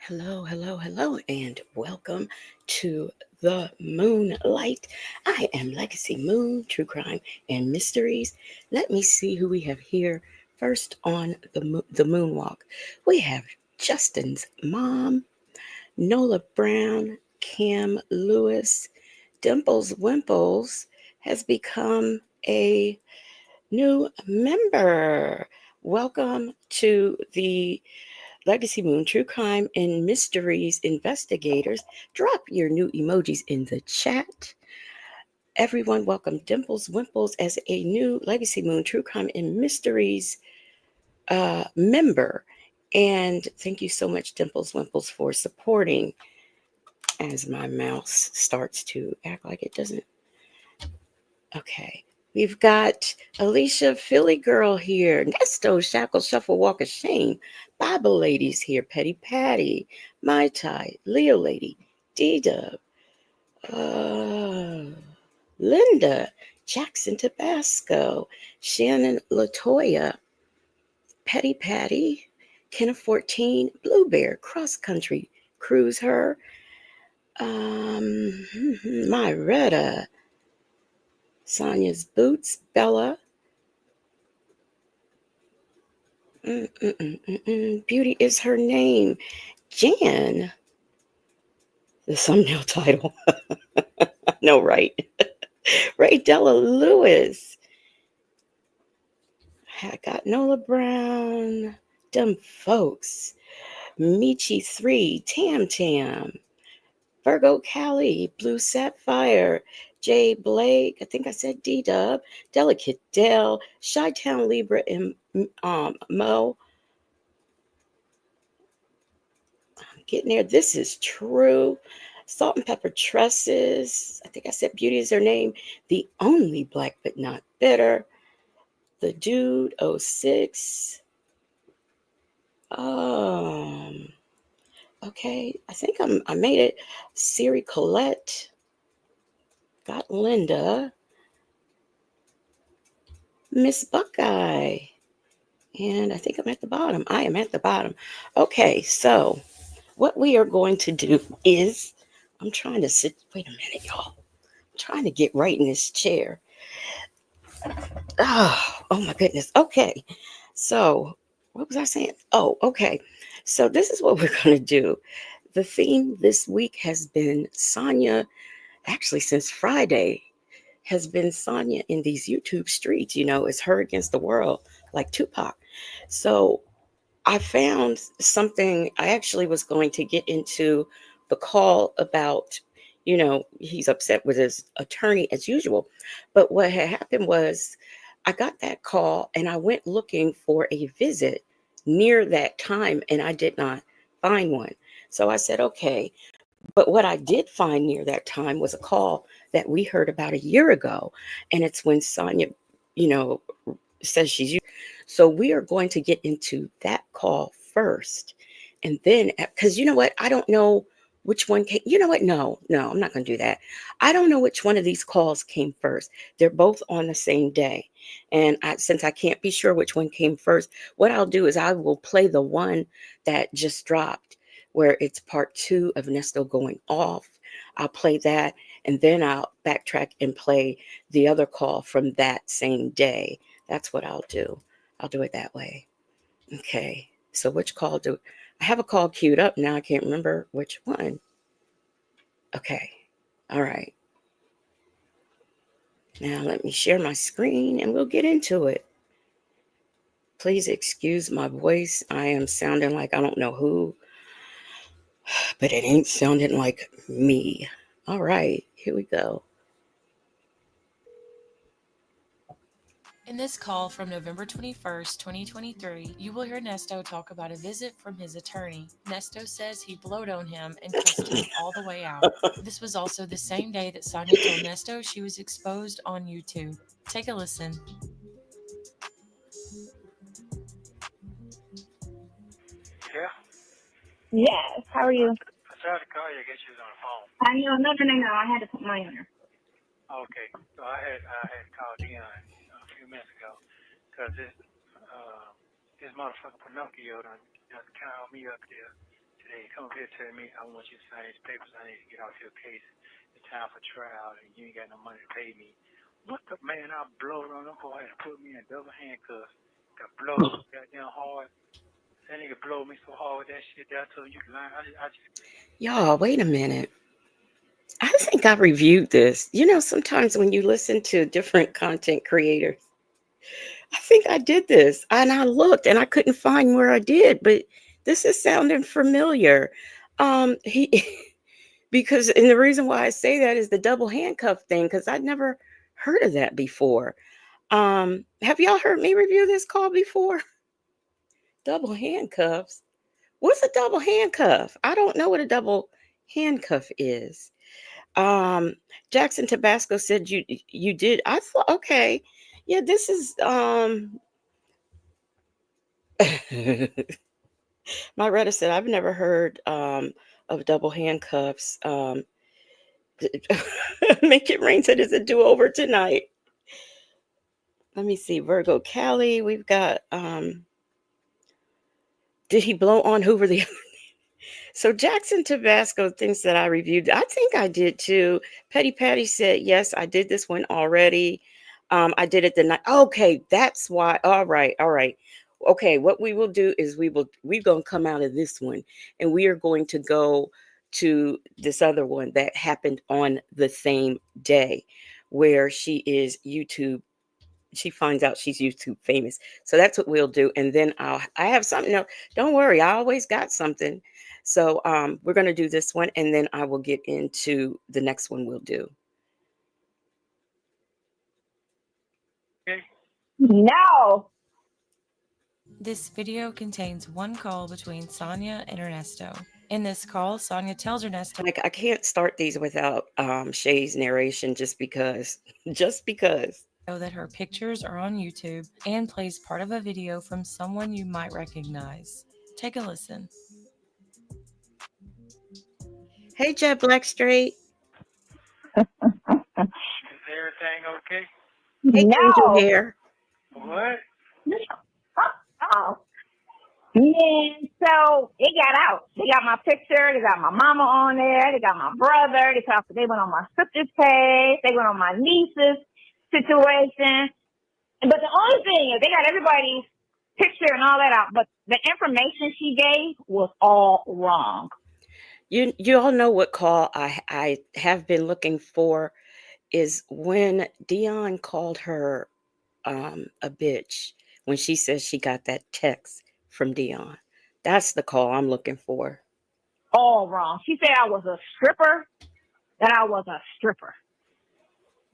Hello, hello, hello, and welcome to the Moonlight. I am Legacy Moon, True Crime and Mysteries. Let me see who we have here first on the Moonwalk. We have Justin's mom, Nola Brown, Cam Lewis, Dimples Wimples has become a new member. Welcome to the Legacy Moon True Crime and Mysteries investigators. Drop your new emojis in the chat. Everyone, welcome Dimples Wimples as a new Legacy Moon True Crime and Mysteries member. And thank you so much, Dimples Wimples, for supporting as my mouse starts to act like it doesn't. Okay. We've got Alicia Philly Girl here. Nesto Shackle Shuffle Walk of Shame. Bible Ladies here. Petty Patty. Mai Tai. Leo Lady. D-Dub. Uh, Linda. Jackson Tabasco. Shannon Latoya. Petty Patty. Kenna 14. Blue Bear. Cross Country. Cruise Her. Myretta. Sonia's Boots. Bella. Beauty is her name. Jan, the thumbnail title. No, right. Ray Della Lewis. I got Nola Brown. Dumb folks. Michi 3. Tam Tam. Virgo Callie. Blue Sapphire. Jay Blake. I think I said D Dub. Delicate Dell. Chi Town Libra and Mo. Getting there. This is true. Salt and Pepper Tresses. I think I said Beauty is her name. The Only Black But Not Bitter. The Dude 06. Um, okay. I think I made it. Siri Colette. Got Linda. Miss Buckeye. And I think I'm at the bottom. I am at the bottom. Okay, so what we are going to do is I'm trying to sit. Wait a minute, y'all. I'm trying to get right in this chair. Oh my goodness. Okay. So, what was I saying? Oh, okay. So, this is what we're going to do. The theme this week has been Sonya, actually, since Friday, has been Sonya in these YouTube streets. It's her against the world, like Tupac. So, I found something. I actually was going to get into the call about, he's upset with his attorney as usual. But what had happened was I got that call and I went looking for a visit near that time and I did not find one. So I said, okay. But what I did find near that time was a call that we heard about a year ago. And it's when Sonya, you know, says she's. So we are going to get into that call first. And then, because you know what? I don't know which one came. You know what? No, no, I'm not going to do that. I don't know which one of these calls came first. They're both on the same day. And since I can't be sure which one came first, what I'll do is I will play the one that just dropped, where it's part two of Nesto going off. I'll play that. And then I'll backtrack and play the other call from that same day. That's what I'll do. I'll do it that way. Okay. So which call do I have a call queued up now? I can't remember which one. Okay. All right. Now let me share my screen and we'll get into it. Please excuse my voice. I am sounding like I don't know who, but it ain't sounding like me. All right. Here we go. In this call from November 21st, 2023, you will hear Nesto talk about a visit from his attorney. Nesto says he blowed on him and cussed him all the way out. This was also the same day that Sonia told Nesto she was exposed on YouTube. Take a listen. Yeah, Yes. How are I, you? I tried to call you. I guess you was on the phone. I know. No. I had to put mine on her. Okay, so I had called Dion a few minutes ago because this motherfucker Pinocchio done called me up there today. Come up here tell me I want you to sign these papers. I need to get off your case. It's time for trial, and you ain't got no money to pay me. What the man? I blowed on them boy and put me in double handcuffs. Got blowed so goddamn hard. That nigga blowed me so hard with that shit that I told him you can lie. I just Y'all, wait a minute. I think I reviewed this. You know, sometimes when you listen to different content creators, I think I did this and I looked and I couldn't find where I did, but this is sounding familiar. He because and the reason why I say that is the double handcuff thing because I'd never heard of that before. Have y'all heard me review this call before? Double handcuffs. What's a double handcuff? I don't know what a double handcuff is. Um, Jackson Tabasco said you did. I thought okay, yeah, this is my Reddit said I've never heard of double handcuffs. Make it rain said it's a do over tonight. Let me see, Virgo Cali. We've got did he blow on Hoover the So Jackson Tabasco thinks that I reviewed. I think I did too. Petty Patty said, yes, I did this one already. I did it the night. Okay, that's why. All right, all right. Okay, what we will do is we're gonna come out of this one and we are going to go to this other one that happened on the same day where she is YouTube she finds out she's YouTube famous. So that's what we'll do. And then I have something else. Don't worry, I always got something. So we're gonna do this one and then I will get into the next one we'll do. okay. No. This video contains one call between Sonia and Ernesto. In this call, Sonia tells Ernesto Like I can't start these without Shay's narration just because. Just because. that her pictures are on YouTube and plays part of a video from someone you might recognize. Take a listen. Hey Jet Blackstraight. Is everything okay? Hey Angel No. Hair. What? Oh. Man, so it got out. They got my picture. They got my mama on there. They got my brother. They went on my sister's page. They went on my niece's situation. But the only thing is they got everybody's picture and all that out. But the information she gave was all wrong. You all know what call I have been looking for is when Dion called her a bitch when she says she got that text from Dion. That's the call I'm looking for. All wrong. She said I was a stripper, that I was a stripper.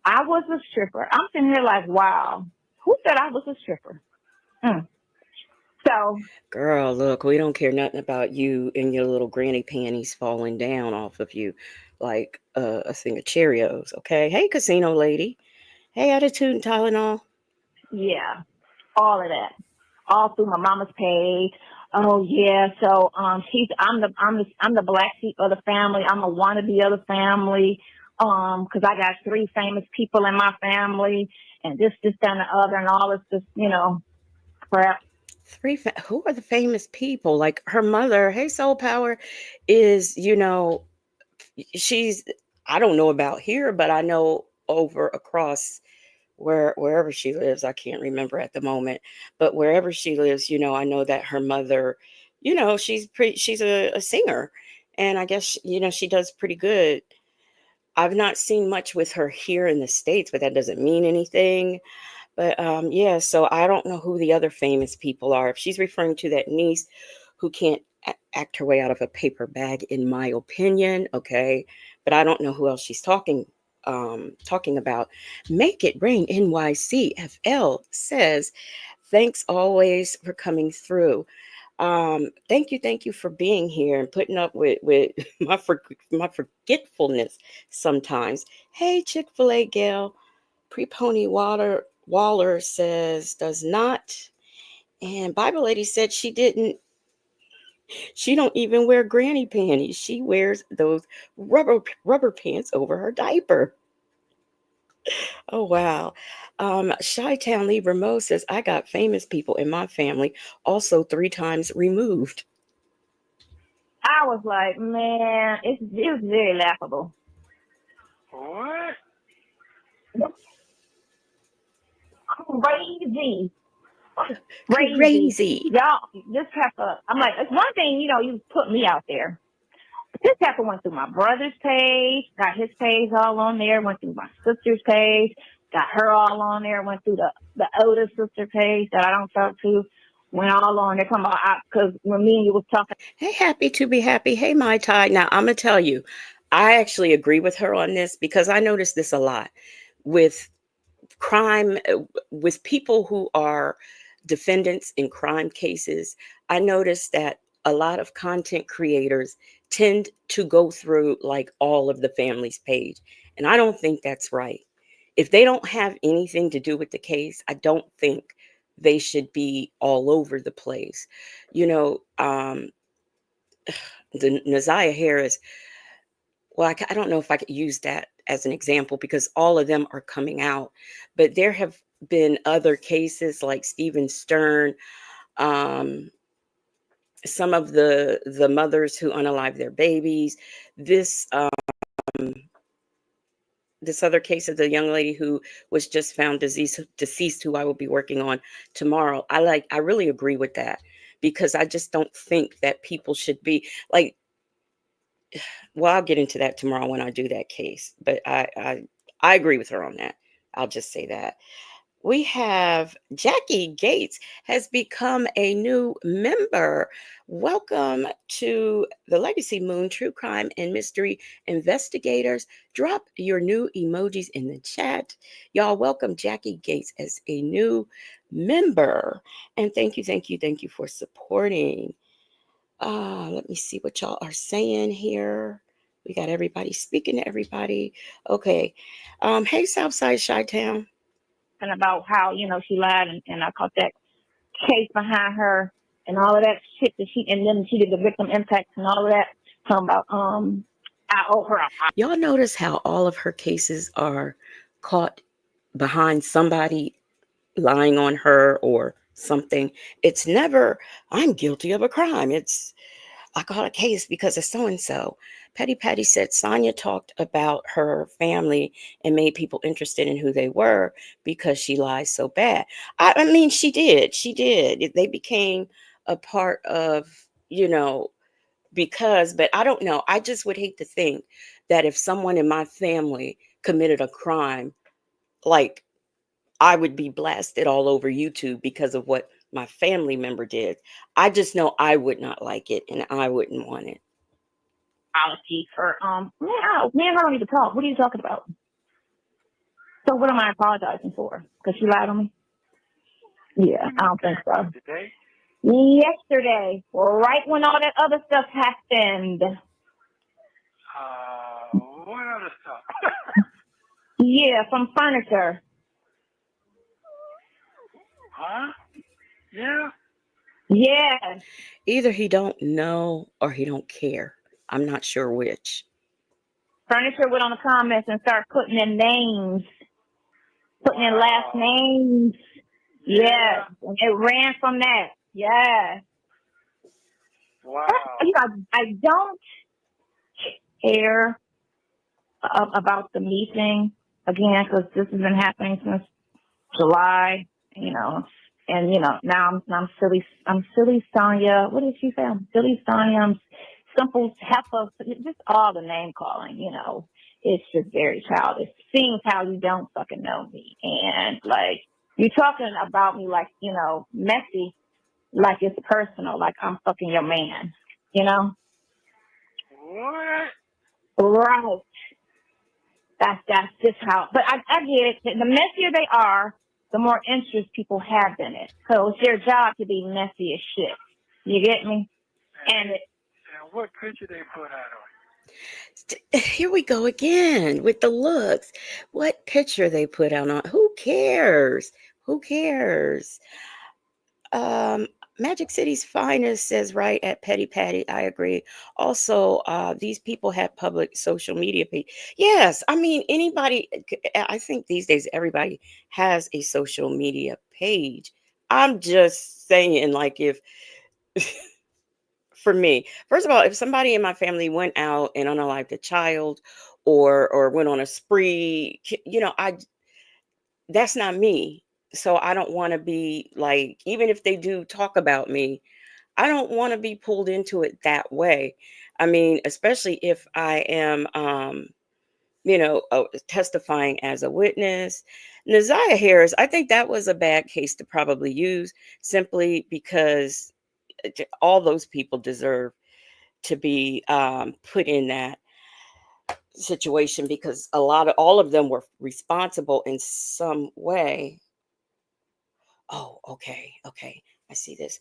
I was a stripper. I'm sitting here like, wow, who said I was a stripper? Mm. So, Girl, look, we don't care nothing about you and your little granny panties falling down off of you like a thing of Cheerios, okay? Hey, casino lady. Hey, attitude and Tylenol. yeah, all of that, all through my mama's page. Oh yeah, so I'm the black sheep of the family. I'm a wannabe of the family. Because I got three famous people in my family, and this, that, and the other, and all this, just crap. Who are the famous people? Like her mother, hey, Soul Power, is, she's, I don't know about here, but I know over across wherever she lives, I can't remember at the moment, but wherever she lives, I know that her mother, she's a singer, and I guess she does pretty good. I've not seen much with her here in the States, but that doesn't mean anything. But yeah, so I don't know who the other famous people are. If she's referring to that niece who can't act her way out of a paper bag, in my opinion, okay. But I don't know who else she's talking about. Make It Rain NYCFL says, thanks always for coming through. Thank you for being here and putting up with my forgetfulness sometimes. Hey, Chick-fil-A gal. Pre-Pony Waller says does not. And Bible Lady said she didn't. She don't even wear granny panties. She wears those rubber pants over her diaper. Oh wow. Chi-Town Libra Mo says I got famous people in my family, also 3 times removed. I was like, man, it was very laughable. What? Crazy. Crazy. Crazy. Y'all, this heifer, I'm like, it's one thing, you put me out there. This heifer went through my brother's page, got his page all on there, went through my sister's page, got her all on there, went through the older sister page that I don't talk to, went all on there. Come on, because when me and you was talking, Hey, happy to be happy. Hey, my Ty. Now, I'm going to tell you, I actually agree with her on this because I notice this a lot with crime, with people who are defendants in crime cases. I notice that a lot of content creators tend to go through like all of the family's page. And I don't think that's right. If they don't have anything to do with the case, I don't think they should be all over the place. You know, the Naziah Harris, well, I don't know if I could use that as an example because all of them are coming out, but there have been other cases like Stephen Stern, um, some of the mothers who unalive their babies, this this other case of the young lady who was just found deceased, who I will be working on tomorrow. I really agree with that because I just don't think that people should be like, well, I'll get into that tomorrow when I do that case. But I agree with her on that. I'll just say that. We have Jackie Gates has become a new member. Welcome to the Legacy Moon True Crime and Mystery Investigators. Drop your new emojis in the chat. Y'all, welcome Jackie Gates as a new member. And thank you for supporting. Let me see what y'all are saying here. We got everybody speaking to everybody. Okay. Hey, Southside Chi-Town. about how, she lied and I caught that case behind her and all of that shit and then she did the victim impact and all of that. Talking about, I owe her. Y'all notice how all of her cases are caught behind somebody lying on her or something. It's never, I'm guilty of a crime. It's, I got a case because of so and so. Petty Patty said Sonya talked about her family and made people interested in who they were because she lies so bad. I mean, she did. She did. They became a part of, you know, because, but I don't know. I just would hate to think that if someone in my family committed a crime, like I would be blasted all over YouTube because of what my family member did. I just know I would not like it and I wouldn't want it. Apology for man, I don't need to talk. What are you talking about? So what am I apologizing for? Because she lied on me? Yeah, I don't think so. Today? Yesterday, right when all that other stuff happened. What other stuff? Yeah, some furniture. Huh? Yeah? Yeah. Either he don't know or he don't care. I'm not sure which. Furniture went on the comments and started putting in names, putting in last Wow. names. Yeah. Yeah. And it ran from that. Yeah. Wow. I don't care about the me thing again because this has been happening since July, and now I'm silly Sonya. What did she say? I'm silly Sonya. I'm simple heifer. Just all the name calling. It's just very childish. Seeing how you don't fucking know me and like you're talking about me like messy, like it's personal, like I'm fucking your man. You know? What? Right. That's just how. But I get it. The messier they are, the more interest people have in it. So it's their job to be messy as shit. You get me? And what picture they put out on? Here we go again with the looks. What picture they put out on? Who cares? Who cares? Um, Magic City's finest says right at Petty Patty. I agree. Also, these people have public social media page. Yes, I mean anybody. I think these days everybody has a social media page. I'm just saying, like if for me. First of all, if somebody in my family went out and unalived a child or went on a spree, I that's not me. So I don't want to be like, even if they do talk about me, I don't want to be pulled into it that way. I mean, especially if I am testifying as a witness. Naziah Harris, I think that was a bad case to probably use simply because all those people deserve to be put in that situation because all of them were responsible in some way. Oh, okay, okay. I see this.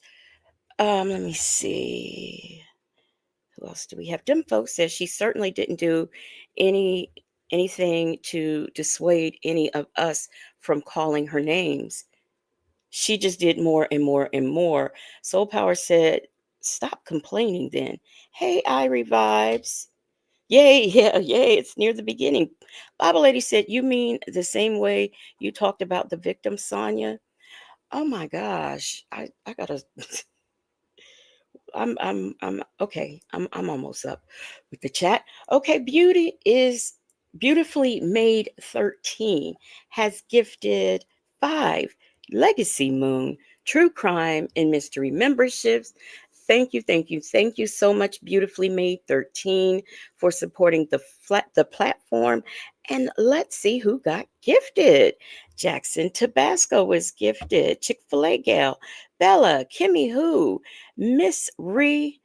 Let me see. Who else do we have? Dim folks says she certainly didn't do any anything to dissuade any of us from calling her names. She just did more and more and more. Soul Power said, "Stop complaining then." Hey, Irie vibes. Yay, yeah, yay, it's near the beginning. Bible Lady said, "You mean the same way you talked about the victim, Sonya?" Oh my gosh. I gotta I'm okay. I'm almost up with the chat. Okay, Beauty is beautifully made 13 has gifted 5 Legacy Moon True Crime and Mystery memberships. Thank you, thank you, thank you so much, Beautifully Made 13, for supporting the platform. And let's see who got gifted. Jackson Tabasco was gifted. Chick-fil-A gal, Bella, Kimmy Who, Miss Ree,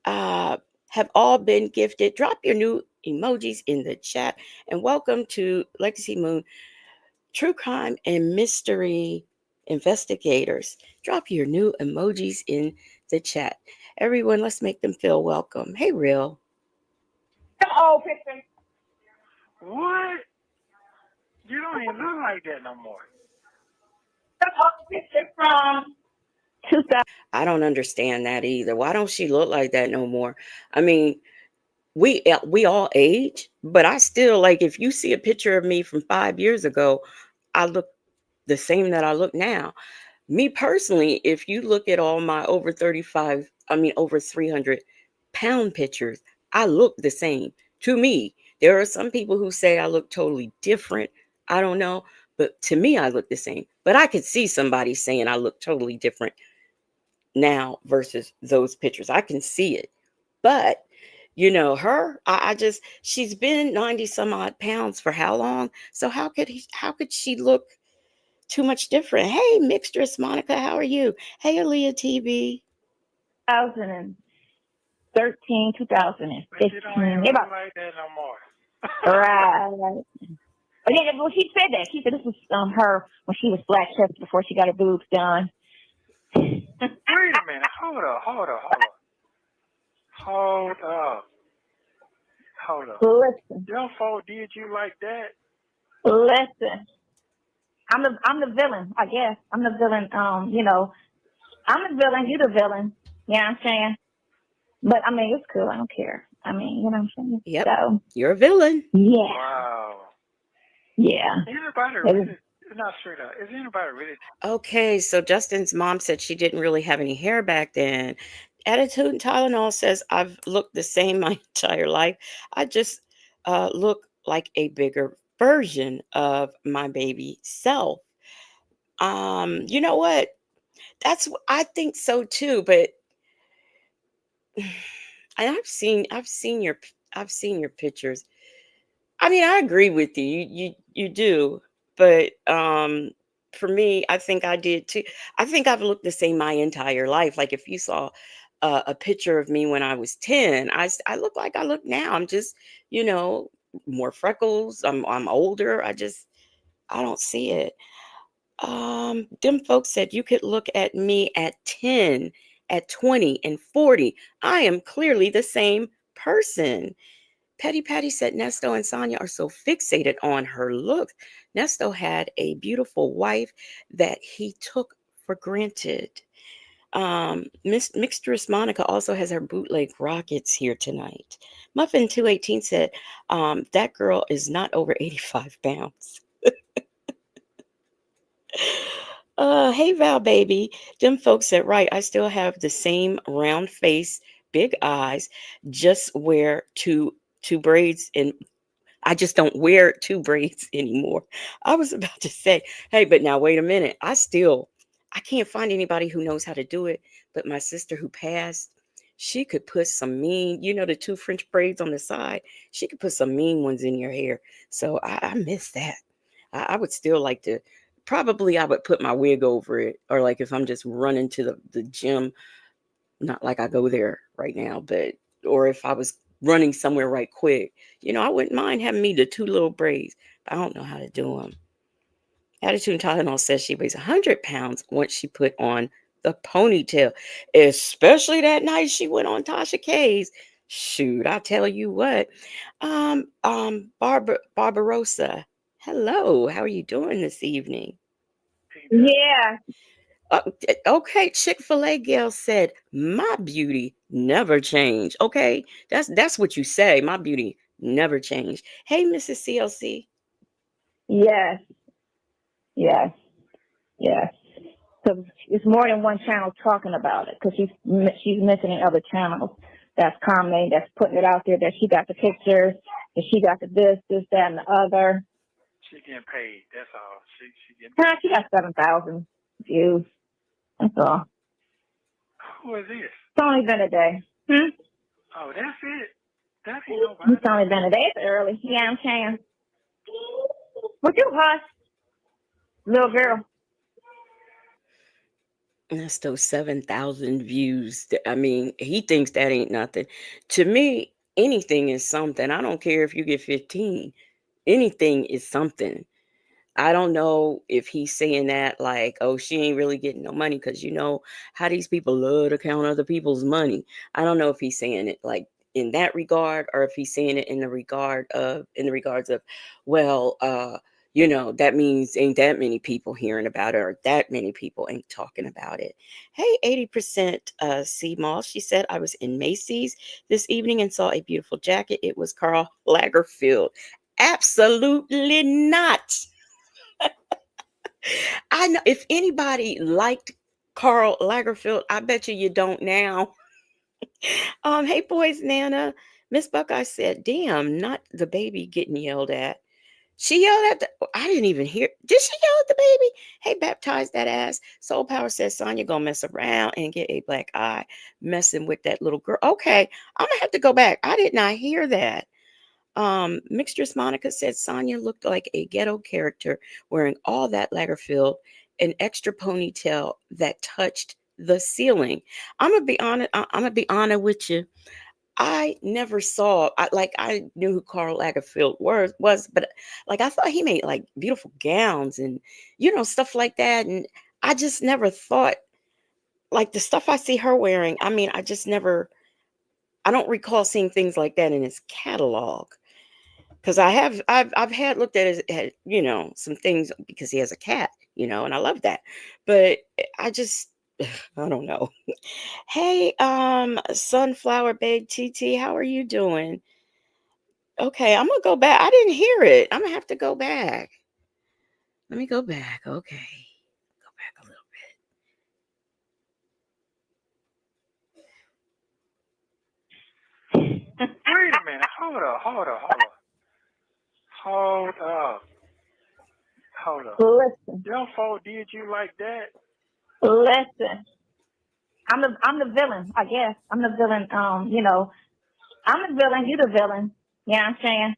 uh, have all been gifted. Drop your new emojis in the chat. And welcome to Legacy Moon True Crime and Mystery Investigators. Drop your new emojis in the chat. Everyone, let's make them feel welcome. Hey, Real. The old picture. What? You don't even look like that no more. The old picture from 2000. I don't understand that either. Why don't she look like that no more? I mean, we all age, but I still like if you see a picture of me from 5 years ago, I look the same that I look now. Me personally, if you look at all my over 35, I mean over 300-pound pictures, I look the same. To me, there are some people who say I look totally different. I don't know, but to me, I look the same. But I could see somebody saying I look totally different now versus those pictures. I can see it. But her, I just she's been 90 some odd pounds for how long? So how could she look too much different? Hey, Mixtress Monica, how are you? Hey, Aaliyah TV. 2013, But you don't even 2015. look like that no more. Right. But yeah, well, she said that. She said this was her when she was flat chested before she got her boobs done. Wait a minute. Hold up. Hold up. Listen, Your folk did you like that? listen. I'm the villain, I guess. I'm the villain. I'm the villain. You the villain. You know what I'm saying? But I mean, it's cool. I don't care. I mean, you know what I'm saying? Yep, So you're a villain. yeah, Wow. yeah. Anybody It was, really, not straight up, is anybody really, Okay, so Justin's mom said she didn't really have any hair back then. Attitude and Tylenol says I've looked the same my entire life. I just look like a bigger version of my baby self. You know what? I think so too, but and I've seen your pictures. I mean, I agree with you. You do, but for me, I think I did too. I think I've looked the same my entire life. Like if you saw a picture of me when I was 10, I look like I look now. I'm just, you know, more freckles. I'm older. I don't see it. Them folks said you could look at me at 10, at 20, and 40. I am clearly the same person. Petty Patty said Nesto and Sonia are so fixated on her look. Nesto had a beautiful wife that he took for granted. Miss Mixtress Monica also has her bootleg rockets here tonight. Muffin 218 said, that girl is not over 85 pounds. Hey Val baby. Them folks said right. I still have the same round face, big eyes, just wear two braids, and I just don't wear two braids anymore. I was about to say, hey, but now wait a minute. I can't find anybody who knows how to do it. But my sister who passed, she could put some mean, the two French braids on the side. She could put some mean ones in your hair. So I miss that. I would still like to. Probably I would put my wig over it, or like if I'm just running to the gym, not like I go there right now, but or if I was running somewhere right quick, I wouldn't mind having me the two little braids, but I don't know how to do them. Attitude Tylenol says she weighs 100 pounds once she put on the ponytail, especially that night she went on Tasha K's. Shoot, I tell you what. Barbarossa, hello, how are you doing this evening? Ain't nothing. Yeah, Uh, okay, Chick-fil-A gal said, "My beauty never changed." Okay, that's what you say. My beauty never changed. Hey, Mrs. CLC. yes, yes, yes. So it's more than one channel talking about it because she's mentioning other channels that's commenting, that's putting it out there, that she got the pictures, that she got the this, that, and the other. She getting paid. That's all. She getting paid. She got 7,000 views. That's all. Who is this? It's only been a day. Oh, that's it. That ain't nobody. It's only been a day. It's early. Yeah, I'm saying. Would you hush, little girl? That's those 7,000 views. I mean, he thinks that ain't nothing. To me, anything is something. I don't care if you get 15. Anything is something. I don't know if he's saying that like, oh, she ain't really getting no money because how these people love to count other people's money. I don't know if he's saying it like in that regard, or if he's saying it in the regards of, well, that means ain't that many people hearing about it, or that many people ain't talking about it. Hey, 80% C Mall. She said, I was in Macy's this evening and saw a beautiful jacket. It was Karl Lagerfeld. Absolutely not. I know if anybody liked Karl Lagerfeld, I bet you don't now. Hey boys, Nana. Miss Buckeye said, damn, not the baby getting yelled at. She yelled at I didn't even hear. Did she yell at the baby? Hey, baptize that ass. Soul Power says Sonya gonna mess around and get a black eye messing with that little girl. Okay, I'm gonna have to go back. I did not hear that. Mixtress Monica said Sonya looked like a ghetto character wearing all that Lagerfeld, an extra ponytail that touched the ceiling. I'm gonna be honest. I'm gonna be honest with you. I never saw. I knew who Karl Lagerfeld was, but like I thought he made like beautiful gowns and stuff like that, and I just never thought like the stuff I see her wearing. I mean, I just never. I don't recall seeing things like that in his catalog. Because I've had looked at his some things because he has a cat, and I love that. But I just I don't know. Hey, Sunflower Babe TT, how are you doing? Okay, I'm gonna go back. I didn't hear it. I'm gonna have to go back. Let me go back. Okay. Go back a little Wait a minute. Hold up. Hold up. Listen, Your fault did you like that? listen. I'm the villain, I guess. I'm the villain. I'm the villain. You the villain. You know what I'm saying?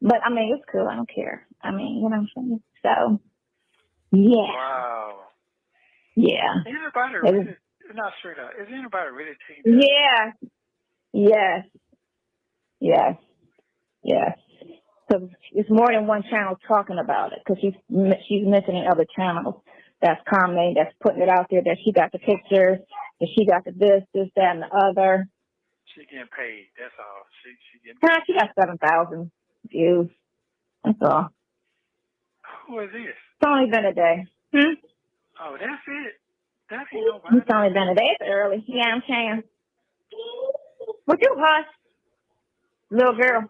But I mean, it's cool. I don't care. I mean, you know what I'm saying? So yeah, Wow. yeah, Anybody it was, really, not straight up, is anybody really taking that? yeah, yes, yes, yes. So it's more than one channel talking about it because she's mentioning other channels that's commenting, that's putting it out there, that she got the pictures, that she got the this, that, and the other. She getting paid. That's all. She getting paid. She got 7,000 views. That's all. Who is this? It's only been a day. Oh, that's it. That ain't nobody. It's only been a day. It's early. Yeah, I'm saying. Would you hush, little girl?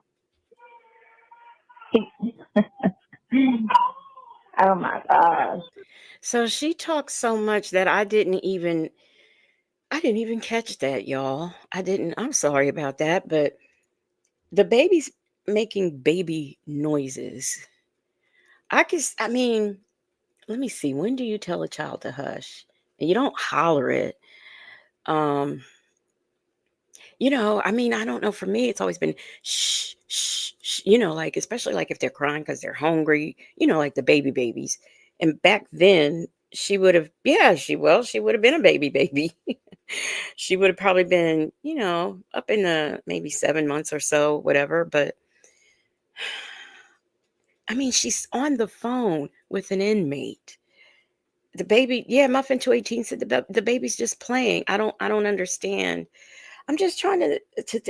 Oh my gosh. bit. So she talked so much that I didn't even I didn't even catch that, y'all. I didn't. I'm sorry about that, but the baby's making baby noises. I mean, let me see. When do you tell a child to hush? And you don't holler it. Um, I mean, I don't know. For me, it's always been shh, shh, shh. Like especially like if they're crying because they're hungry. Like the babies. And back then, she would have, yeah, she would have been a baby. She would have probably been, up in the maybe 7 months or so, whatever. But I mean, she's on the phone with an inmate. The baby, yeah, Muffin 218 said the baby's just playing. I don't understand. I'm just trying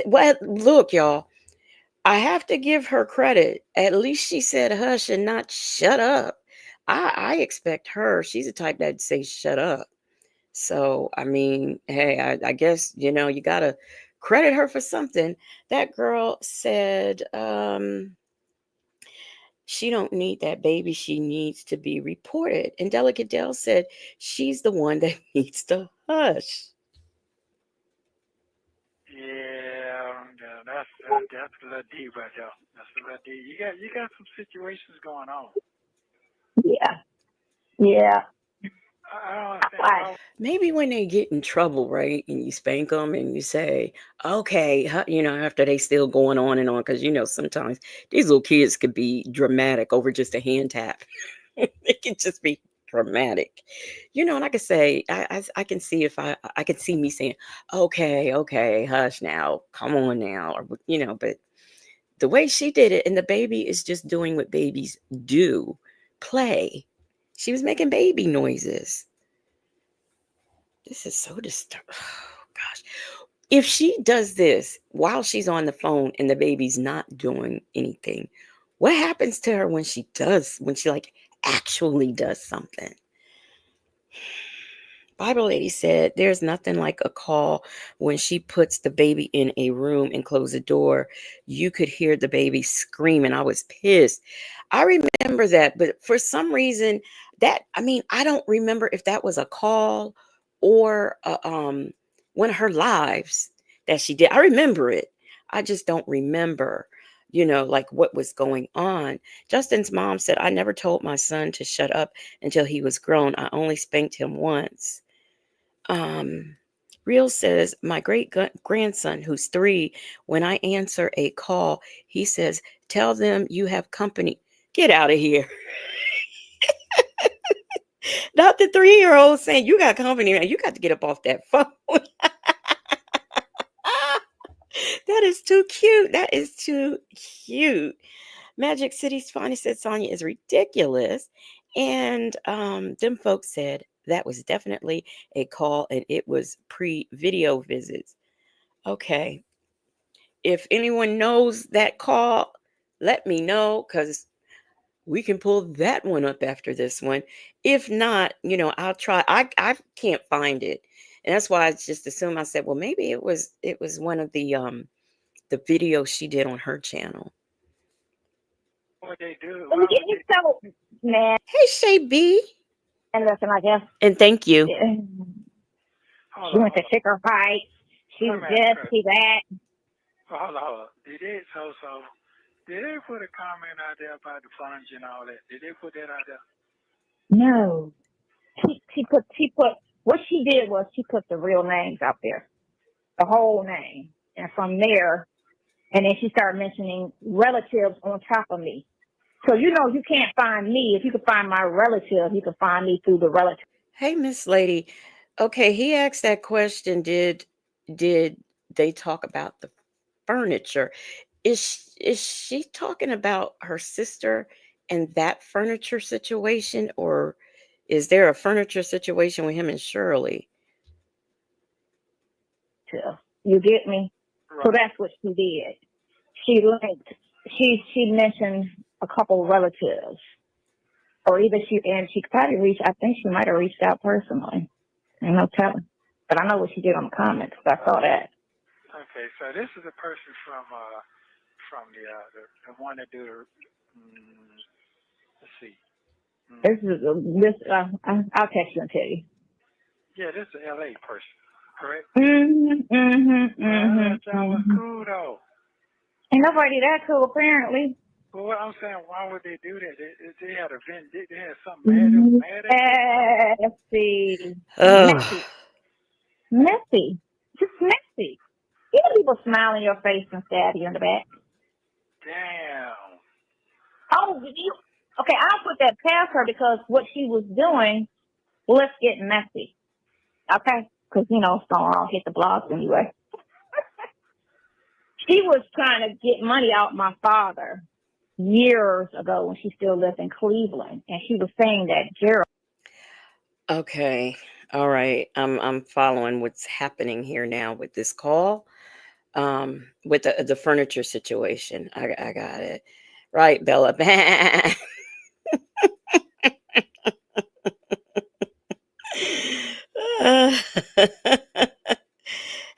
well, look, y'all. I have to give her credit. At least she said hush and not shut up. I expect her. She's the type that'd say shut up. So I mean, hey, I guess you gotta credit her for something. That girl said, she don't need that baby. She needs to be reported. And Delicate Dell said she's the one that needs to hush. Yeah, that's a little deep right there. That's a little deep. You got some situations going on. Yeah. Yeah. I don't understand Why? why. Maybe when they get in trouble, right, and you spank them and you say, okay, after they still going on and on, because sometimes these little kids could be dramatic over just a hand tap. It can just be dramatic, and I could say, I can see if I could see me saying, okay, hush now, come on now, or but the way she did it, and the baby is just doing what babies do, play. She was making baby noises. This is so disturbing. Oh, gosh. If she does this while she's on the phone and the baby's not doing anything, what happens to her when she like actually does something? Bible lady said there's nothing like a call when she puts the baby in a room and close the door. You could hear the baby screaming. I was pissed. I remember that, but for some reason I don't remember if that was a call or one of her lives that she did. I remember it. I just don't remember, like what was going on. Justin's mom said, I never told my son to shut up until he was grown. I only spanked him once. Um, Real says, my grandson, who's 3, when I answer a call, he says, tell them you have company. Get out of here. Not the 3-year-old saying, you got company. Now. You got to get up off that phone. That is too cute. That is too cute. Magic City's finest said Sonya is ridiculous. And them folks said that was definitely a call and it was pre-video visits. Okay. If anyone knows that call, let me know because we can pull that one up after this one. If not, I'll try. I can't find it. And that's why I just assumed I said, well, maybe it was one of the videos she did on her channel. What they do? Let me Why get would you they? so man. Hey Shay B. And listen, I guess And thank you. Hold she on, went to hold on. pick her fight. She's Let me ask you a this, question. she's that. Hold on. Did they Did they put a comment out there about the funds and all that? Did they put that out there? No. She put what she did was she put the real names out there, the whole name. And from there, and then she started mentioning relatives on top of me. So you can't find me. If you can find my relative, you can find me through the relative. Hey Miss Lady. Okay, he asked that question. Did they talk about the furniture? Is she talking about her sister and that furniture situation, or is there a furniture situation with him and Shirley? You get me? So Right. that's what she did. She linked. She mentioned a couple relatives, or either she probably reached. I think she might have reached out personally. Ain't no telling. But I know what she did on the comments. I saw that. Okay, so this is a person from the one that do the let's see. This is this. I'll text you and tell you. Yeah, this is an LA person. correct? That y'all was Mm-hmm. cool though. Ain't nobody that cool, apparently. But what I'm saying, why would they do that? They had a vent. They had something mad at you. Messy. Ugh. Messy. Messy. Just messy. You know people smile in your face and stab you in the back. Damn. Oh, you, okay, I'll put that past her because what she was doing, let's get messy. Okay? Because, it's going to all hit the blogs anyway. She was trying to get money out my father years ago when she still lived in Cleveland. And she was saying that Gerald. Okay. All right. I'm following what's happening here now with this call. With the furniture situation. I got it. Right, Bella.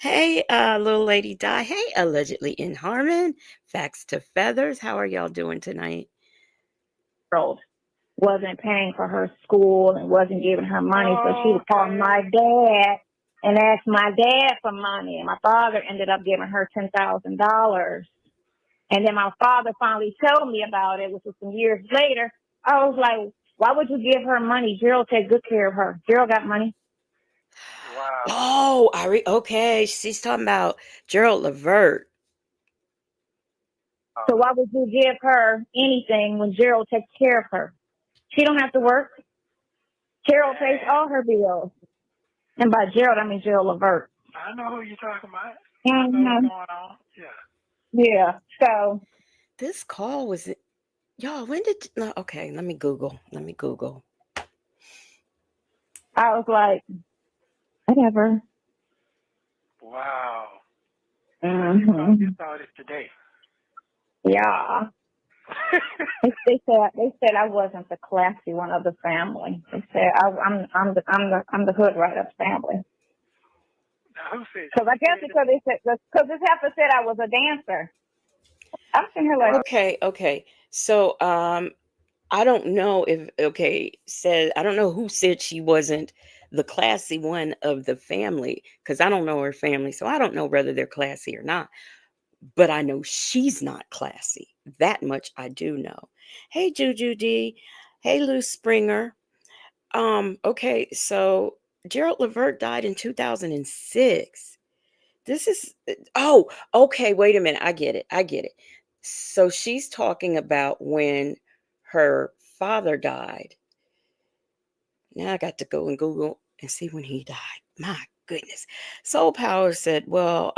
Hey, little lady Di. Hey, allegedly in Harmon. Facts to feathers. How are y'all doing tonight? Wasn't paying for her school and wasn't giving her money, so she would call my Okay. dad and ask my dad for money. And my father ended up giving her $10,000. And then my father finally told me about it, which was some years later. I was like, why would you give her money? Gerald take good care of her. Gerald got money. Wow. Oh, okay. She's talking about Gerald Levert. So why would you give her anything when Gerald takes care of her? She don't have to work. Gerald pays all her bills. And by Gerald, I mean Gerald Levert. I know who you're talking about. I know what's Mm-hmm. going on. Yeah. Yeah. So This call was y'all. When did? No, okay, let me Google. I was like, whatever. Wow. So Mm-hmm. you saw this today. Yeah. They said I wasn't the classy one of the family. They said I'm the hood right of the family. Now, who said? Because I She guess said because this heifer said I was a dancer. I'm sitting here like, Okay. So, I don't know if said I don't know who said she wasn't the classy one of the family because I don't know her family, so I don't know whether they're classy or not. But I know she's not classy. That much I do know. Hey, Juju D. Hey, Lou Springer. Okay, so Gerald Levert died in 2006. This is okay, wait a minute. I get it. So she's talking about when her father died. Now I got to go and Google and see when he died. My goodness. Soul Power said, well,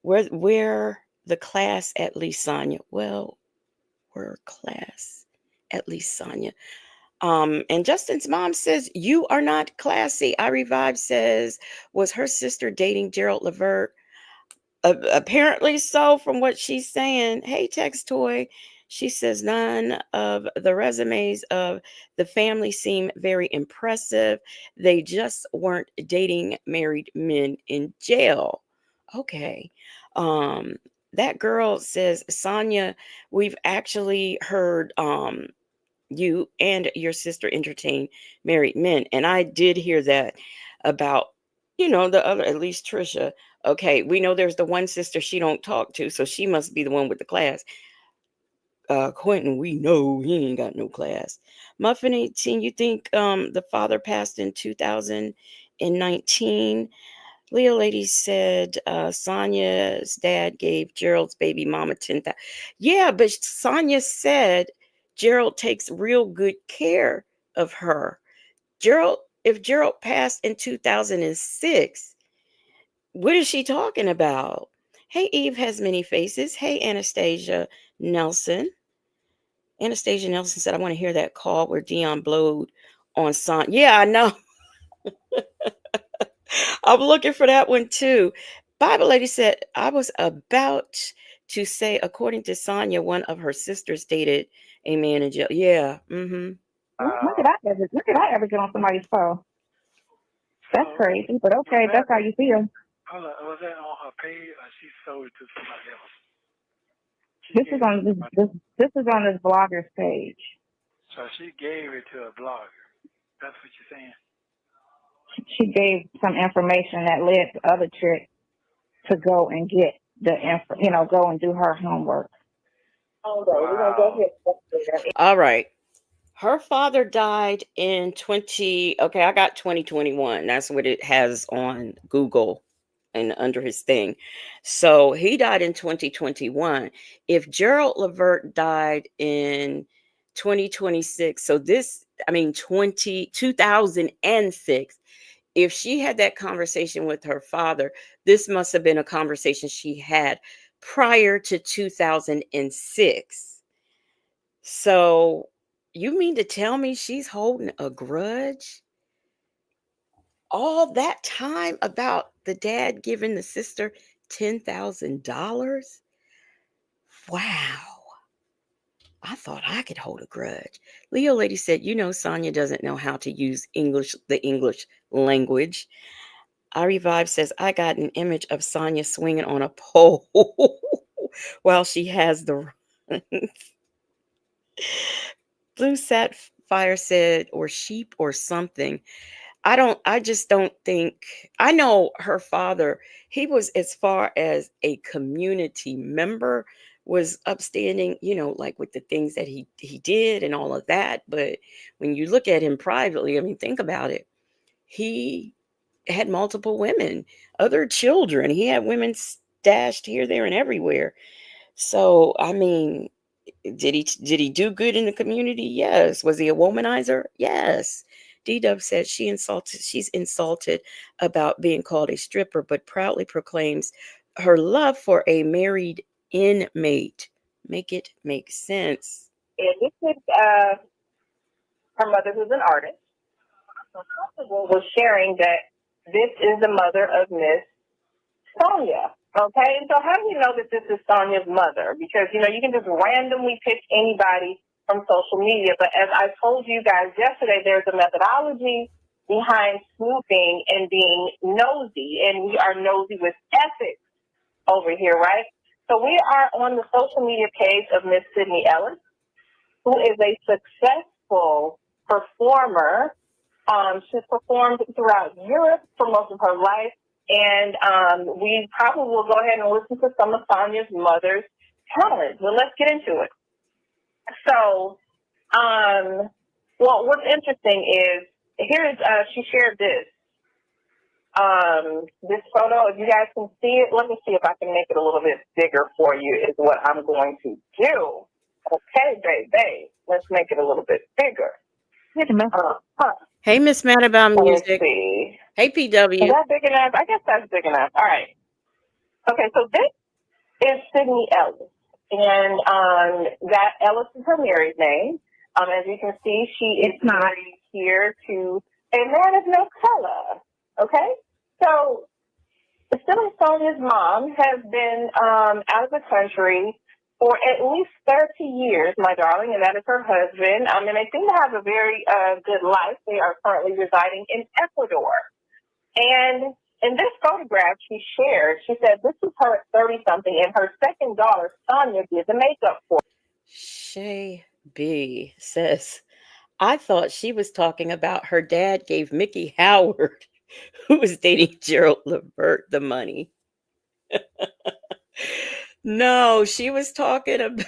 we're the class at least Sonya. Well, we're class at least Sonya. And Justin's mom says, you are not classy. I Revive says, was her sister dating Gerald Levert? Apparently so, from what she's saying. Hey, Text Toy. She says none of the resumes of the family seem very impressive. They just weren't dating married men in jail. Okay. Um, that girl says, Sonia, we've actually heard you and your sister entertain married men. And I did hear that about, the other, at least Trisha. Okay, we know there's the one sister she don't talk to, so she must be the one with the class. Quentin, we know he ain't got no class. Muffin 18, you think the father passed in 2019? Leo Lady said Sonia's dad gave Gerald's baby mama 10,000. Yeah, but Sonia said Gerald takes real good care of her. If Gerald passed in 2006, what is she talking about? Hey, Eve has many faces. Hey, Anastasia Nelson. Anastasia Nelson said, I want to hear that call where Dion blowed on Sonya. Yeah, I know. I'm looking for that one too. Bible lady said, I was about to say, according to Sonya, one of her sisters dated a man in jail. Yeah. Mm-hmm. when did I ever get on somebody's phone? That's so. crazy, but okay, that's how you feel. Hold on, was that on her page or she sold it to somebody else? This is on this is on this blogger's page. So she gave it to a blogger. That's what you're saying? she gave some information that led the other chick to go and get the info, go and do her homework. Okay, we're gonna go Wow. ahead. All right. Her father died in 20. Okay, I got 2021. That's what it has on Google and under his thing. So he died in 2021. If Gerald Levert died in 2026, so this, I mean, 2006, if she had that conversation with her father, this must have been a conversation she had prior to 2006. So you mean to tell me she's holding a grudge all that time about the dad giving the sister $10,000? Wow. I thought I could hold a grudge. Leo Lady said, Sonya doesn't know how to use the English language. Ari Vibe says, I got an image of Sonya swinging on a pole while she has the Blue Sapphire said, or sheep or something. I just don't think, I know her father, he was, as far as a community member, was upstanding, like with the things that he did and all of that. But when you look at him privately, I mean, think about it. He had multiple women, other children. He had women stashed here, there, and everywhere. So, I mean, did he do good in the community? Yes. Was he a womanizer? Yes. D Dub said she's insulted about being called a stripper, but proudly proclaims her love for a married inmate. Make it make sense. And this is her mother, who's an artist. So Constable was sharing that this is the mother of Miss Sonya. Okay, and so how do you know that this is Sonya's mother? Because you can just randomly pick anybody from social media. But as I told you guys yesterday, there's a methodology behind snooping and being nosy, and we are nosy with ethics over here, right? So we are on the social media page of Miss Sydney Ellis, who is a successful performer. She's performed throughout Europe for most of her life. And we probably will go ahead and listen to some of Sonya's mother's talent. But let's get into it. So, what's interesting is she shared this photo. If you guys can see it, let me see if I can make it a little bit bigger for you. Is what I'm going to do. Okay, baby, let's make it a little bit bigger. Wait a minute. Hey, Miss Mad About Let's Music. see. Hey, Is PW. that big enough? I guess that's big enough. All right. Okay, so this is Sydney Ellis. And that Ellis is her married name. As you can see, she is married here to a man of no color. Okay? So, Silly Sonia's mom has been out of the country for at least 30 years, my darling, and that is her husband. And they seem to have a very good life. They are currently residing in Ecuador. And in this photograph she shared, she said this is her at 30-something, and her second daughter, Sonya, did the makeup for her. Shay B says, I thought she was talking about her dad gave Mickey Howard, who was dating Gerald Levert, the money. No, she was talking about,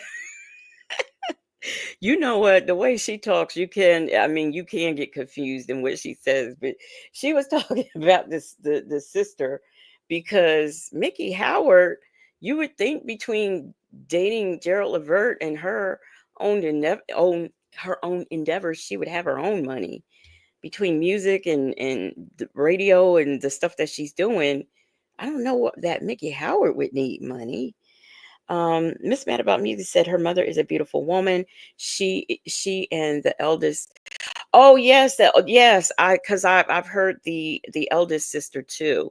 you know what, the way she talks, you can get confused in what she says, but she was talking about the sister, because Mickey Howard, you would think between dating Gerald Levert and her own endeavors, she would have her own money. Between music and the radio and the stuff that she's doing, I don't know what that Mickey Howard would need money. Miss Mad About Music said her mother is a beautiful woman. She and the eldest. Oh yes, yes. I've heard the eldest sister too.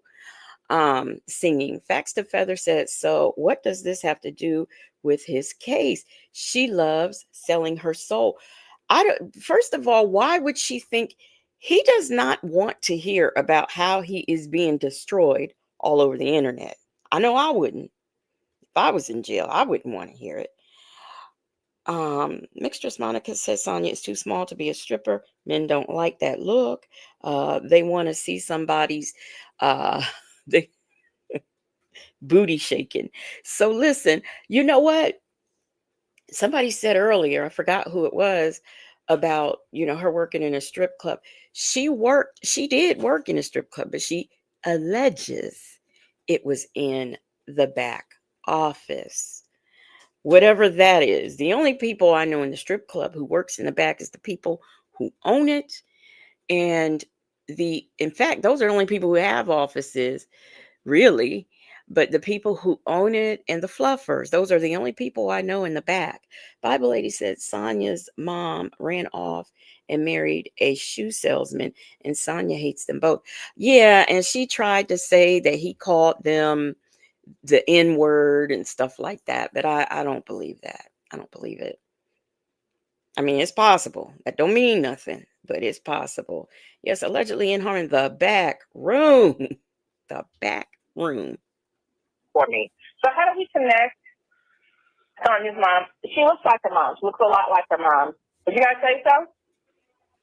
Singing. Facts to Feather said. So what does this have to do with his case? She loves selling her soul. I don't. First of all, why would she think he does not want to hear about how he is being destroyed all over the internet? I know I wouldn't. If I was in jail, I wouldn't want to hear it. Mixtress Monica says Sonya is too small to be a stripper. Men don't like that look. They want to see somebody's uh, the booty shaking. So listen, you know what? Somebody said earlier, I forgot who it was, about her working in a strip club. She did work in a strip club, but she alleges it was in the back office, whatever that is. The only people I know in the strip club who works in the back is the people who own it, and the in fact those are the only people who have offices, really. But the people who own it and the fluffers, those are the only people I know in the back. Bible lady said Sonia's mom ran off and married a shoe salesman, and Sonia hates them both. Yeah, and she tried to say that he called them the N word and stuff like that, but I don't believe that. I don't believe it. I mean, it's possible. That don't mean nothing, but it's possible. Yes, allegedly in harm in the back room. The back room. For me. So how do we connect Sonia's mom? She looks like her mom. She looks a lot like her mom. Would you guys say so?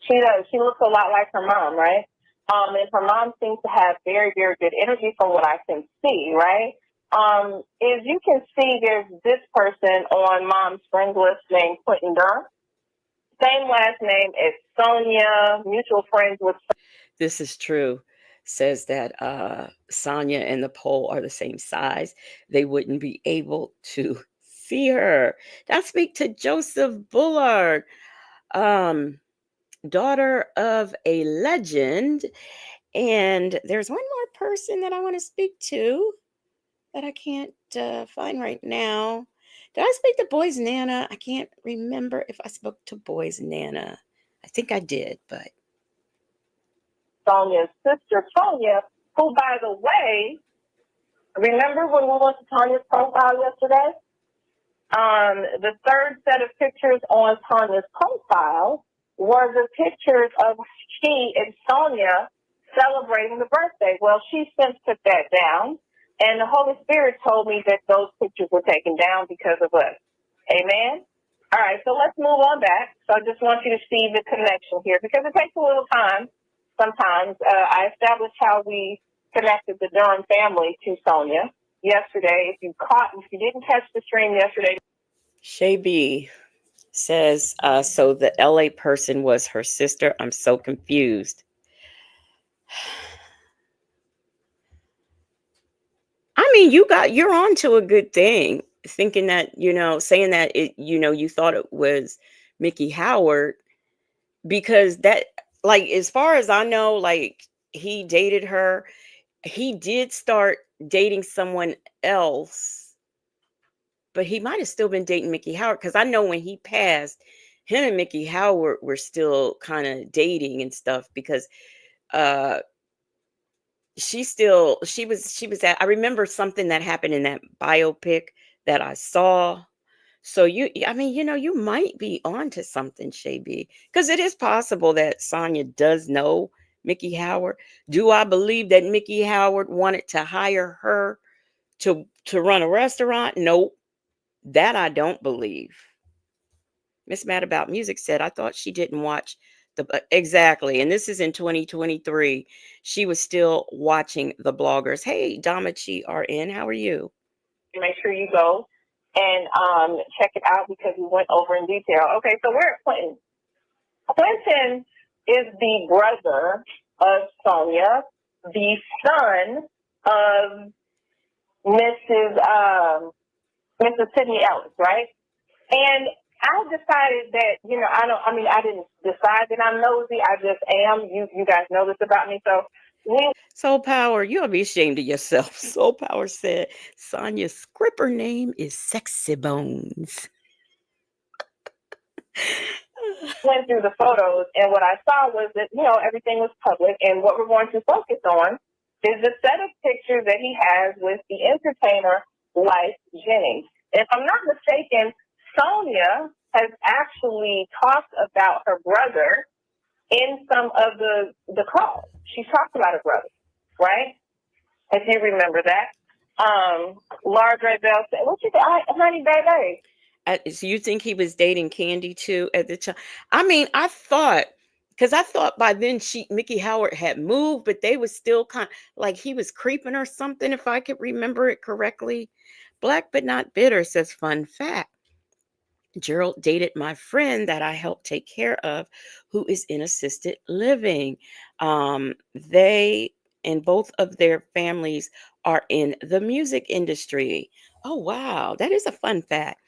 She does. She looks a lot like her mom, right? And her mom seems to have very, very good energy from what I can see, right? As you can see, there's this person on mom's friends list named Quentin Durham. Same last name as Sonia, mutual friends with. This is true. Says that Sonya and the pole are the same size. They wouldn't be able to see her. Now speak to Joseph Bullard, daughter of a legend. And there's one more person that I want to speak to that I can't find right now. Did I speak to Boy's Nana? I can't remember if I spoke to Boy's Nana. I think I did, but Sonia's sister, Sonya, who, by the way, remember when we went to Tanya's profile yesterday? The third set of pictures on Tanya's profile were the pictures of she and Sonya celebrating the birthday. Well, she since took that down, and the Holy Spirit told me that those pictures were taken down because of us. Amen? All right, so let's move on back. So I just want you to see the connection here because it takes a little time sometimes. I established how we connected the Durham family to Sonya yesterday. If you didn't catch the stream yesterday. Shay B says, so the LA person was her sister. I'm so confused. I mean, you're on to a good thing, thinking that, saying that you thought it was Mickey Howard, because that, like, as far as I know, like, he dated her. He did start dating someone else, but he might have still been dating Mickey Howard, because I know when he passed, him and Mickey Howard were still kind of dating and stuff, because uh she was at, I remember something that happened in that biopic that I saw. So I mean, you might be on to something, Shay B, because it is possible that Sonya does know Mickey Howard. Do I believe that Mickey Howard wanted to hire her to run a restaurant? Nope, that I don't believe. Miss Mad About Music said, I thought she didn't watch exactly. And this is in 2023. She was still watching the bloggers. Hey, Damachi RN, how are you? Make sure you go and check it out because we went over in detail. Okay, so we're at Clinton. Clinton is the brother of Sonya, the son of Mrs. Sydney Ellis, right? And I decided that, I didn't decide that I'm nosy. I just am. You guys know this about me. So Soul Power, you ought to be ashamed of yourself. Soul Power said Sonia's scripper name is Sexy Bones. went through the photos, and what I saw was that, everything was public. And what we're going to focus on is the set of pictures that he has with the entertainer, Life Jennings. If I'm not mistaken, Sonya has actually talked about her brother in some of the calls. She talked about her brother, right? If you remember that. Large Red Bell said, what you think, honey, baby? So you think he was dating Candy too at the time? I mean, I thought because I thought by then Mickey Howard had moved, but they was still kind like he was creeping or something, if I could remember it correctly. Black but not bitter says fun fact. Gerald dated my friend that I helped take care of, who is in assisted living. They and both of their families are in the music industry. Oh, wow. That is a fun fact.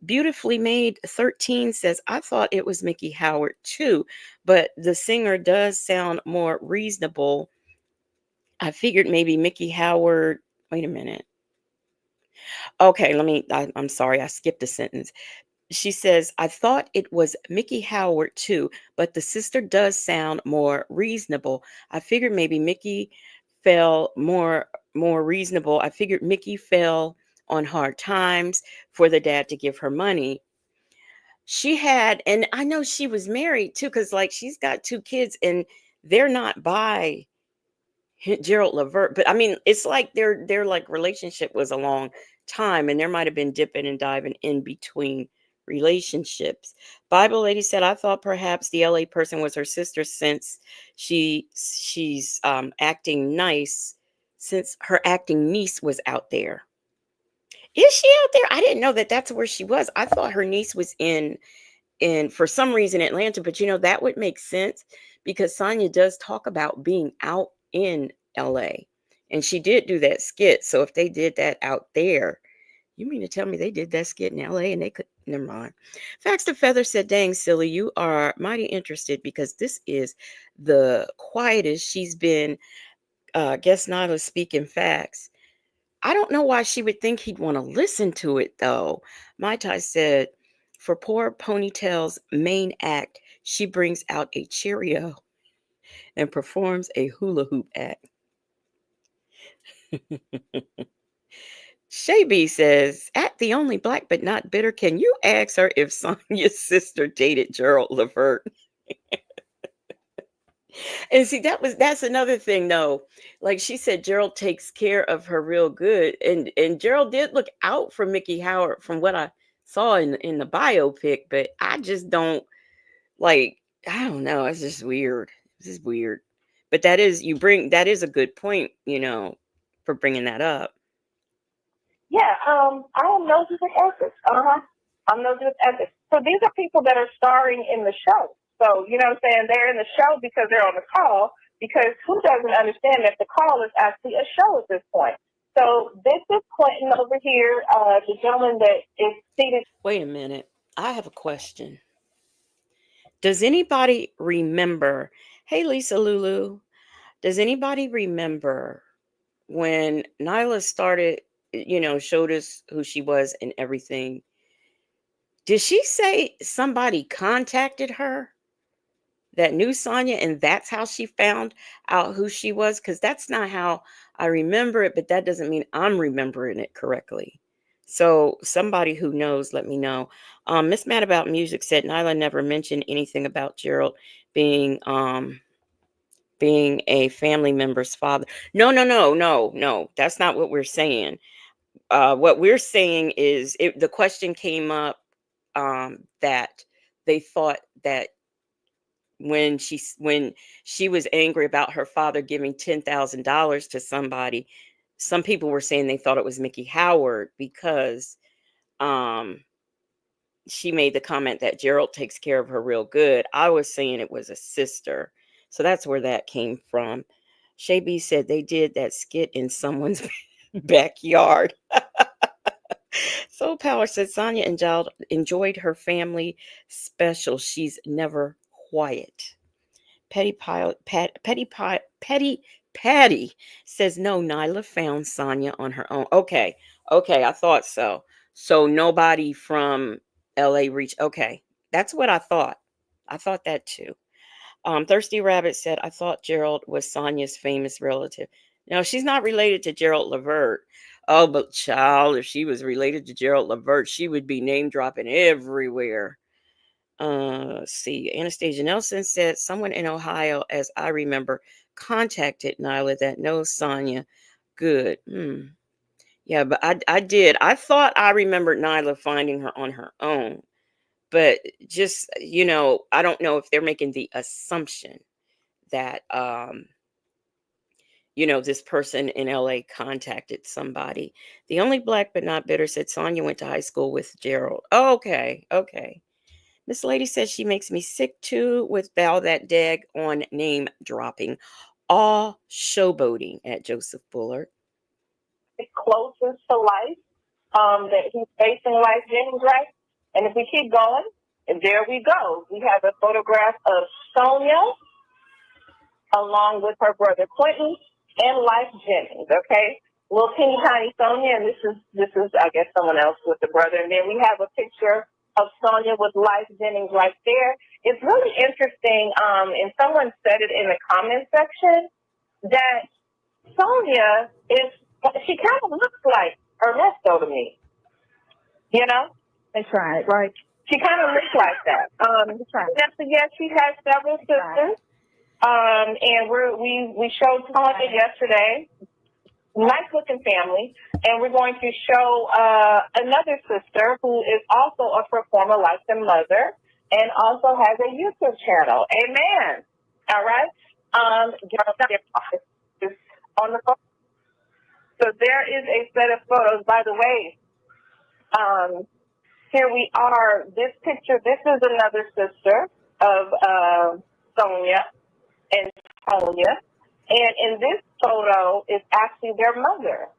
Beautifully Made 13 says, I thought it was Mickey Howard too, but the singer does sound more reasonable. I figured maybe Mickey Howard. Wait a minute. Okay, I'm sorry, I skipped a sentence. She says, I thought it was Mickey Howard too, but the sister does sound more reasonable. I figured maybe Mickey fell more reasonable. I figured Mickey fell on hard times for the dad to give her money. She had, and I know she was married too, because like she's got two kids and they're not by Gerald Levert, but I mean, it's like their like relationship was a long time, and there might have been dipping and diving in between relationships. Bible lady said, I thought perhaps the LA person was her sister since she's acting nice since her acting niece was out there. Is she out there? I didn't know that that's where she was. I thought her niece was in for some reason Atlanta, but that would make sense because Sonya does talk about being out in LA. And she did do that skit. So if they did that out there, you mean to tell me they did that skit in LA and they could never mind. Facts to Feather said, dang silly, you are mighty interested because this is the quietest she's been. Guess not a speaking facts. I don't know why she would think he'd want to listen to it, though. Mai Tai said, for poor Ponytail's main act, she brings out a Cheerio and performs a hula hoop act. Shay B says, at the only black but not bitter, can you ask her if Sonia's sister dated Gerald Levert? And see, that's another thing though. Like she said, Gerald takes care of her real good. And Gerald did look out for Mickey Howard from what I saw in the biopic, but I just don't like I don't know. It's just weird. This is weird. But that is a good point, for bringing that up. Yeah, I am nosy with ethics. I'm nosy with ethics. So these are people that are starring in the show. So, you know what I'm saying? They're in the show because they're on the call, because who doesn't understand that the call is actually a show at this point? So this is Quentin over here, the gentleman that is seated. Wait a minute. I have a question. Does anybody remember? Hey, Lisa Lulu. Does anybody remember when Nyla started, showed us who she was and everything? Did she say somebody contacted her that knew Sonya and that's how she found out who she was? Because that's not how I remember it, but that doesn't mean I'm remembering it correctly. So somebody who knows, let me know. Miss Mad About Music said Nyla never mentioned anything about Gerald being being a family member's father. No, no, no, no, no. That's not what we're saying. What we're saying is the question came up that they thought that when she was angry about her father giving $10,000 to somebody, some people were saying they thought it was Mickey Howard because um, she made the comment that Gerald takes care of her real good. I was saying it was a sister. So that's where that came from. Shay B said they did that skit in someone's backyard. Soul Power said Sonya and Gerald enjoyed her family special. She's never quiet. Petty Patty says no. Nyla found Sonya on her own. Okay, okay, I thought so. So nobody from LA reached. Okay, that's what I thought. I thought that too. Thirsty Rabbit said I thought Gerald was Sonya's famous relative. No, she's not related to Gerald Levert. Oh, but child, if she was related to Gerald Levert, she would be name dropping everywhere. Let's see. Anastasia Nelson said someone in Ohio, as I remember, contacted Nyla that knows Sonya good. Yeah, but I did. I thought I remembered Nyla finding her on her own, but just I don't know if they're making the assumption that this person in LA contacted somebody. The only black but not bitter said Sonya went to high school with Gerald. Okay, okay. Miss Lady says she makes me sick too with Val that dag on name dropping. All showboating at Joseph Bullard. Closest to life, that he's facing life James, right? And if we keep going, and there we go. We have a photograph of Sonia along with her brother Quentin and Life Jennings, okay? Little teeny tiny Sonia, and this is I guess someone else with the brother. And then we have a picture of Sonia with Life Jennings right there. It's really interesting, and someone said it in the comment section that Sonia she kind of looks like Ernesto to me. You know? That's right, right. She kind of looks like that. That's right. Yes, she has several sisters. And we showed Sonya yesterday. Nice looking family. And we're going to show another sister who is also a performer like their mother and also has a YouTube channel. Amen. All right. On the phone. So there is a set of photos. By the way, here we are. This picture, this is another sister of Sonia and Sonia. And in this photo is actually their mother.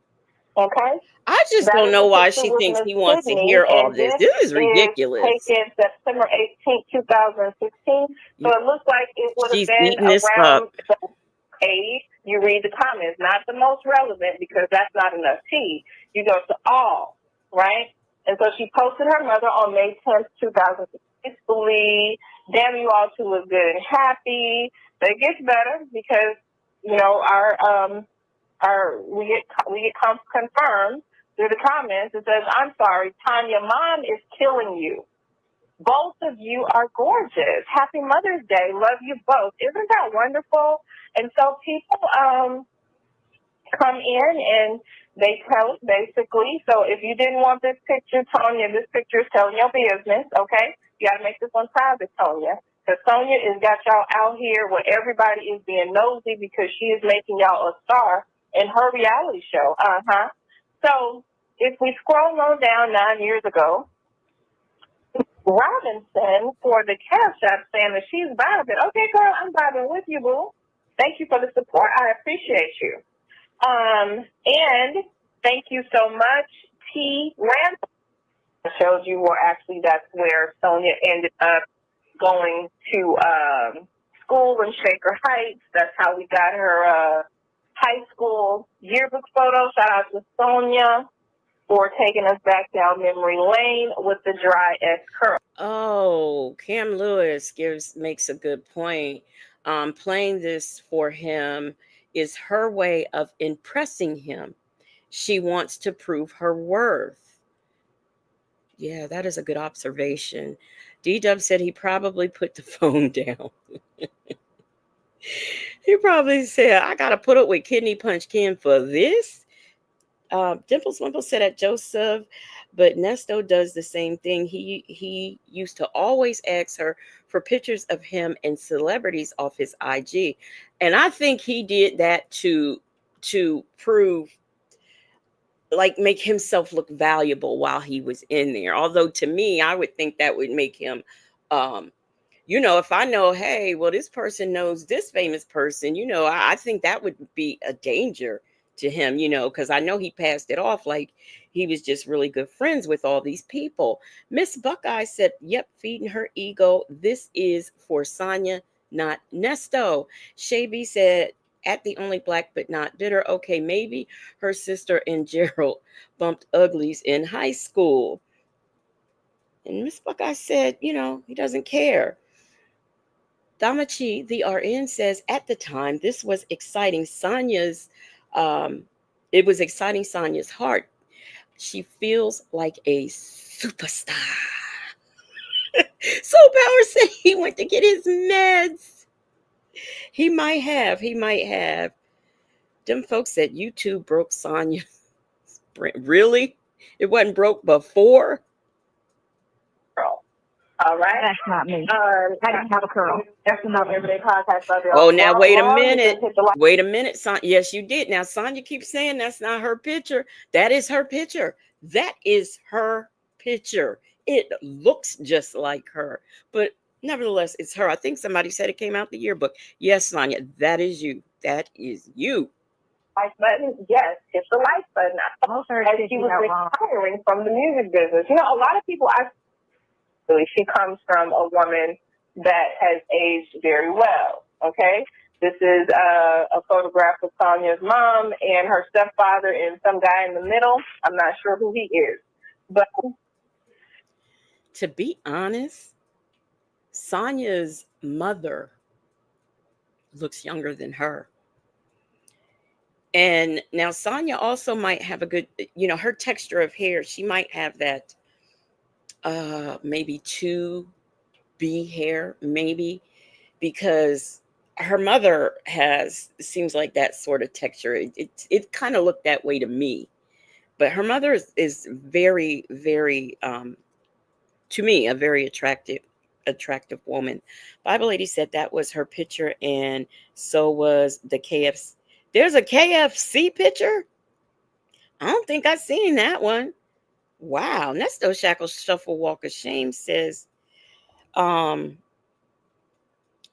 Okay? I just don't know why she thinks he wants to hear all this. This is ridiculous. Taken September 18th, 2016. So it looks like it would have been around the age. You read the comments, not the most relevant because that's not enough tea. You go to all, right? And so she posted her mother on May 10th, 2016. Peacefully, damn, you all two look good and happy. But it gets better because we get confirmed through the comments. It says, "I'm sorry, Tanya, mom is killing you. Both of you are gorgeous. Happy Mother's Day. Love you both." Isn't that wonderful? And so people come in and they tell us basically. So if you didn't want this picture, Tonya, this picture is telling your business, okay? You got to make this one private, Tonya. Because Sonya has got y'all out here where everybody is being nosy because she is making y'all a star in her reality show. So if we scroll on down 9 years ago, Robinson for the Cash App saying that she's vibing. Okay, girl, I'm vibing with you, boo. Thank you for the support. I appreciate you. And thank you so much, T. Randall. I showed you where actually that's where Sonia ended up going to school in Shaker Heights. That's how we got her high school yearbook photo. Shout out to Sonia for taking us back down memory lane with the dry S curl. Oh, Cam Lewis makes a good point. Playing this for him is her way of impressing him. She wants to prove her worth. Yeah, that is a good observation. D-Dub said he probably put the phone down. He probably said, I got to put up with Kidney Punch Ken for this. Dimple Swimple said at Joseph, but Nesto does the same thing. He used to always ask her for pictures of him and celebrities off his IG. And I think he did that to prove, like, make himself look valuable while he was in there. Although to me, I would think that would make him if I know, hey, well, this person knows this famous person, I think that would be a danger to him, because I know he passed it off like he was just really good friends with all these people. Miss Buckeye said, yep, feeding her ego. This is for Sonya, not Nesto. Shaby said, at the only black but not bitter. Okay, maybe her sister and Gerald bumped uglies in high school. And Miss Buckeye said, he doesn't care. Damachi, the RN, says at the time this was exciting it was exciting Sonia's heart. She feels like a superstar. Soul Power said he went to get his meds. He might have. Them folks said YouTube broke Sonia's Really? It wasn't broke before? Curl. All right. That's not me. I didn't have a curl. That's another everyday podcast. Oh, now wait a minute. Wait a minute, Sonya. Yes, you did. Now, Sonya keeps saying that's not her picture. That is her picture. That is her picture. It looks just like her, but nevertheless, it's her. I think somebody said it came out the yearbook. Yes, Sonya, that is you. That is you. Like button, yes, it's the like button. Most of her she was retiring from the music business. You know, a lot of people she comes from a woman that has aged very well. Okay, this is a photograph of Sonia's mom and her stepfather and some guy in the middle. I'm not sure who he is, but To be honest, Sonya's mother looks younger than her. And now Sonya also might have a good, her texture of hair. She might have that maybe 2B hair, maybe, because her mother has seems like that sort of texture. It kind of looked that way to me. But her mother is very, very to me a very attractive woman. Bible lady said that was her picture, and so was the KFC. There's a KFC picture. I don't think I've seen that one. Wow. Nesto Shackle Shuffle Walk of Shame says, um,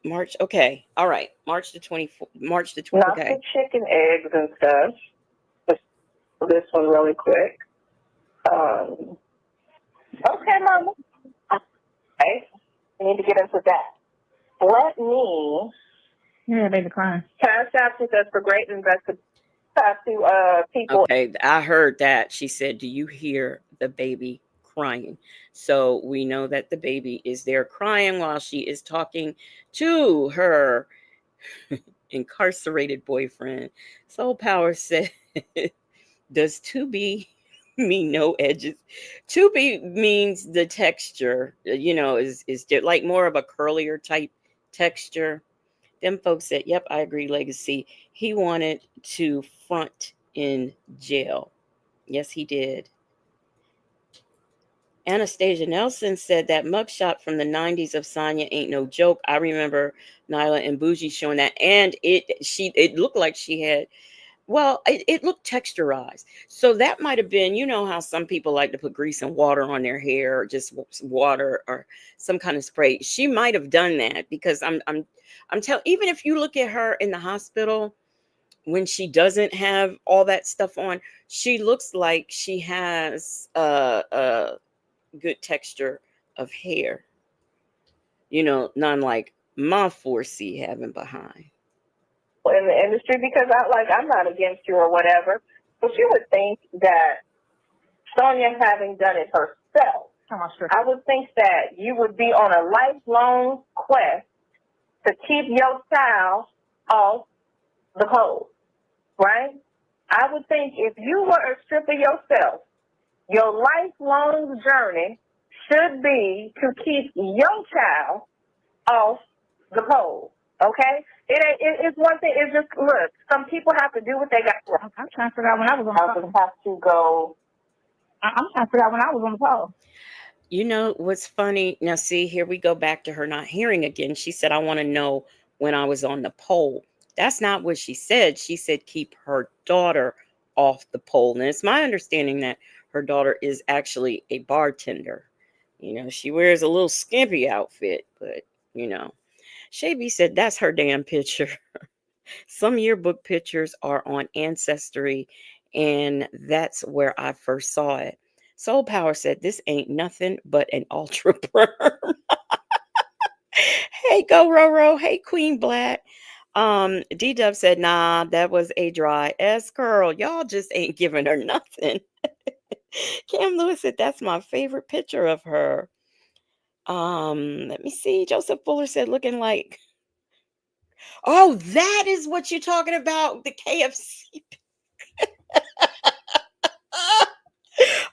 March. Okay. All right. March the 24th. March the 20th. not the chicken eggs and stuff. Just this one really quick. Okay, Mama. Okay. I need to get into that. Let me. Yeah, baby crying. Cash App says for great investment to people. Okay, I heard that. She said, "Do you hear the baby crying?" So we know that the baby is there crying while she is talking to her incarcerated boyfriend. Soul Power said, "Does to be mean no edges?" To be means the texture, is like more of a curlier type texture. Them folks said, "Yep, I agree, Legacy. He wanted to front in jail." Yes, he did. Anastasia Nelson said that mugshot from the 90s of Sonya ain't no joke. I remember Nyla and Bougie showing that, and it looked like she had, well, it looked texturized. So that might have been, how some people like to put grease and water on their hair, or just water or some kind of spray. She might have done that, because I'm telling, even if you look at her in the hospital when she doesn't have all that stuff on, she looks like she has a good texture of hair. None like my 4C having behind. In the industry, because I'm not against you or whatever, but you would think that Sonia having done it herself, I would think that you would be on a lifelong quest to keep your child off the pole, right? I would think if you were a stripper yourself, your lifelong journey should be to keep your child off the pole, okay? It's one thing. It's just, look, some people have to do what they got to do. I'm trying to figure out when I was on the pole. Have to go. I'm trying to figure out when I was on the pole. What's funny? Now, see, here we go back to her not hearing again. She said, "I want to know when I was on the pole." That's not what she said. She said, keep her daughter off the pole. And it's my understanding that her daughter is actually a bartender. She wears a little skimpy outfit, but, Shavy said, that's her damn picture. Some yearbook pictures are on Ancestry, and that's where I first saw it. Soul Power said, this ain't nothing but an ultra perm. Hey, Go Roro. Hey, Queen Black. D Dub said, nah, that was a dry S curl. Y'all just ain't giving her nothing. Cam Lewis said, that's my favorite picture of her. Let me see. Joseph Fuller said, looking like, oh, that is what you're talking about, the KFC.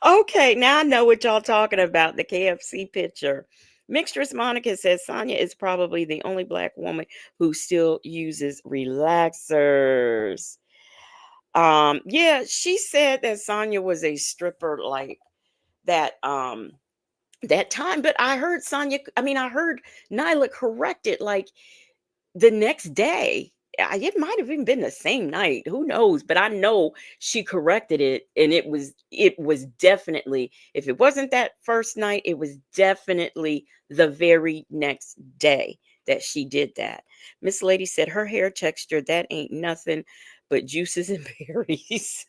Okay, now I know what y'all talking about, the KFC picture. Mixtress Monica says Sonya is probably the only Black woman who still uses relaxers. Yeah, she said that Sonya was a stripper like that that time, but I heard I heard Nyla correct it like the next day. It might have even been the same night. Who knows? But I know she corrected it, and it was definitely, if it wasn't that first night, it was definitely the very next day that she did that. Miss Lady said her hair texture, that ain't nothing but juices and berries.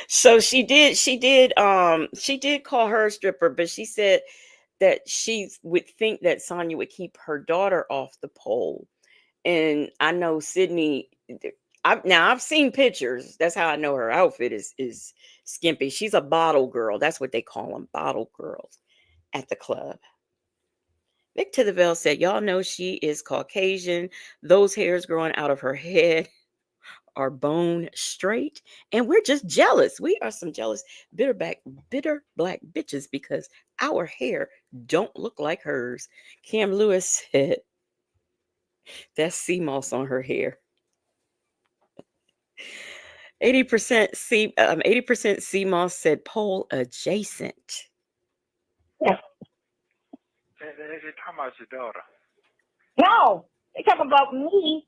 So she did call her a stripper, but she said that she would think that Sonya would keep her daughter off the pole. And I know Sydney. I've seen pictures. That's how I know her outfit is skimpy. She's a bottle girl. That's what they call them, bottle girls at the club. Vic to the Veil said, "Y'all know she is Caucasian. Those hairs growing out of her head are bone straight, and we're just jealous. We are some jealous bitter black bitches because our hair don't look like hers." Cam Lewis said, "That's sea moss on her hair." 80% sea moss said pole adjacent. Yes. They're talking about your daughter. No, they talk about me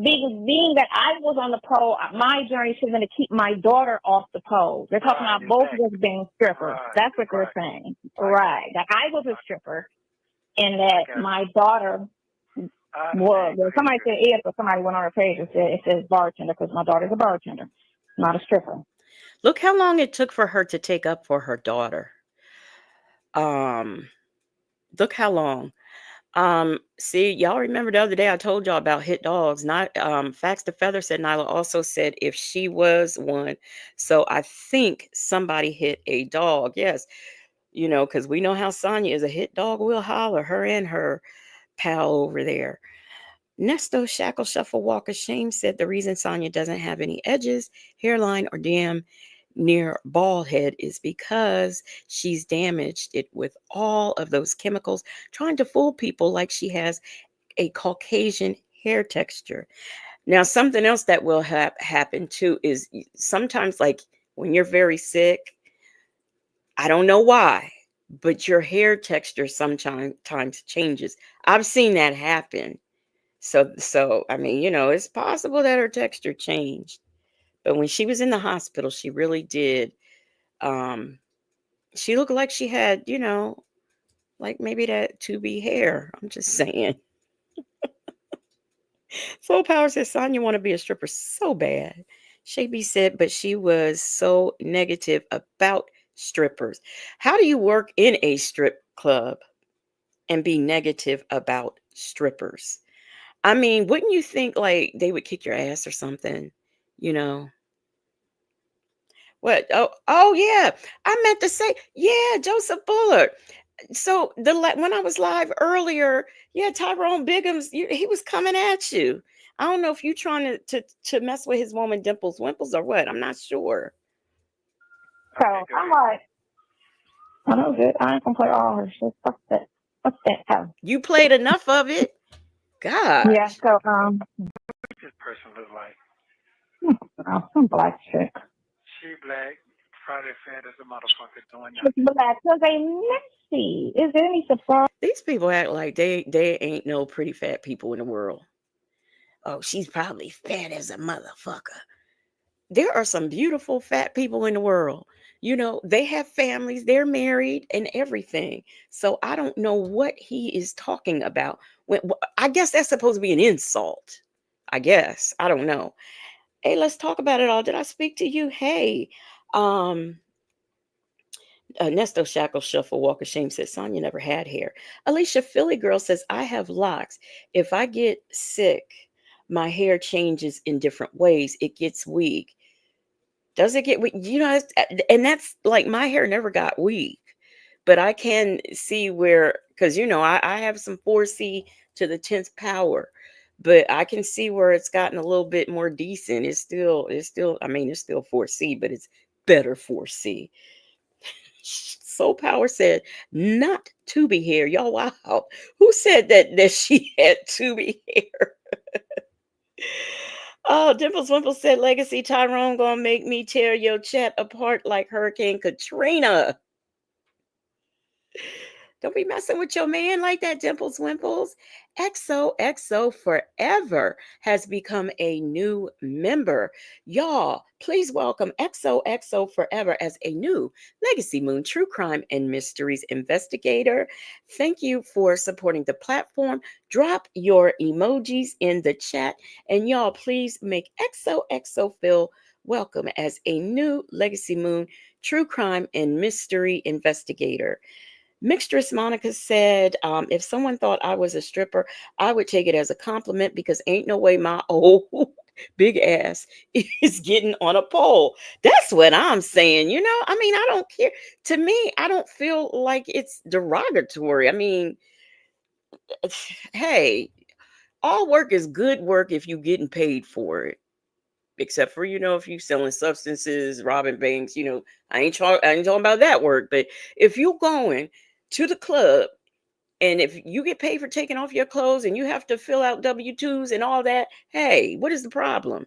being that I was on the pole. My journey is going to keep my daughter off the pole. They're talking Right, about both of us exactly. being strippers. Right, That's what they're right. saying. I got Right. you. That I was a I, stripper and I that got my you. daughter I was. understand. Go ahead, Somebody go said ahead. yes, but somebody went on her page and said it says bartender because my daughter's a bartender, not a stripper. Look how long it took for her to take up for her daughter. Um, Look how long. See, y'all remember the other day I told y'all about hit dogs. Not Facts to Feather said Nyla also said if she was one. So I think somebody hit a dog. Yes, because we know how Sonya is, a hit dog will holler, her and her pal over there. Nesto Shackle Shuffle Walk of Shame said the reason Sonya doesn't have any edges, hairline, or damn near bald head is because she's damaged it with all of those chemicals, trying to fool people like she has a Caucasian hair texture. Now, something else that will happen too is sometimes, like when you're very sick, I don't know why, but your hair texture sometimes changes. I've seen that happen. So I mean, it's possible that her texture changed. But when she was in the hospital, she really did. Um, she looked like she had, like maybe that 2B hair. I'm just saying. Soul Power says Sonya want to be a stripper so bad. Shaby said, but she was so negative about strippers. How do you work in a strip club and be negative about strippers? I mean, wouldn't you think like they would kick your ass or something? You know? What? Oh yeah. I meant to say, yeah, Joseph Bullard. So when I was live earlier, yeah, Tyrone Biggums, he was coming at you. I don't know if you trying to mess with his woman Dimples Wimples or what. I'm not sure. So Okay, go I'm ahead. like, I know good. I ain't gonna play all her shit. Fuck that. What's that? Oh. You played enough of it. Yeah. Gosh. So What this person look like? some black chick. She black, Friday fat as a motherfucker doing It's nothing. black because they messy. Is there any surprise? These people act like they ain't no pretty fat people in the world. Oh, she's probably fat as a motherfucker. There are some beautiful fat people in the world. They have families, they're married and everything. So I don't know what he is talking about. I guess that's supposed to be an insult. I guess. I don't know. Hey, let's talk about it all. Did I speak to you? Hey, um, Nesto Shackle Shuffle Walk of Shame says Sonya never had hair. Alicia Philly Girl says I have locks. If I get sick, my hair changes in different ways. It gets weak. Does it get weak? And that's like my hair never got weak, but I can see where, because I have some 4C to the 10th power, but I can see where it's gotten a little bit more decent. I mean, it's still 4C, but it's better 4C. Soul Power said, not Tubi hair. Y'all, wow. Who said that she had Tubi hair? Oh, Dimples Wimple said Legacy Tyrone gonna make me tear your chat apart like Hurricane Katrina. Don't be messing with your man like that, Dimples Wimples. XOXO Forever has become a new member. Y'all, please welcome XOXO Forever as a new Legacy Moon True Crime and Mysteries investigator. Thank you for supporting the platform. Drop your emojis in the chat. And y'all, please make XOXO feel welcome as a new Legacy Moon True Crime and Mystery investigator. Mixtress Monica said, if someone thought I was a stripper, I would take it as a compliment because ain't no way my old big ass is getting on a pole. That's what I'm saying. I mean, I don't care. To me, I don't feel like it's derogatory. I mean, hey, all work is good work if you're getting paid for it. Except for, if you selling substances, robbing banks, I ain't talking about that work. But if you going to the club and if you get paid for taking off your clothes and you have to fill out W-2s and all that, hey, what is the problem?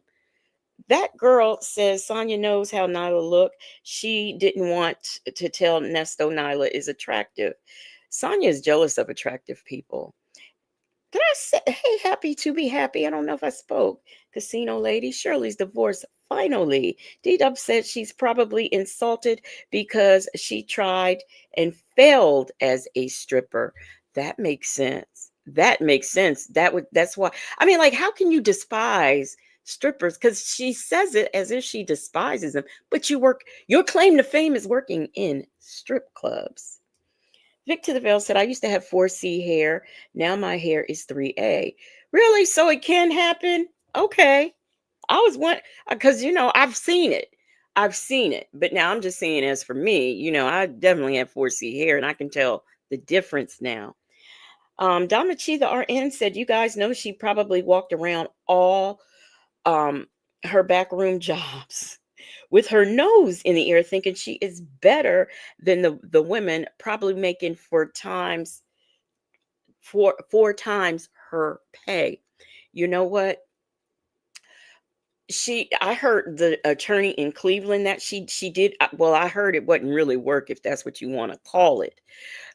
That girl says Sonya knows how Nyla look. She didn't want to tell Nesto Nyla is attractive. Sonya is jealous of attractive people. Did I say, hey, happy to be happy? I don't know if I spoke. Casino lady, Shirley's divorce. Finally, D-Dub said she's probably insulted because she tried and failed as a stripper. That makes sense. That makes sense. That's why. I mean, like, how can you despise strippers? Because she says it as if she despises them, but your claim to fame is working in strip clubs. Vic to the Veil said, I used to have 4C hair. Now my hair is 3A. Really? So it can happen? Okay. I was one, because, I've seen it. I've seen it. But now I'm just saying, as for me, I definitely have 4C hair and I can tell the difference now. Damachi, the RN, said, you guys know she probably walked around all um, her backroom jobs with her nose in the air, thinking she is better than the women, probably making four times her pay. You know what? I heard the attorney in Cleveland that she did well. I heard it wasn't really work, if that's what you want to call it.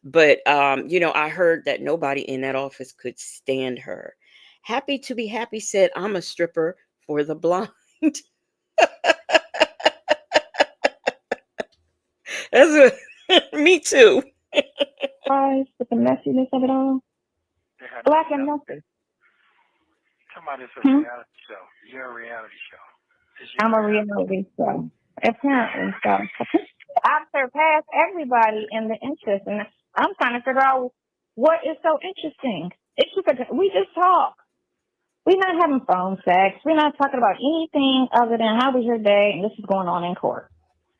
But I heard that nobody in that office could stand her. Happy to be happy said, I'm a stripper for the blind. That's me too. With the messiness of it all. They have Black to and know. messy. Come on, it's a Hmm? reality show. You're a reality show. I'm a reality show. Apparently, so I've surpassed everybody in the interest, and I'm trying to figure out what is so interesting. It's just we just talk. We're not having phone sex. We're not talking about anything other than how was your day and this is going on in court.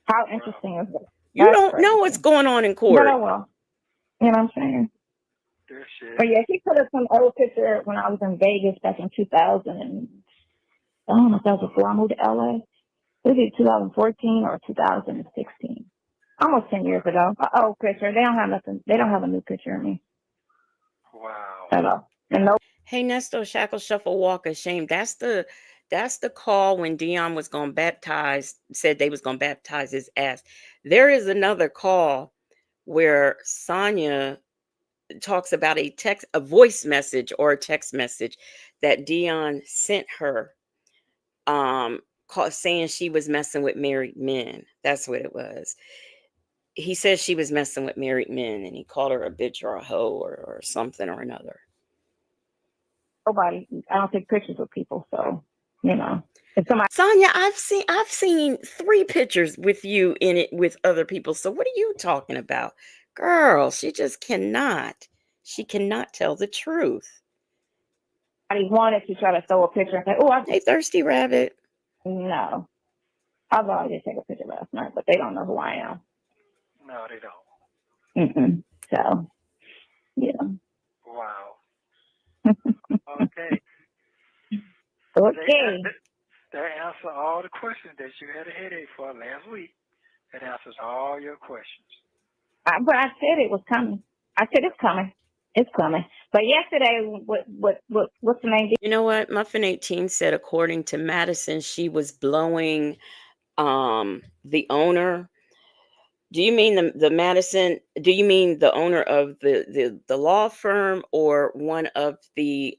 How interesting is this? You That's don't know what's crazy. going on in But court. I will. You know what I'm saying? This shit. But yeah, he put up some old picture when I was in Vegas back in 2000. And I don't know if that was before I moved to LA. It was 2014 or 2016. Almost 10 years ago. Old picture. They don't have nothing. They don't have a new picture of me Wow. at all. And no. Hey, Nesto, Shackle, Shuffle, Walk of Shame. That's the call when Dion was going to said they was going to baptize his ass. There is another call where Sonya talks about a voice message or a text message that Dion sent her, saying she was messing with married men. That's what it was. He says she was messing with married men, and he called her a bitch or a hoe or something or another. Nobody. I don't take pictures with people, so if somebody. Sonya, I've seen 3 pictures with you in it with other people. So what are you talking about? Girl, she just cannot. She cannot tell the truth. Wanted to try to throw a picture and say, "Oh, Hey, Thirsty Rabbit. no." I thought I did take a picture last night, but they don't know who I am. No, they don't. So, yeah. Wow. Okay. Okay. That answer all the questions that you had a headache for last week. That answers all your questions. But I said it was coming. I said it's coming. It's coming. But yesterday, what's the name? You know what? Muffin 18 said, according to Madison, she was blowing the owner. Do you mean the Madison? Do you mean the owner of the law firm, or one of the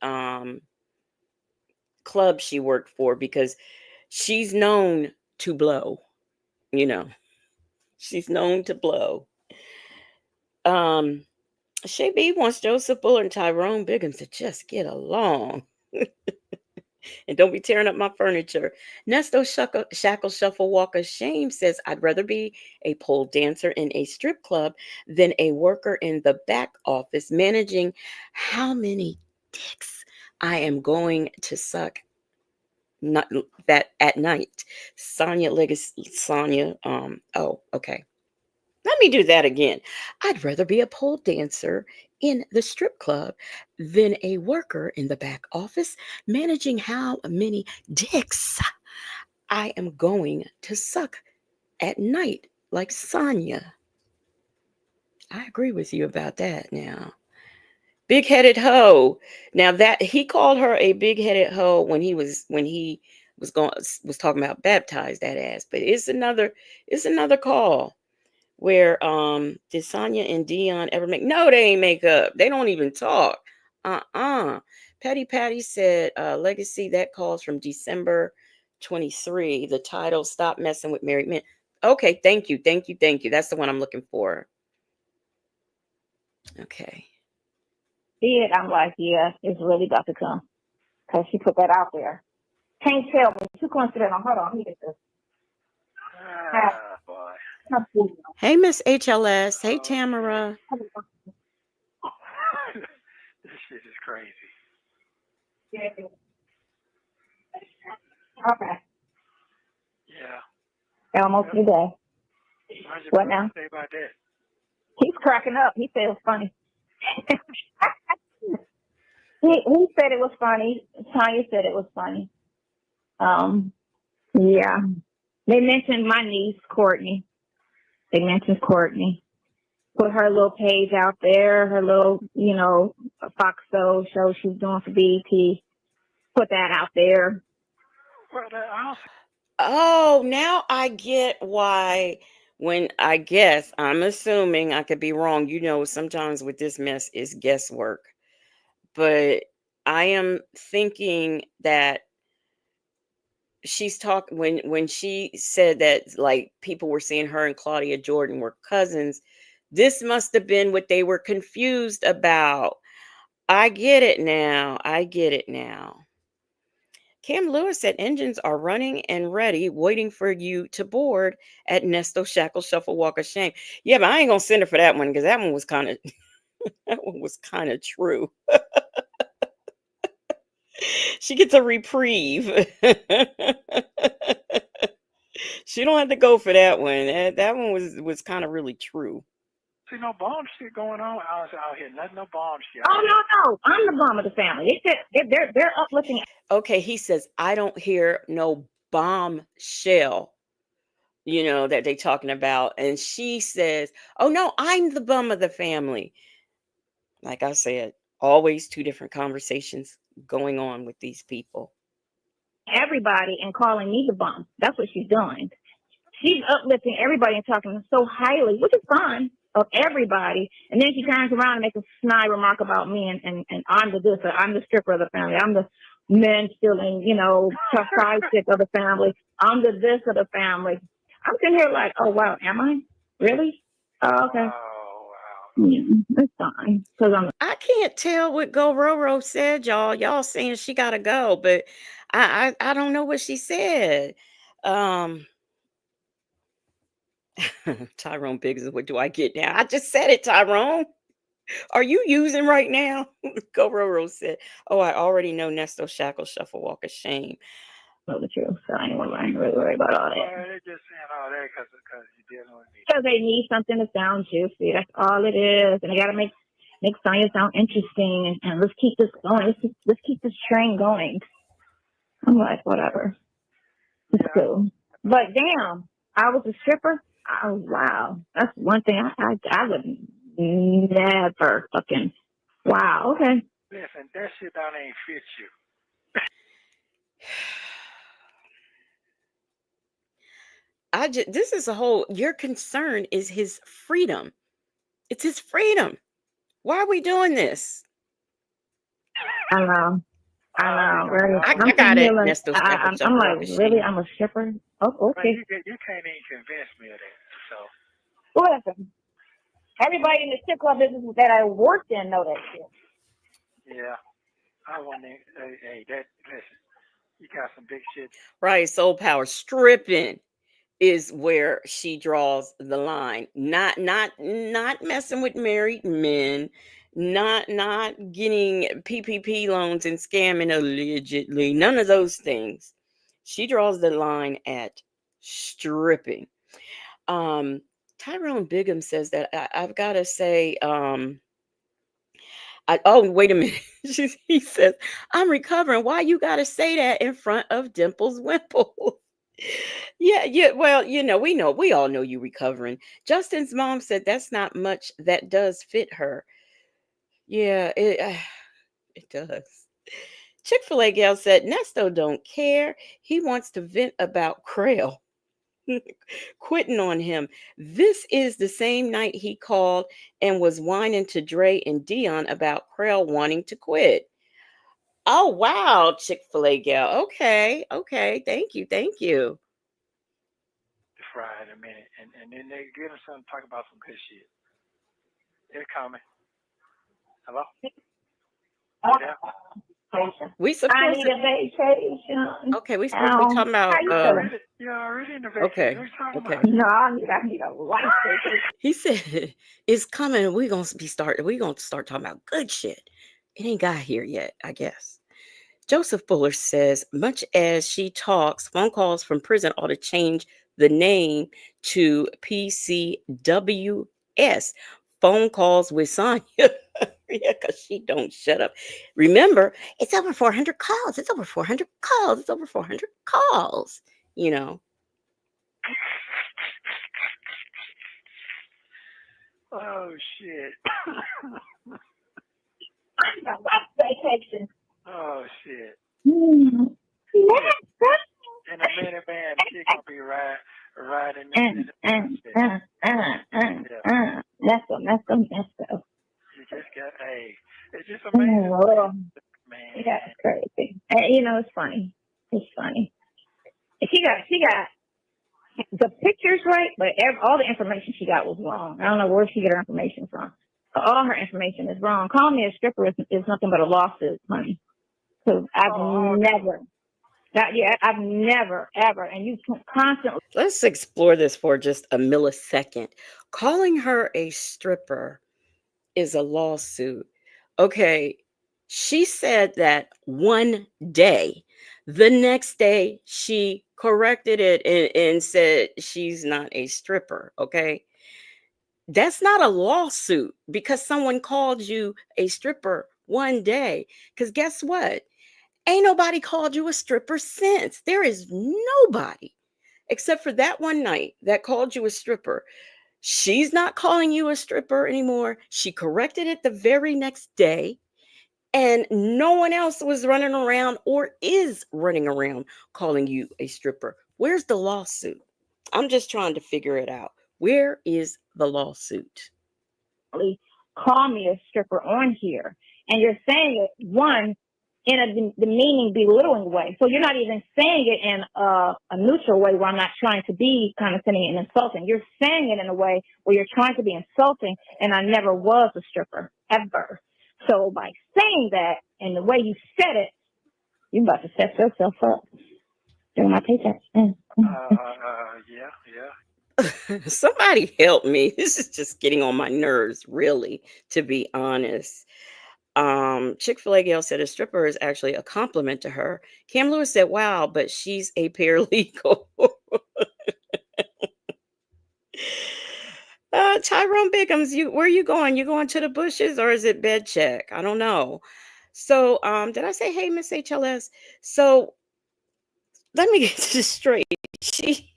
clubs she worked for? Because she's known to blow, you know. She's known to blow. Um Shay B wants Joseph Buller and Tyrone Biggins to just get along. And don't be tearing up my furniture. Nesto Shackle Shuffle Walk of Shame says, I'd rather be a pole dancer in a strip club than a worker in the back office managing how many dicks I am going to suck not that at night. Sonya Legacy Sonya. Oh, okay. Let me do that again. I'd rather be a pole dancer in the strip club than a worker in the back office managing how many dicks I am going to suck at night, like Sonya. I agree with you about that now. Big-headed hoe. Now that he called her a big-headed hoe when he was talking about baptize that ass, but it's another call. Where did Sonya and Dion ever make? No, they ain't make up. They don't even talk. Patty Patty said Legacy, that calls from December 23. The title, Stop Messing with Married Men. Okay, thank you, thank you, thank you. That's the one I'm looking for. Okay. See it? I'm like, yeah, it's really about to come. Because she put that out there. Can't tell me. Too coincidental. Hold on. Let me get this. Ah, boy. Hey, Miss HLS. Hey, Tamara. This shit is crazy. Okay. Yeah. Almost the day. How's your What brother now? say about that? He's cracking up. He said it was funny. he said it was funny. Tanya said it was funny. Yeah. They mentioned my niece, Courtney. They mentioned Courtney. Put her little page out there, her little, Fox Soul show she's doing for BET. Put that out there. Well, Oh, now I get why. When I guess, I'm assuming, I could be wrong. Sometimes with this mess is guesswork. But I am thinking that she's talking when she said that, like, people were saying her and Claudia Jordan were cousins. This must have been what they were confused about. I get it now. I get it now. Cam Lewis said engines are running and ready, waiting for you to board at Nesto Shackle Shuffle Walk of Shame. Yeah, but I ain't gonna send her for that one because that one was kind of that one was kind of true. She gets a reprieve. She don't have to go for that one. That one was kind of really true. see no bomb shit going on out here. Nothing, no bomb shit. Oh no, I'm the bomb of the family. They said they're uplifting. Okay, he says I don't hear no bombshell. That they talking about, and she says, "Oh no, I'm the bum of the family." Like I said, always two different conversations going on with these people. Everybody and calling me the bum. That's what she's doing. She's uplifting everybody and talking so highly, which is fine, of everybody. And then she turns around and makes a snide remark about me and I'm the this, or I'm the stripper of the family. I'm the men stealing, tough sidekick of the family. I'm the this of the family. I'm sitting here like, oh wow, am I? Really? Oh, okay. Oh, wow. Yeah, that's fine. I can't tell what Go Roro said, y'all. Y'all saying she gotta go, but I don't know what she said. Tyrone Biggs, what do I get now? I just said it, Tyrone. Are you using right now? Go Roro said, "Oh, I already know Nesto Shackle Shuffle Walk of Shame." Know the truth, so I ain't really worry about all that. They're just saying all that because you're dealing with me. Because they need something to sound juicy. That's all it is, and they got to make Sonya sound interesting. And let's keep this going. Let's keep this train going. I'm like, whatever. It's cool. But damn, I was a stripper. Oh wow, that's one thing I would never fucking Wow. Okay. Listen, that shit down ain't fit you. This is a whole, your concern is his freedom. It's his freedom. Why are we doing this? I know. I know. Really. I I'm got sitting here it. like Nesto slap a I'm chuckle like, off his really? cheek. I'm a stripper? Oh, Man, okay. you can't even convince me of that. So, Listen, everybody in the strip club business that I worked in know that shit. yeah, I want to, hey, that, listen, you got some big shit. Right, soul power. Stripping is where she draws the line. Not messing with married men, not getting PPP loans and scamming allegedly. None of those things. She draws the line at stripping. Um, Tyrone Bigham says that I've got to say, oh, wait a minute. He says, I'm recovering. Why you got to say that in front of Dimples Wimple? Yeah, yeah. Well, we all know you recovering. Justin's mom said that's not much that does fit her. Yeah, it does. Chick-fil-A gal said Nesto don't care. He wants to vent about Krail quitting on him. This is the same night he called and was whining to Dre and Dion about Krail wanting to quit. Oh wow, Chick-fil-A gal. Okay, okay. Thank you, thank you. To fry in a minute, and then they get them something to talk about some good shit. They're coming. Hello? Yeah. We I supposed need to. a vacation. Okay, we supposed to be talking How about. you feeling? You're already in the vacation. Okay, What are you talking okay. about? No, I need a life vacation. He said it's coming. We're gonna start talking about good shit. It ain't got here yet, I guess. Joseph Fuller says, much as she talks, phone calls from prison ought to change the name to PCWS. Phone calls with Sonya. Yeah, because she don't shut up. Remember, it's over 400 calls. It's over 400 calls. It's over 400 calls. You know, Oh shit. I need a life vacation. Oh shit. Hmm. Shit. In a minute, man, she's gonna be riding in the shit. Nesto. You just got it's just amazing, Oh, man. that's crazy. And, it's funny. It's funny. She got the pictures right, but all the information she got was wrong. I don't know where she got her information from. But all her information is wrong. Calling me a stripper is nothing but a lawsuit, honey. Because I've never, ever, and you constantly. let's explore this for just a millisecond. Calling her a stripper is a lawsuit. Okay, she said that one day. The next day, she corrected it and said she's not a stripper. Okay, that's not a lawsuit because someone called you a stripper one day. Because guess what? Ain't nobody called you a stripper since. There is nobody except for that one night that called you a stripper. She's not calling you a stripper anymore. She corrected it the very next day, and no one else was running around or is running around calling you a stripper. Where's the lawsuit? I'm just trying to figure it out. Where is the lawsuit? Call me a stripper on here, and you're saying it one in a demeaning, belittling way. So you're not even saying it in a neutral way where I'm not trying to be condescending and insulting. You're saying it in a way where you're trying to be insulting, and I never was a stripper ever. So by saying that and the way you said it, you're about to set yourself up during my paycheck. Yeah. Somebody help me. This is just getting on my nerves, really, to be honest. Chick-fil-A gal said a stripper is actually a compliment to her. Cam Lewis said, wow, but she's a paralegal. Tyrone Biggums, where you going? You going to the bushes or is it bed check? I don't know. So, did I say hey, Miss HLS? So let me get this straight. She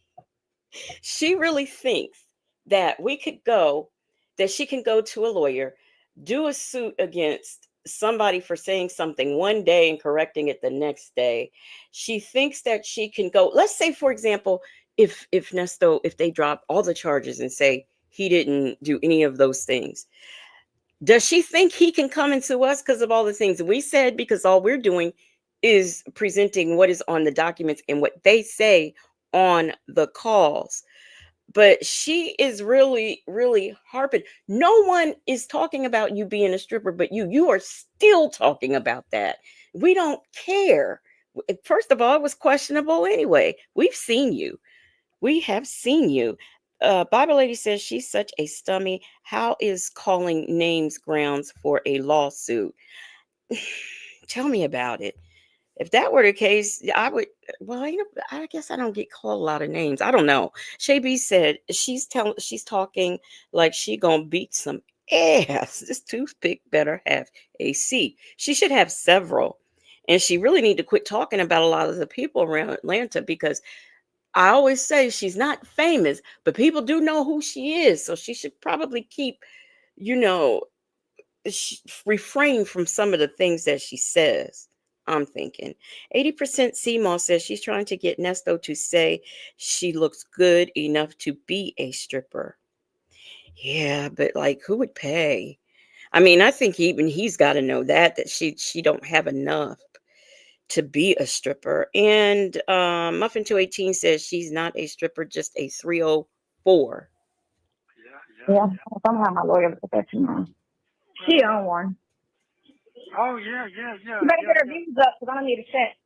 she really thinks that we could go, that she can go to a lawyer, do a suit against somebody for saying something one day and correcting it the next day. She thinks that she can go, let's say for example, if Nesto, if they drop all the charges and say he didn't do any of those things, does she think he can come and sue us because of all the things we said? Because all we're doing is presenting what is on the documents and what they say on the calls. But she is really, really harping. No one is talking about you being a stripper, but you are still talking about that. We don't care. First of all, it was questionable anyway. We've seen you. We have seen you. Bible Lady says she's such a stummy. How is calling names grounds for a lawsuit? Tell me about it. If that were the case, I would. Well, I guess I don't get called a lot of names. I don't know. Shay B said she's talking like she gonna beat some ass. This toothpick better have a C. She should have several, and she really need to quit talking about a lot of the people around Atlanta because I always say she's not famous, but people do know who she is. So she should probably keep, you know, refrain from some of the things that she says. I'm thinking 80% CMOS says she's trying to get Nesto to say she looks good enough to be a stripper. Yeah, but like who would pay? I mean, I think even he's got to know that she don't have enough to be a stripper. And Muffin 218 says she's not a stripper, just a 304. Yeah, yeah, Yeah, yeah. somehow my lawyer looked at you, man. She Well, on one. oh yeah, yeah, You yeah, better yeah, get her yeah, views up because I don't need a check.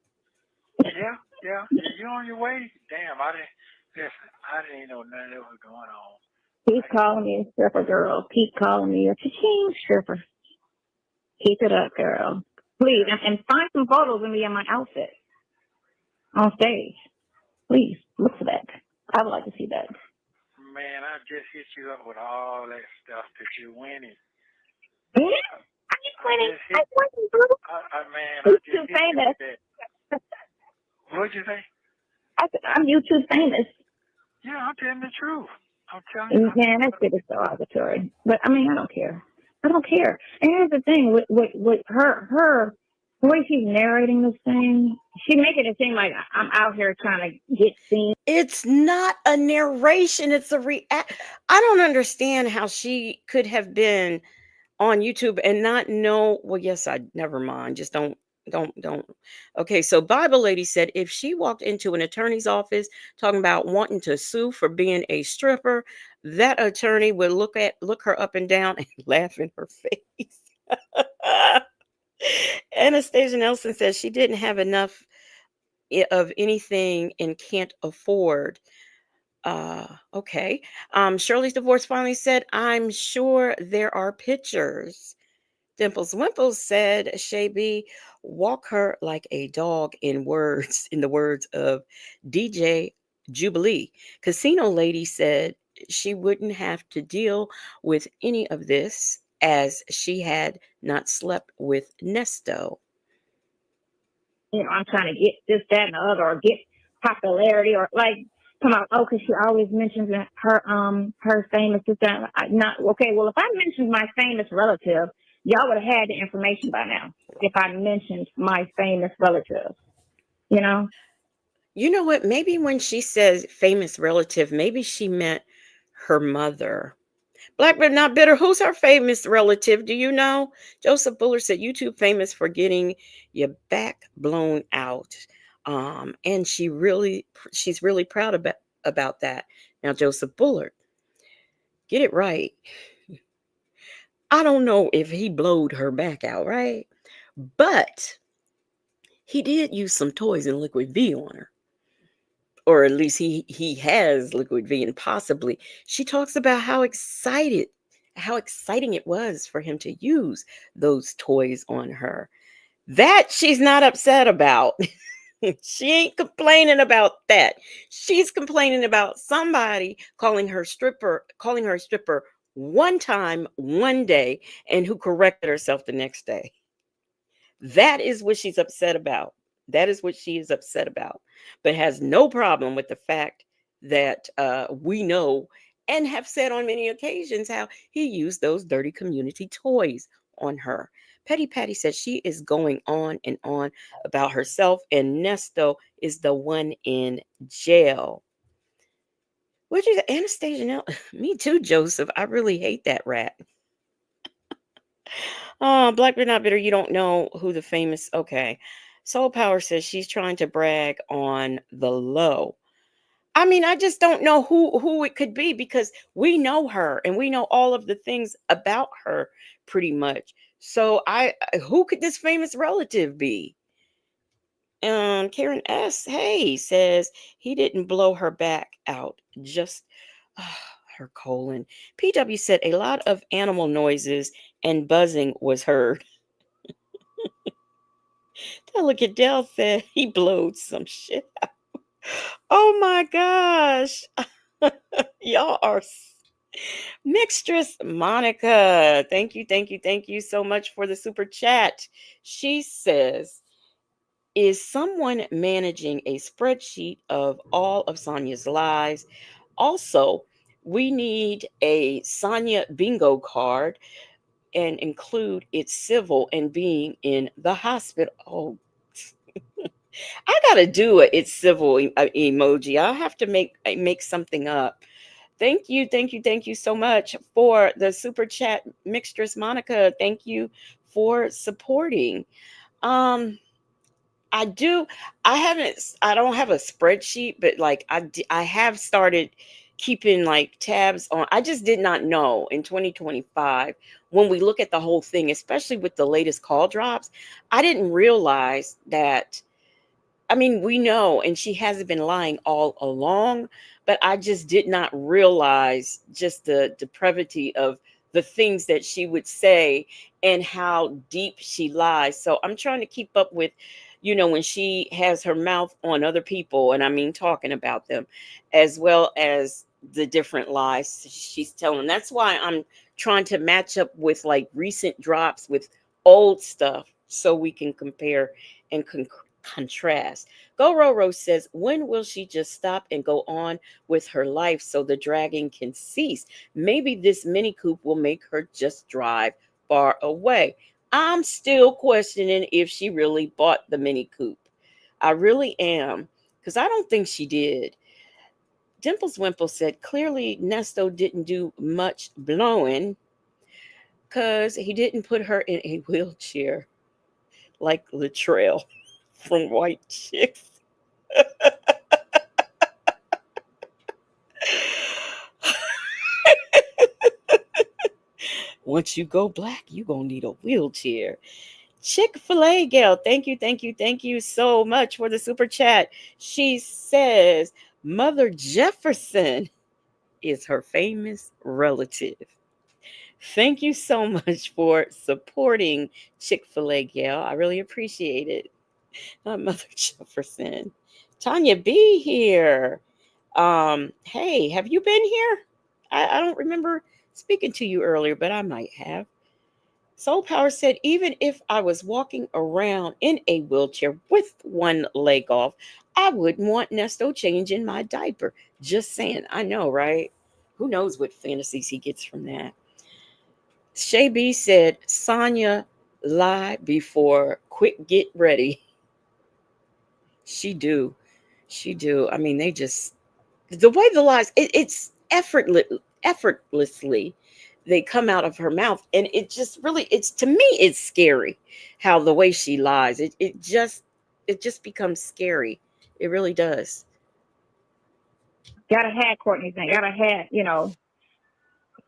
yeah, yeah. You on your way? Damn, I didn't. Listen, I didn't even know none of that was going on. Keep I didn't calling know. me a stripper, girl. Keep calling me a cha-ching stripper. Keep it up, girl. Please, Yeah, and find some photos of me in my outfit on stage. Please, look for that. I would like to see that. man, I just hit you up with all that stuff that you're winning. Yeah, I, I ain't I winning. just I'm hit. winning, bro. Man, I You just too hit you famous. with that. What'd you say? I said, I'm YouTube famous. Yeah, I'm telling the truth. I'm telling you. And man, that shit is so arbitrary. But I mean, I don't care. I don't care. And here's the thing with her, the way she's narrating this thing, she making it seem like I'm out here trying to get seen. It's not a narration, it's a react. I don't understand how she could have been on YouTube and not know. Well, yes, I never mind. Just don't. Okay, so Bible Lady said if she walked into an attorney's office talking about wanting to sue for being a stripper, that attorney would look her up and down and laugh in her face. Anastasia Nelson says she didn't have enough of anything and can't afford. Okay. Shirley's divorce finally said, I'm sure there are pictures. Dimples Wimples said, Shay B, walk her like a dog in words, in the words of DJ Jubilee. Casino Lady said she wouldn't have to deal with any of this as she had not slept with Nesto. I'm trying to get this, that, and the other, or get popularity, or like come out. Oh, because she always mentions her famous sister. Not okay. Well, if I mentioned my famous relative, y'all would have had the information by now. If I mentioned my famous relative, you know. You know what? Maybe when she says famous relative, maybe she meant her mother. Black but not bitter. Who's her famous relative? Do you know? Joseph Buller said, "You too famous for getting your back blown out." And she's really proud about that. Now, Joseph Bullard, get it right. I don't know if he blowed her back out, right? But he did use some toys and liquid V on her, or at least he has liquid V, and possibly she talks about how exciting it was for him to use those toys on her. That she's not upset about. She ain't complaining about that. She's complaining about somebody calling her a stripper one time one day and who corrected herself the next day. That is what she's upset about. That is what she is upset about, but has no problem with the fact that we know and have said on many occasions how he used those dirty community toys on her. Petty Patty says she is going on and on about herself, and Nesto is the one in jail. What you say, Anastasia? Now, me too, Joseph. I really hate that rat. Oh, Black but not bitter. You don't know who the famous. Okay, Soul Power says she's trying to brag on the low. I mean, I just don't know who it could be because we know her and we know all of the things about her pretty much. So who could this famous relative be? Karen S. Hey says he didn't blow her back out, just her colon. PW said a lot of animal noises and buzzing was heard. Delicate Dell said he blowed some shit. Oh my gosh. Y'all are Mixtress Monica. Thank you, thank you, thank you so much for the super chat. She says, is someone managing a spreadsheet of all of Sonia's lies? Also, we need a Sonia bingo card and include its civil and being in the hospital. Oh, I gotta do it. It's civil emoji. I'll have to make something up. Thank you, thank you, thank you so much for the super chat, Mixtress Monica. Thank you for supporting. Um, I do. I haven't. I don't have a spreadsheet, but like I have started keeping like tabs on. I just did not know in 2025 when we look at the whole thing, especially with the latest call drops. I didn't realize that. I mean, we know, and she hasn't been lying all along, but I just did not realize just the depravity of the things that she would say and how deep she lies. So I'm trying to keep up with, when she has her mouth on other people, and I mean talking about them, as well as the different lies she's telling. That's why I'm trying to match up with like recent drops with old stuff so we can compare and contrast. Go Roro says, when will she just stop and go on with her life so the dragging can cease? Maybe this mini coupe will make her just drive far away. I'm still questioning if she really bought the mini coupe. I really am, because I don't think she did. Dimples Wimple said, clearly Nesto didn't do much blowing because he didn't put her in a wheelchair like Latrell from White Chicks. Once you go black, you gonna need a wheelchair. Chick-fil-A gal, thank you, thank you, thank you so much for the super chat. She says Mother Jefferson is her famous relative. Thank you so much for supporting Chick-fil-A gal. I really appreciate it. Mother Jefferson. Tanya B here. Hey, have you been here? I don't remember speaking to you earlier, but I might have. Soul Power said, even if I was walking around in a wheelchair with one leg off, I wouldn't want Nesto changing my diaper. Just saying. I know, right? Who knows what fantasies he gets from that? Shay B said, Sonya lie before quick get ready. She do. She do. I mean, they just the way the lies it's effortlessly they come out of her mouth, and it just really it's to me it's scary how the way she lies. It just becomes scary. It really does. Gotta have Courtney's name. Gotta have,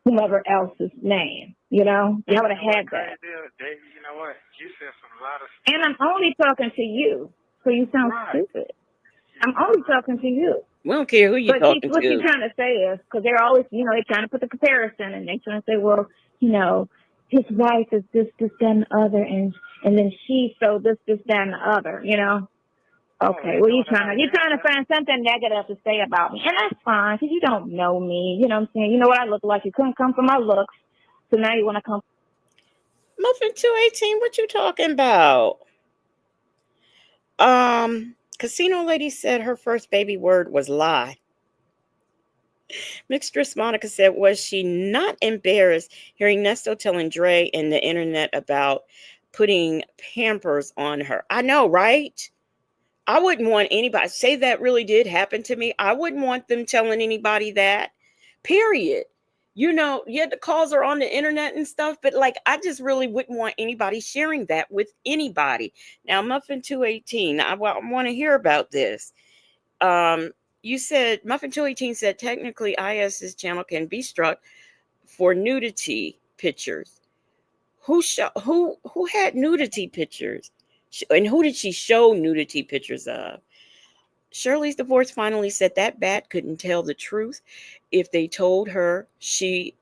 whomever else's name. You You gotta know what, have that. crazy deal, David? You know what? You said some lot of And stuff. I'm only talking to you, so you sound Right. stupid. I'm You're only right. talking to you. We don't care who you But talking what she's to. trying to say is, because they're always, they're trying to put the comparison, and they're trying to say, well, you know, his wife is this, that, and the other, and then she so this, that, and the other. Oh, Okay, they well, doing it like you're that? trying to find something negative to say about me, and that's fine because you don't know me. You know what I'm saying? You know what I look like. You couldn't come from my looks, so now you want to come. Muffin 218, what you talking about? Casino lady said her first baby word was lie. Mistress Monica said, was she not embarrassed hearing Nesto telling Dre and the internet about putting Pampers on her? I know, right? I wouldn't want anybody say that really did happen to me. I wouldn't want them telling anybody that. Period. Yeah, the calls are on the internet and stuff, but like I just really wouldn't want anybody sharing that with anybody. Now, Muffin 218, I want to hear about this. Um, you said Muffin 218 said technically IS's channel can be struck for nudity pictures. Who had nudity pictures? And who did she show nudity pictures of? Shirley's divorce finally said that bat couldn't tell the truth if they told her she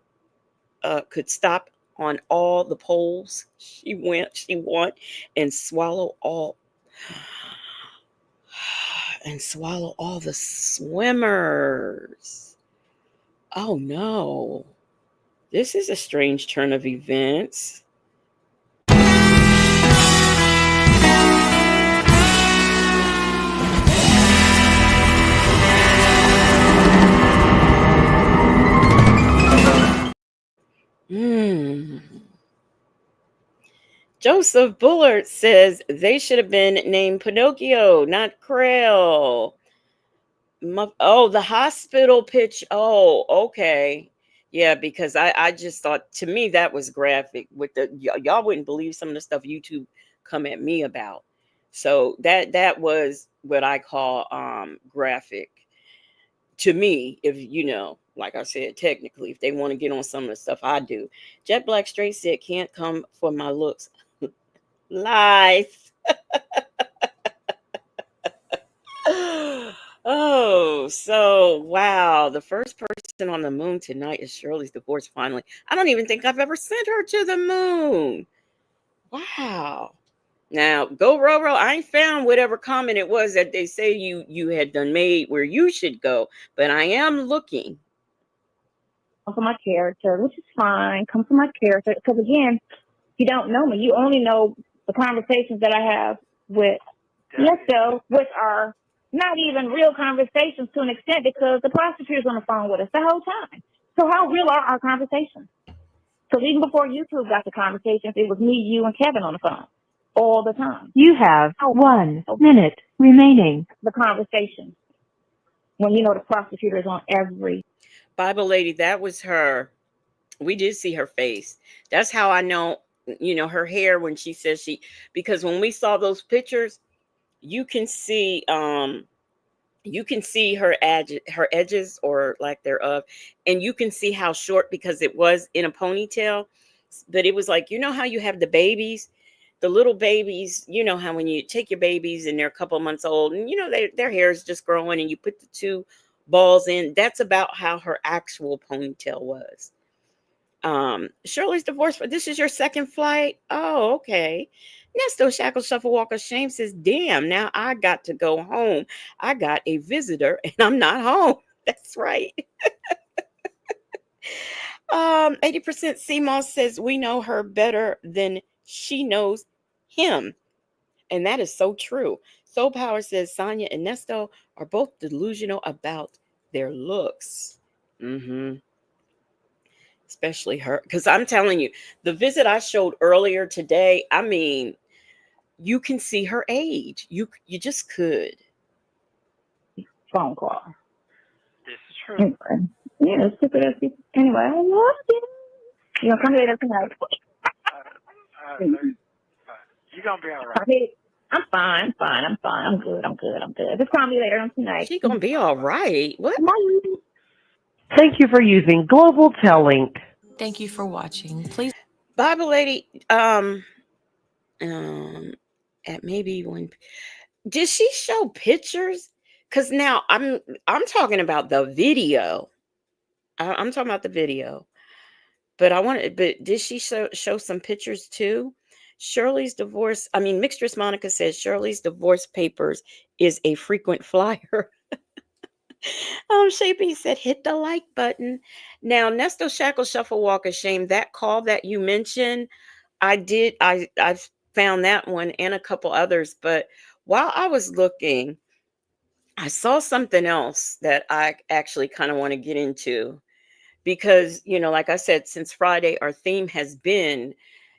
could stop on all the polls. She won and swallow all and swallow all the swimmers. Oh no. This is a strange turn of events. Hmm. Joseph Bullard says they should have been named Pinocchio, not Krill. Oh, the hospital pitch. Oh, okay. Yeah, because I just thought to me that was graphic. With y'all wouldn't believe some of the stuff YouTube come at me about. So that was what I call graphic to me. If like I said, technically, if they want to get on some of the stuff I do. Jet Black Straight said can't come for my looks. Lies. Oh, so wow. The first person on the moon tonight is Shirley's divorce finally. I don't even think I've ever sent her to the moon. Wow. Now, go Roro. I ain't found whatever comment it was that they say you had done made where you should go, but I am looking. Come for my character, which is fine. Come for my character. Because again, you don't know me. You only know the conversations that I have with Nesto, which are not even real conversations to an extent because the prosecutor's on the phone with us the whole time. So how real are our conversations? So even before YouTube got the conversations, it was me, you, and Kevin on the phone all the time. You have 1 minute remaining. The conversation when the prosecutor is on every. Bible lady, that was her. We did see her face. That's how I know, her hair when she says because when we saw those pictures, you can see her edges or lack thereof, and you can see how short because it was in a ponytail, but it was like how you have the little babies, how when you take your babies and they're a couple months old and their hair is just growing and you put the two balls in. That's about how her actual ponytail was. Shirley's divorce, but this is your second flight. Oh, okay. Nesto Shackle Shuffle Walk of Shame says, damn, now I got to go home. I got a visitor and I'm not home. That's right. 80% CMOS says we know her better than she knows him. And that is so true. Soul Power says Sonya and Nesto are both delusional about their looks. Especially her. Because I'm telling you, the visit I showed earlier today, I mean, you can see her age. You just could. Phone call. This is true. Anyway, yeah, stupid as people. Anyway, I love you. You gonna come later tonight? You're gonna be all right. I'm fine. I'm good. Just call me later on tonight. She gonna be all right. What? Thank you for using Global Tellink. Thank you for watching. Please, Bible lady, at maybe one. Did she show pictures? Because now I'm talking about the video. I'm talking about the video. But but did she show some pictures too? Shirley's divorce. I mean, Mistress Monica says Shirley's divorce papers is a frequent flyer. Shapey said, hit the like button. Now, Nesto Shackle Shuffle Walk of Shame, that call that you mentioned, I found that one and a couple others. But while I was looking, I saw something else that I actually kind of want to get into because, like I said, since Friday, our theme has been,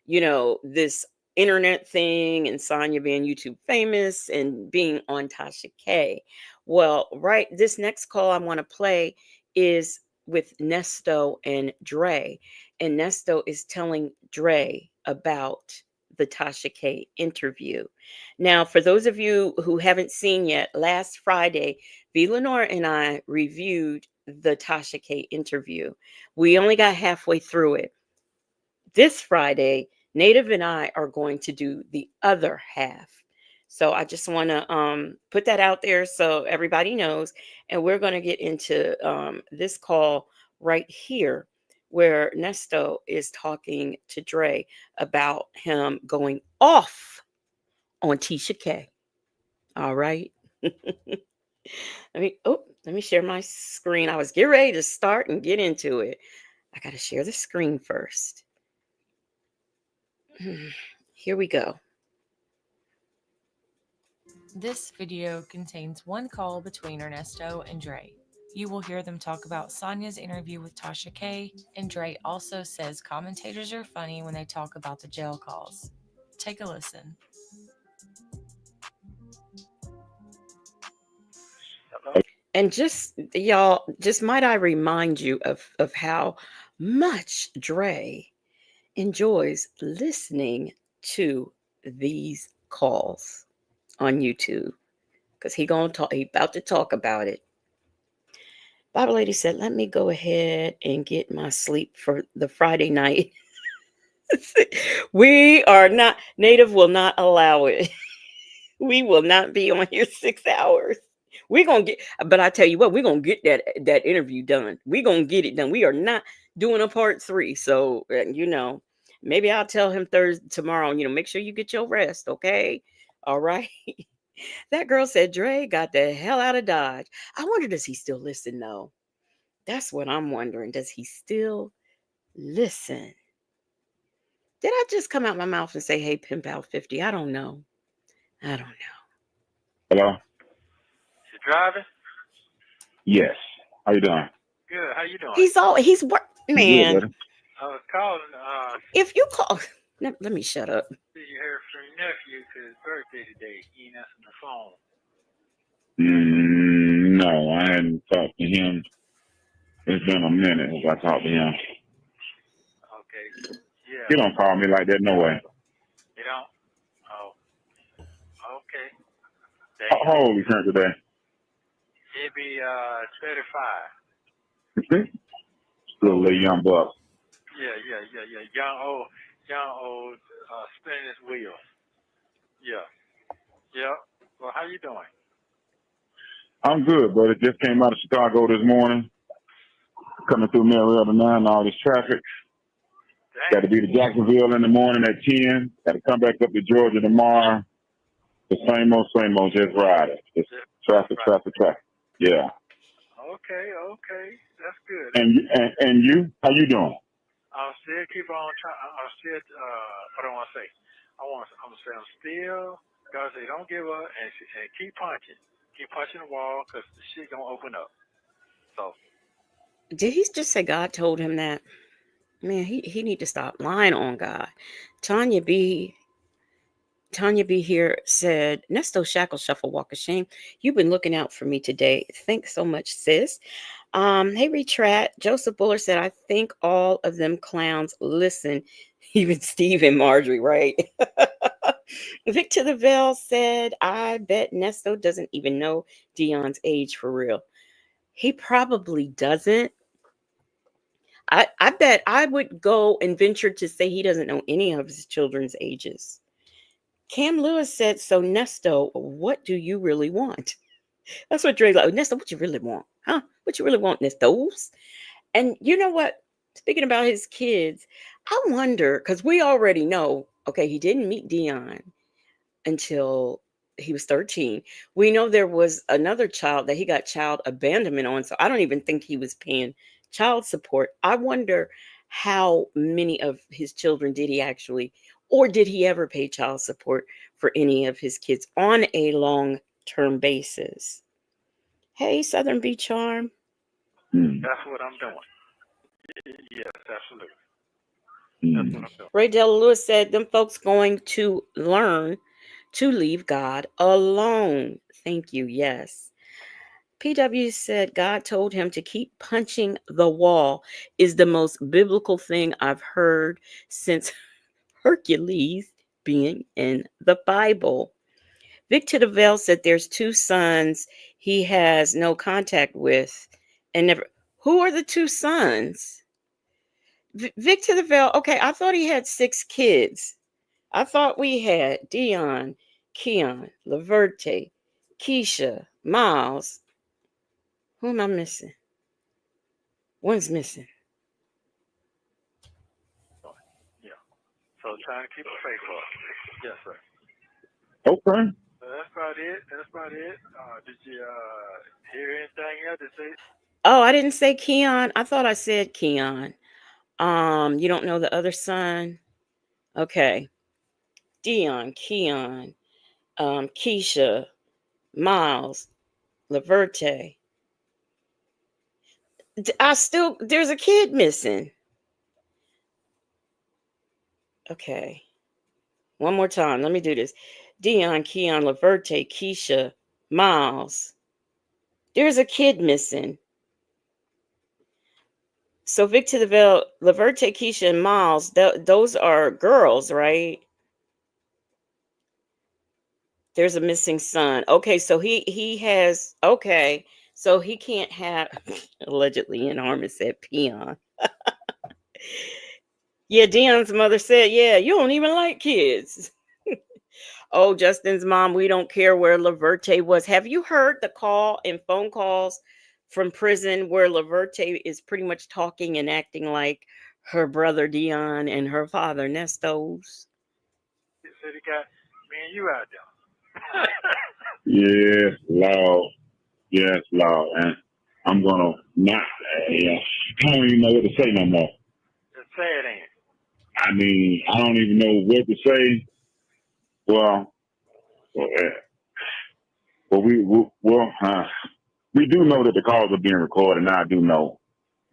this internet thing and Sonya being YouTube famous and being on Tasha K. Well, right, this next call I want to play is with Nesto and Dre. And Nesto is telling Dre about the Tasha K interview. Now, for those of you who haven't seen yet, last Friday, V. Lenore and I reviewed the Tasha K interview. We only got halfway through it. This Friday, Native and I are going to do the other half. So I just want to put that out there so everybody knows. And we're going to get into this call right here where Nesto is talking to Dre about him going off on Tisha K. All right. Let me share my screen. I was getting ready to start and get into it. I got to share the screen first. Here we go. This video contains one call between Ernesto and Dre. You will hear them talk about Sonia's interview with Tasha K, and Dre also says commentators are funny when they talk about the jail calls. Take a listen. Hello? And just y'all, just might I remind you of how much Dre enjoys listening to these calls on YouTube because he about to talk about it. Bible lady said, "Let me go ahead and get my sleep for the Friday night." We are not Native will not allow it. We will not be on here 6 hours. We're gonna get, but I tell you what, we're gonna get that interview done. We're gonna get it done. We are not doing a part three. So maybe I'll tell him Thursday tomorrow, make sure you get your rest, okay? All right. That girl said Dre got the hell out of Dodge. I wonder, does he still listen though? That's what I'm wondering. Does he still listen? Did I just come out my mouth and say, hey, pimp out 50? I don't know. I don't know. Hello? You driving? Yes. How you doing? Good. How you doing? He's work I'm good, man. buddy. I was calling If you call, let me shut up. see you heard from your nephew 'cause his birthday today. He ain't answering the phone. No, I hadn't talked to him. It's been a minute since I talked to him. Okay. Yeah. He don't call me like that, no way. You don't? Oh. Okay. How old he turned today? He'll be 35. You see? Still a little young buck. Yeah. Young old spinning his wheels. Yeah. Yeah. Well, how you doing? I'm good, buddy. Just came out of Chicago this morning. Coming through Marietta now and all this traffic. Got to be to Jacksonville in the morning at 10. Got to come back up to Georgia tomorrow. The same old, just riding. Just traffic. Yeah. Okay. That's good. And you? How you doing? I'll still keep on trying. I'm still, what do I want to say? I'm going to say I'm still, God say, don't give up and keep punching. Keep punching the wall because the shit going to open up. So. Did he just say God told him that? Man, he need to stop lying on God. Tanya B here said, Nesto Shackle Shuffle Walk of Shame. You've been looking out for me today. Thanks so much, sis. Hey, Retrat. Joseph Buller said, I think all of them clowns listen, even Steve and Marjorie, right? Victor the Veil said, I bet Nesto doesn't even know Dion's age for real. He probably doesn't. I bet I would go and venture to say he doesn't know any of his children's ages. Cam Lewis said, so Nesto, what do you really want? That's what Dre's like. Nesto, what you really want? Huh? What you really want, Nestos? And you know what? Speaking about his kids, I wonder, because we already know, okay, he didn't meet Dion until he was 13. We know there was another child that he got child abandonment on. So I don't even think he was paying child support. I wonder how many of his children did he actually, or did he ever pay child support for any of his kids on a long term basis? Hey, Southern Beach Charm. That's what I'm doing. Yes, absolutely. That's what Mm. I'm doing. Ray Della Lewis said, them folks going to learn to leave God alone. Thank you. Yes. PW said God told him to keep punching the wall is the most biblical thing I've heard since Hercules being in the Bible. Victor DeVille said there's two sons he has no contact with and never. Who are the two sons? Victor DeVille. Okay, I thought he had 6 kids. I thought we had Dion, Keon, Laverte, Keisha, Miles. Who am I missing? One's missing. Yeah. So trying to keep it faithful. Yes, sir. Okay. So that's about it. That's about it. Did you hear anything else to say? Oh, I didn't say Keon. I thought I said Keon. You don't know the other son? Okay. Dion, Keon, Keisha, Miles, Laverte. There's a kid missing. Okay. One more time. Let me do this. Dion, Keon, Laverte, Keisha, Miles. There's a kid missing. So Victor Lavelle, Laverte, Keisha, and Miles, those are girls, right? There's a missing son. Okay, so he has okay, so he can't have allegedly in Harmon said peon. Yeah, Dion's mother said, yeah, you don't even like kids. Oh, Justin's mom, we don't care where Laverte was. Have you heard the call and phone calls from prison where Laverte is pretty much talking and acting like her brother Dion and her father Nestos? He said he got me and you out there. Yes, Lord. Yes, Lord. And I'm gonna not. Yeah, I don't even know what to say no more. Just say it ain't. I mean, I don't even know what to say. Well, well, we do know that the calls are being recorded. Now I do know.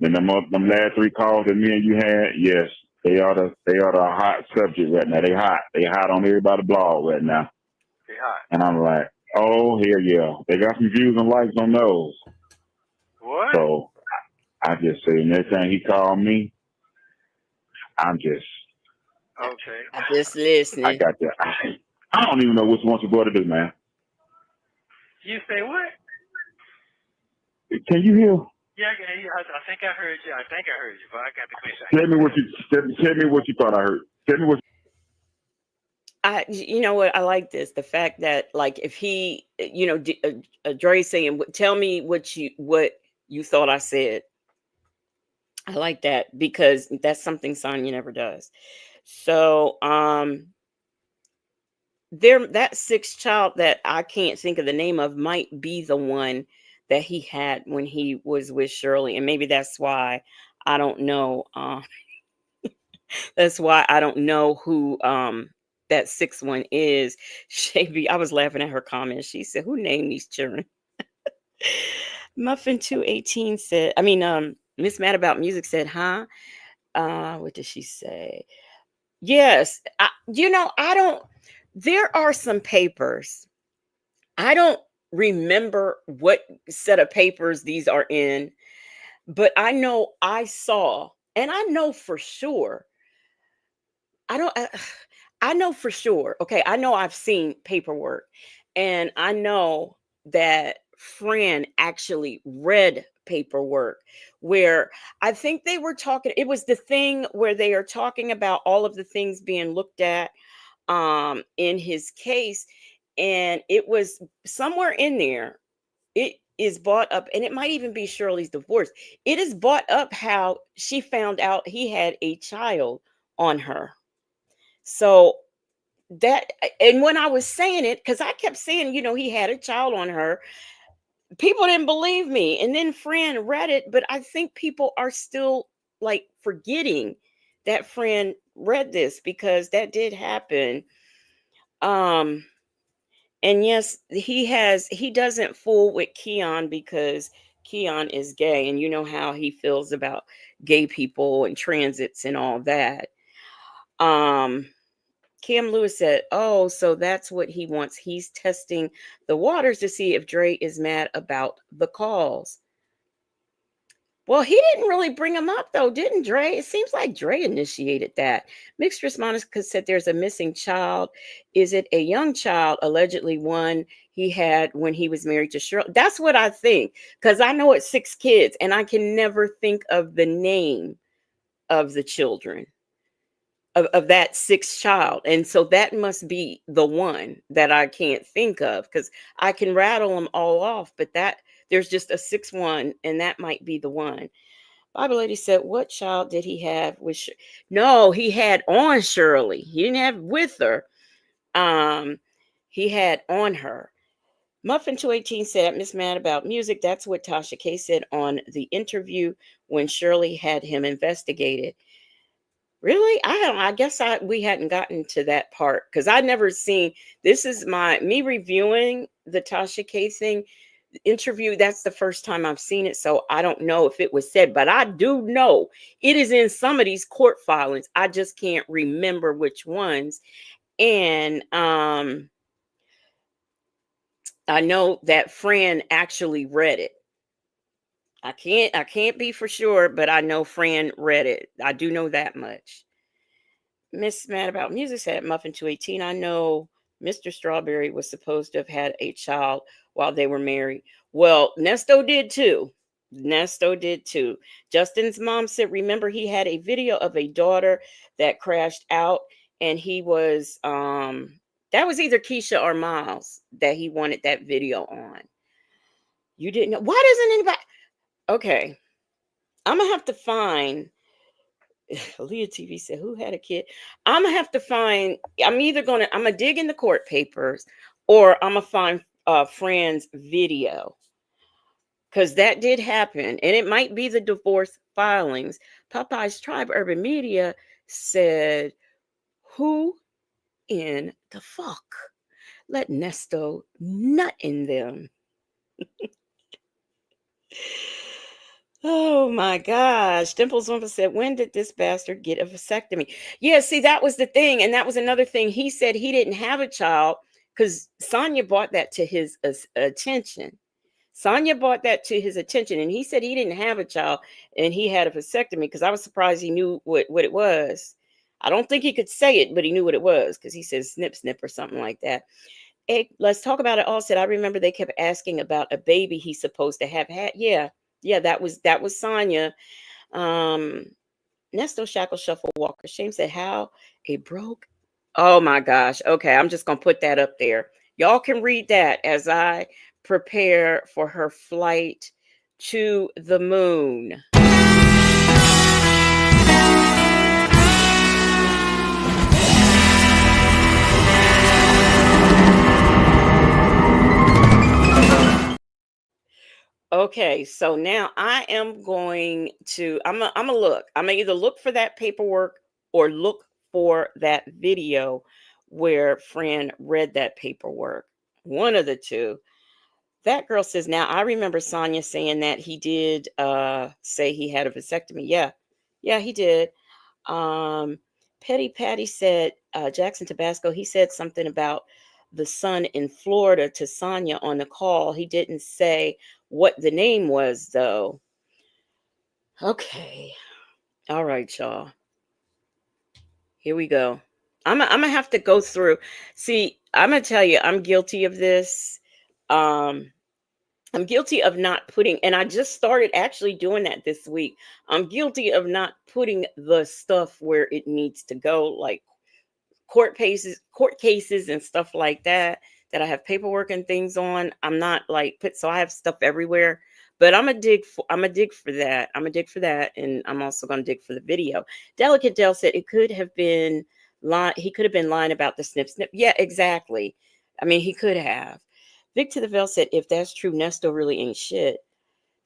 And them last 3 calls that me and you had, yes, they are the hot subject right now. They hot. They hot on everybody's blog right now. They hot. And I'm like, oh hell yeah, they got some views and likes on those. What? So I just say next time he called me, I'm just Okay. Just I listening. got that. I don't even know which one to go to do, man. You say what? Can you hear? Yeah, I think I heard you. I think I heard you, but I got the question. Tell me what you thought I heard. Tell me what. You know what? I like this. The fact that, like, if he, Dre saying, "Tell me what you thought I said." I like that because that's something Sonya never does. So, there that sixth child that I can't think of the name of might be the one that he had when he was with Shirley, and maybe that's why I don't know. That's why I don't know who that sixth one is. Shavy, I was laughing at her comment. She said, "Who named these children?" Muffin 218 said, I mean, Miss Mad About Music said, huh? What did she say? Yes. I don't, there are some papers. I don't remember what set of papers these are in, but I know I saw, and I know for sure. I don't, I know for sure. Okay. I know I've seen paperwork, and I know that Fran actually read paperwork where I think they were talking. It was the thing where they are talking about all of the things being looked at in his case. And it was somewhere in there. It is brought up, and it might even be Shirley's divorce. It is brought up how she found out he had a child on her. So that, and when I was saying it, because I kept saying, he had a child on her, people didn't believe me. And then Fran read it, but I think people are still like forgetting that Fran read this because that did happen. Um, And yes, he doesn't fool with Keon because Keon is gay, and you know how he feels about gay people and transits and all that. Um, Cam Lewis said, "Oh, so that's what he wants. He's testing the waters to see if Dre is mad about the calls." Well, he didn't really bring him up though, didn't Dre? It seems like Dre initiated that. Mixed Monica said there's a missing child. Is it a young child, allegedly one he had when he was married to Shirley? That's what I think. Because I know it's 6 kids and I can never think of the name of the children. Of that sixth child. And so that must be the one that I can't think of because I can rattle them all off, but that there's just a sixth one, and that might be the one. Bible lady said, "What child did he have with?" No, he had on Shirley. He didn't have with her. Um, he had on her. Muffin 218 said, "Miss Mad about music." That's what Tasha K said on the interview when Shirley had him investigated. Really? I don't. I guess we hadn't gotten to that part because I never seen. This is me reviewing the Tasha K thing interview. That's the first time I've seen it, so I don't know if it was said, but I do know it is in some of these court filings. I just can't remember which ones. And I know that Fran actually read it. I can't be for sure, but I know Fran read it. I do know that much. Miss Mad About Music said Muffin 218. I know Mr. Strawberry was supposed to have had a child while they were married. Well, Nesto did too. Nesto did too. Justin's mom said, remember, he had a video of a daughter that crashed out, and he was that was either Keisha or Miles that he wanted that video on. You didn't know. Why doesn't anybody? Okay. I'm gonna have to find Leah TV said, "Who had a kid?" I'm gonna have to find. I'm gonna dig in the court papers, or I'm gonna find Fran's video because that did happen, and it might be the divorce filings. Popeye's Tribe Urban Media said, "Who in the fuck let Nesto nut in them?" Oh my gosh. Dimples Wimple said, "When did this bastard get a vasectomy?" Yeah, see, that was the thing. And that was another thing. He said he didn't have a child because Sonya brought that to his attention. Sonya brought that to his attention. And he said he didn't have a child and he had a vasectomy because I was surprised he knew what it was. I don't think he could say it, but he knew what it was because he says snip, snip or something like that. Hey, let's talk about it all. Said, "I remember they kept asking about a baby he's supposed to have had." Yeah. Yeah, that was Sonya. Um, Nesto Shackle Shuffle Walker. Shame said, "How a broke." Oh my gosh. Okay, I'm just gonna put that up there. Y'all can read that as I prepare for her flight to the moon. Okay, so now I am going to I'm a look. I'm gonna either look for that paperwork or look for that video where Fran read that paperwork. One of the two. That girl says, "Now I remember Sonya saying that he did say he had a vasectomy." Yeah. Yeah, he did. Um Petty Patty said Jackson Tabasco, he said something about the son in Florida to Sonya on the call. He didn't say what the name was though. Okay. All right, y'all. Here we go. I'm gonna have to go through. See, I'm gonna tell you, I'm guilty of this. Um, I'm guilty of not putting, and I just started actually doing that this week. I'm guilty of not putting the stuff where it needs to go, like court cases and stuff like that, that I have paperwork and things on. I'm not like put, so I have stuff everywhere. But I'm gonna dig for that. I'm gonna dig for that, and I'm also gonna dig for the video. Delicate Dell said it could have been he could have been lying about the snip snip. Yeah, exactly. I mean, he could have. Vic to the Veil said, if that's true, Nesto really ain't shit.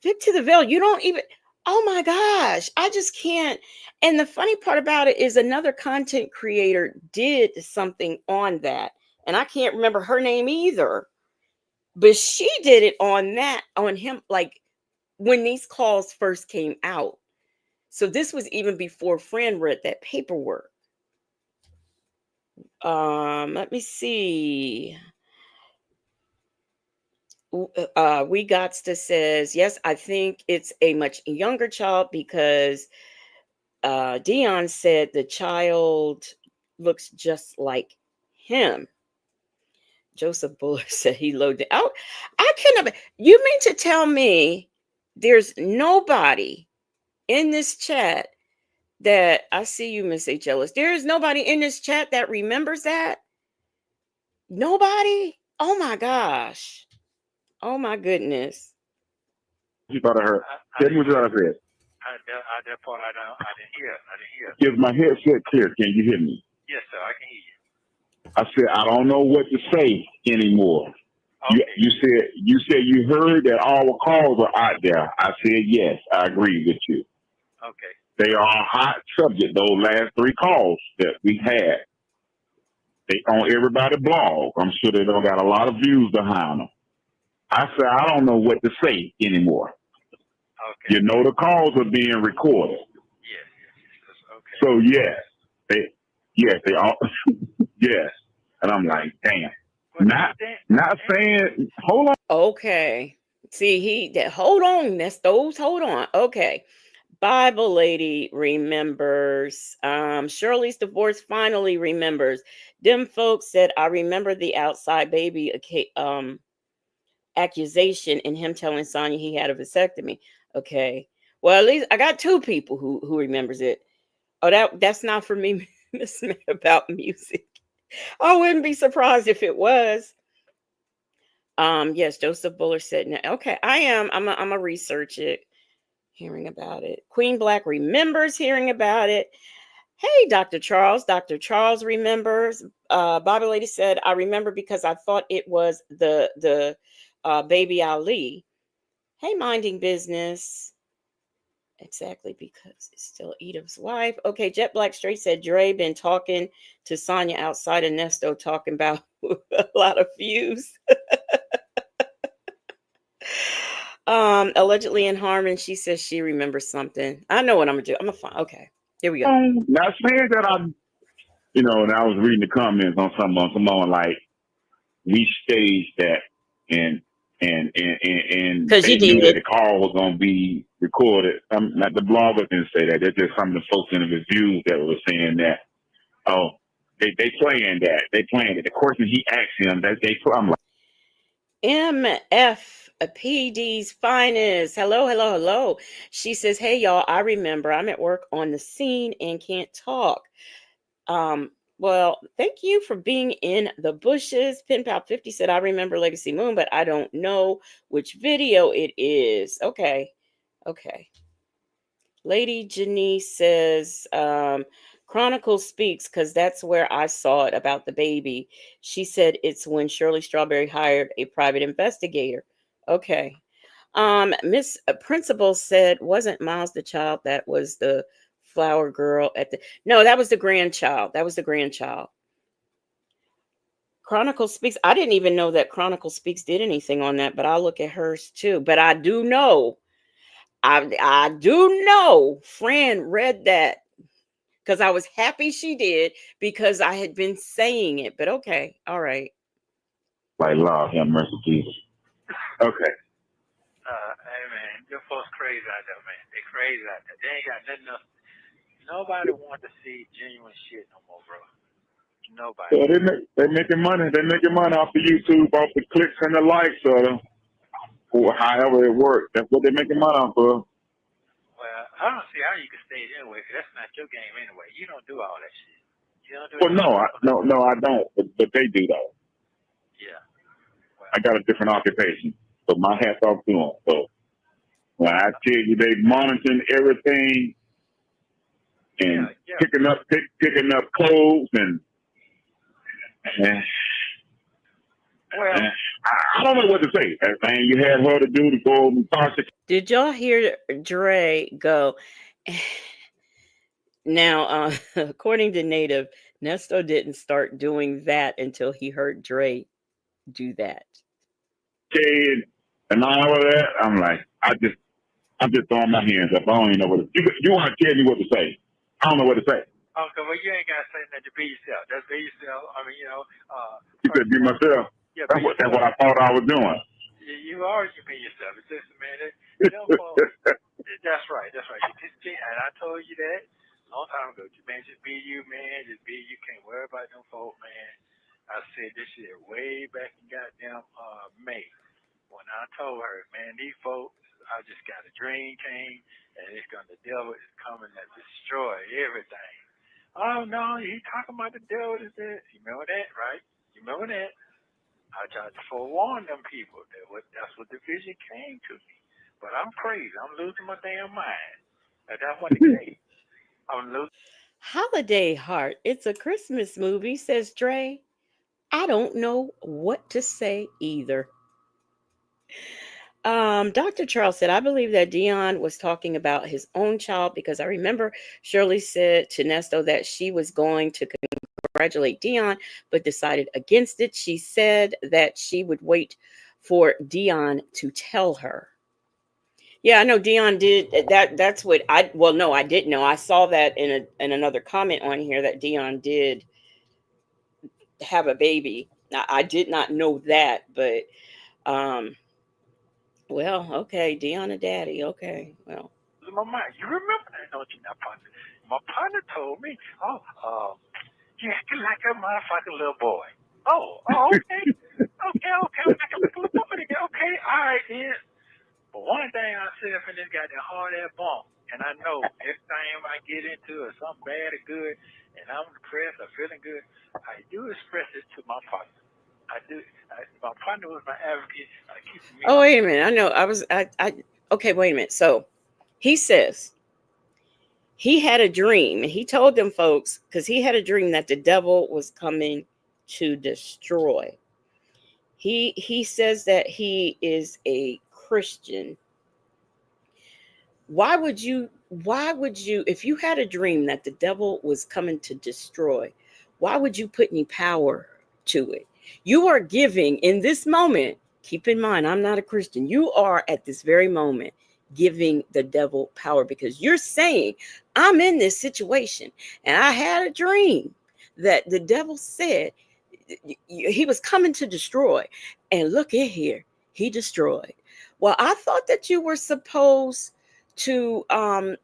Vic to the Veil, you don't even. Oh my gosh, I just can't. And the funny part about it is another content creator did something on that. and I can't remember her name either. But she did it on him, like when these calls first came out. So this was even before Fran read that paperwork. Let me see. We Gotsta says, yes, I think it's a much younger child because Dion said the child looks just like him. Joseph Buller said he loaded out. I couldn't have. You mean to tell me there's nobody in this chat that I see you, Miss H. Ellis. There is nobody in this chat that remembers that? Nobody? Oh my gosh. Oh my goodness. You thought I heard. Tell me what I said. That part I didn't hear. I didn't hear. Is my headset clear? Can you hear me? Yes, sir. I can hear you. I said I don't know what to say anymore. Okay. You said you heard that all calls are out there. I said yes. I agree with you. Okay. They are a hot subject. Those last 3 calls that we had. They on everybody's blog. I'm sure they don't got a lot of views behind them. I said I don't know what to say anymore. Okay. You know the calls are being recorded. Yes. Okay. So they all yes. And I'm like, damn. Not saying hold on. Okay. See, hold on, Nestos, hold on. Okay. Bible lady remembers. Shirley's divorce finally remembers. Them folks said, I remember the outside baby accusation and him telling Sonya he had a vasectomy. Okay. Well, at least I got 2 people who remembers it. Oh, that's not for me, Miss Smith, about music. I wouldn't be surprised if it was. Yes, Joseph Buller said, no. Okay, I am. I'm a research it, hearing about it. Queen Black remembers hearing about it. Hey, Dr. Charles. Dr. Charles remembers. Bobby Lady said, I remember because I thought it was the baby Ali. Hey, minding business. Exactly, because it's still Edith's wife. Okay, Jet Black Straight said Dre been talking to Sonya outside of Nesto, talking about a lot of views. Allegedly in Harmon, she says she remembers something. I know what I'm gonna do. I'm gonna find. Okay, here we go. Not saying that and I was reading the comments on someone like we staged that and Because they you knew that did. the call was gonna be recorded. Not the bloggers didn't say that. They're just some of the folks in the reviews that were saying that. Oh, they playing that. They playing it. The question he asked him that they. I'm like. MF, a PD's finest. Hello. She says, hey, y'all, I remember I'm at work on the scene and can't talk. Well, thank you for being in the bushes. Pen Pal 50 said, I remember Legacy Moon, but I don't know which video it is. Okay. Lady Janice says, Chronicle speaks because that's where I saw it about the baby. She said it's when Shirley Strawberry hired a private investigator. Okay. Miss Principal said, wasn't Miles the child that was the flower girl no, that was the grandchild. Chronicle Speaks. I didn't even know that Chronicle Speaks did anything on that, but I'll look at hers too. But I do know Fran read that because I was happy she did because I had been saying it. But okay, all right. Like, Lord have mercy, Jesus. Okay. Hey, man, your folks crazy out there, man. They crazy out there. They ain't got nothing else. Nobody want to see genuine shit no more, bro. Nobody. So they're making money. They're making money off the YouTube, off the clicks and the likes, or however it works. That's what they're making money off of. Well, I don't see how you can stage anyway, because that's not your game anyway. You don't do all that shit. You don't do Well, no, I don't. But they do though. Yeah. Well, I got a different occupation, so my hat's off to them. So when I tell you they monitoring everything and picking up clothes and well, I don't know what to say. Man, you had her to do to go and Tasha. Did y'all hear Dre go? Now, according to Native, Nesto didn't start doing that until he heard Dre do that. Kid and all of that. I'm just throwing my hands up. I don't even know what to, you want to tell me what to say. I don't know what to say. Okay, well, you ain't got to say nothing to be yourself. Just be yourself. I mean, You first could be of all, myself. yeah, be That's what yourself. I thought I was doing. You always can be yourself. It's just, man, folks, that's right, that's right. And I told you that a long time ago. Man, just be you, man. Just be you. Can't worry about them folk, man. I said this shit way back in goddamn May when I told her, man, these folks, I just got a dream came, and the devil is coming to destroy everything. Oh no, he talking about the devil is this. You remember that, right? You remember that? I tried to forewarn them people that's what the vision came to me. But I'm crazy. I'm losing my damn mind. That's what the case. I'm losing. Holiday Heart. It's a Christmas movie, says Dre. I don't know what to say either. Dr. Charles said, I believe that Dion was talking about his own child because I remember Shirley said to Nesto that she was going to congratulate Dion, but decided against it. She said that she would wait for Dion to tell her. Yeah, I know Dion did that. That's what I. Well, no, I didn't know. I saw that in another comment on here that Dion did have a baby. Now, I did not know that, but um, well, okay, Dion a daddy. Okay, well, My mind. You remember that, don't you, now, partner? My partner told me, you acting like a motherfucking little boy. Okay. I'm acting like a little boy again. Okay, all right, then. But one thing I said for this goddamn hard ass bump, and I know every time I get into it, something bad or good, and I'm depressed or feeling good, I do express this to my partner. I do. My partner was my advocate, keeping me oh on. wait a minute. I know. I. Okay, wait a minute. So he says he had a dream, and he told them folks because he had a dream that the devil was coming to destroy. He says that he is a Christian. Why would you if you had a dream that the devil was coming to destroy, why would you put any power to it? You are giving in this moment. Keep in mind, I'm not a Christian. You are at this very moment giving the devil power because you're saying, I'm in this situation and I had a dream that the devil said he was coming to destroy. And look at here, he destroyed. Well, I thought that you were supposed to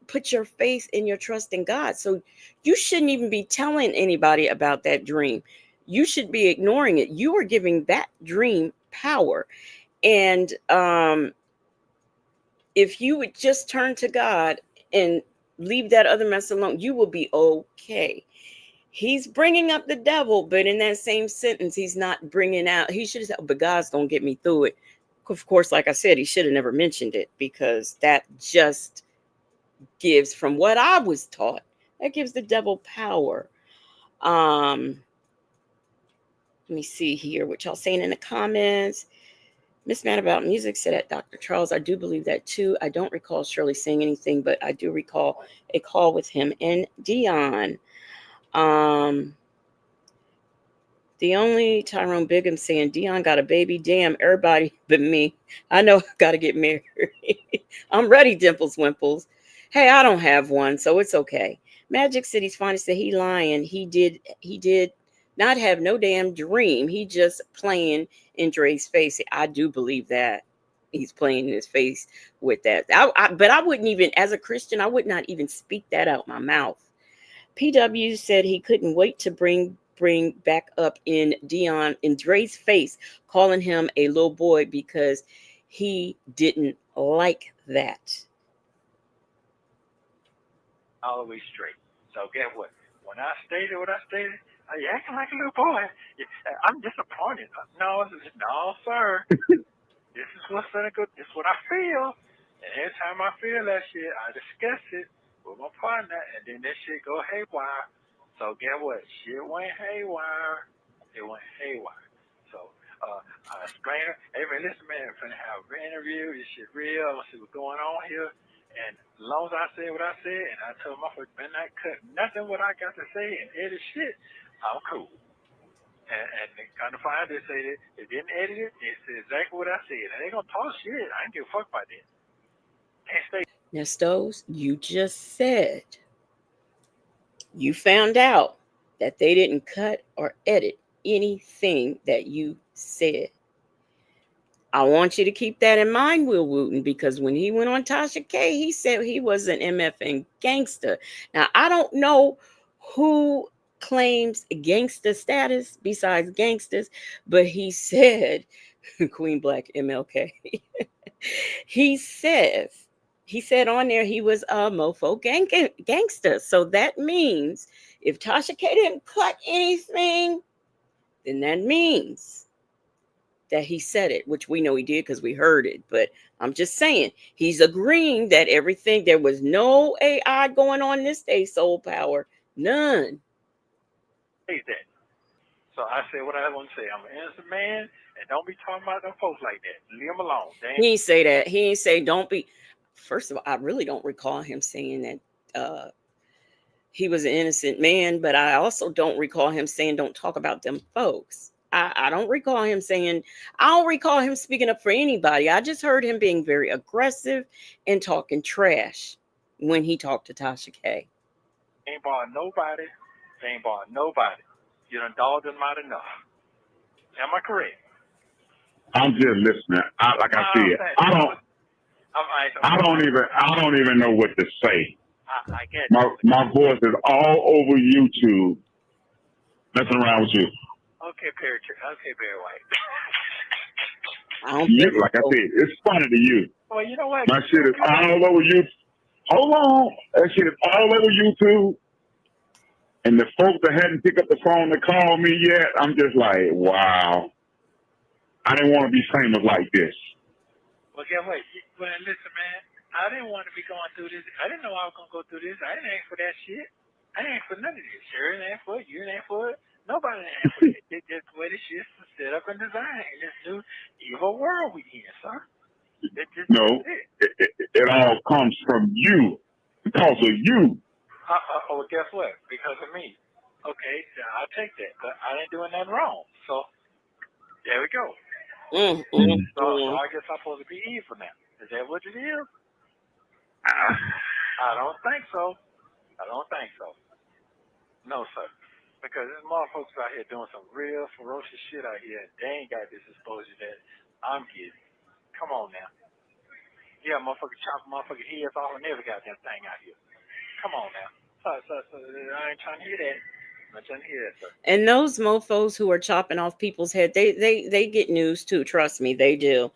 put your faith and your trust in God. So you shouldn't even be telling anybody about that dream. You should be ignoring it. You are giving that dream power. And if you would just turn to God and leave that other mess alone, you will be okay. He's bringing up the devil, but in that same sentence, he's not bringing out. He should have said, "But God's gonna get me through it." Of course, like I said, he should have never mentioned it because that just gives, from what I was taught, that gives the devil power. Um, Let me see here what y'all saying in the comments. Miss Mad About Music said at Dr. Charles, I do believe that too. I don't recall Shirley saying anything, but I do recall a call with him and Dion. Um, The only Tyrone Bigham saying Dion got a baby. Damn, everybody but me. I know I gotta get married. I'm ready, Dimples Wimples. Hey, I don't have one, so it's okay. Magic City's finest said he lying. He did not have no damn dream. He just playing in Dre's face. I do believe that. He's playing in his face with that. But I wouldn't even, as a Christian, I would not even speak that out my mouth. PW said he couldn't wait to bring back up in Dre's face, calling him a little boy because he didn't like that. Always straight. So guess what? When I stated what I stated, you acting like a little boy. I'm disappointed. No, sir. This is what's gonna go. This is what I feel. And every time I feel that shit, I discuss it with my partner, and then that shit go haywire. So guess what? Shit went haywire. It went haywire. So I explained it. Hey man, listen man, I'm finna have an interview. This shit real. I want to see what's going on here. And as long as I said what I said, and I told my folks, man, not cut nothing what I got to say and edit shit, I'm cool. And they kind of find they say that they didn't edit it. It's exactly what I said. And they gonna talk shit. I ain't give a fuck about that. Can't stay. Nestos, you just said you found out that they didn't cut or edit anything that you said. I want you to keep that in mind, Will Wooten, because when he went on Tasha K, he said he was an MFN gangster. Now, I don't know who claims gangster status besides gangsters, but he said, Queen Black MLK, he said on there he was a mofo gangster. So that means if Tasha K didn't cut anything, then that means that he said it, which we know he did because we heard it. But I'm just saying, he's agreeing that everything, there was no AI going on this day, soul power, none. Say that. So I said what I want to say. I'm an innocent man, and don't be talking about them folks like that. Leave them alone. He ain't say that. He ain't say don't be. First of all, I really don't recall him saying that he was an innocent man, but I also don't recall him saying don't talk about them folks. I don't recall him saying, I don't recall him speaking up for anybody. I just heard him being very aggressive and talking trash when he talked to Tasha K. Ain't barring nobody. They ain't barring nobody. You done dogged them out enough. Am I correct? I'm just listening. Like I said, I don't even know what to say. I get my voice is all over YouTube. Messing around with you. Okay, Barry White. I don't think like I said, it's funny to you. Well, you know what? My shit is all over you. Hold on. That shit is all over YouTube. And the folks that hadn't picked up the phone to call me yet, I'm just like, wow. I didn't want to be famous like this. Well, guess what? Well, listen, man. I didn't want to be going through this. I didn't know I was going to go through this. I didn't ask for that shit. I didn't ask for none of this. Sure didn't ask for it. You didn't ask for it. Nobody didn't ask for it. It's just the way this shit's set up and designed in this new evil world we in, sir. It all comes from you. Because of you. Well, guess what? Because of me. Okay, I'll take that. But I ain't doing nothing wrong. So, there we go. So I guess I'm supposed to be evil now. Is that what it is? I don't think so. No, sir. Because there's motherfuckers out here doing some real ferocious shit out here, and they ain't got this exposure that I'm getting. Come on now. Yeah, motherfucker chopping motherfucker heads off and every goddamn thing out here. Come on now. So I ain't trying to hear that. I'm not trying to hear that, sir. And those mofos who are chopping off people's head, they get news too. Trust me, they do.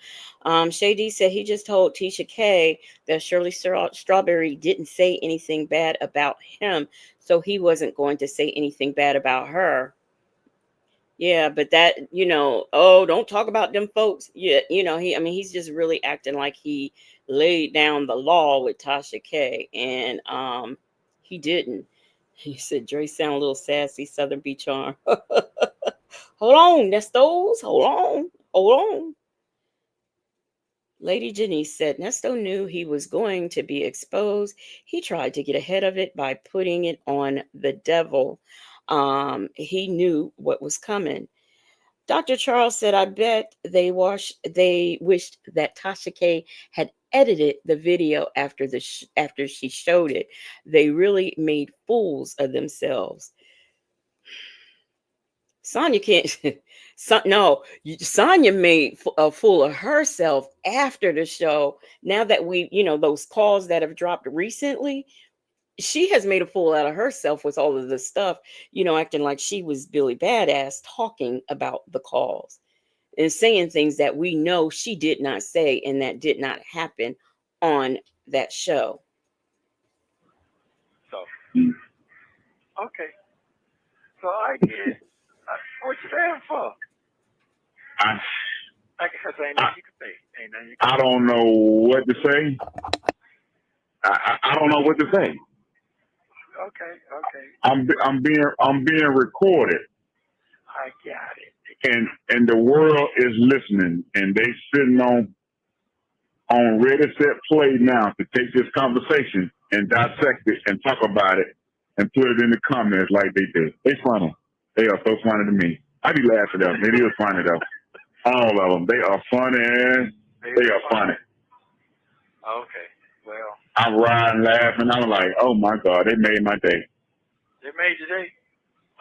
Shady said he just told Tasha K that Shirley Strawberry didn't say anything bad about him, so he wasn't going to say anything bad about her. Yeah, but that, oh, don't talk about them folks. Yeah, he's just really acting like he laid down the law with Tasha K, and he didn't. He said Dre sound a little sassy, Southern Beach charm. Hold on, Nestos. Hold on. Lady Janice said Nesto knew he was going to be exposed. He tried to get ahead of it by putting it on the devil. He knew what was coming. Dr. Charles said, I bet they wished that Tasha K had edited the video after after she showed it. They really made fools of themselves. Sonya can't. Sonya made a fool of herself after the show. Now that those calls that have dropped recently, she has made a fool out of herself with all of the stuff, acting like she was Billy Badass, talking about the calls and saying things that we know she did not say and that did not happen on that show. So, okay. So I did. What you saying for? I guess ain't nothing you can say. I don't know what to say. I don't know what to say. Okay. I'm being recorded. I got it. And the world is listening, and they sitting on ready, set, play now to take this conversation and dissect it and talk about it and put it in the comments like they do. They funny. They are so funny to me. I be laughing at them. It is funny though. All of them. They are funny. They are funny. Okay. Well, I'm riding laughing. I'm like, oh my God, they made my day. they made your day?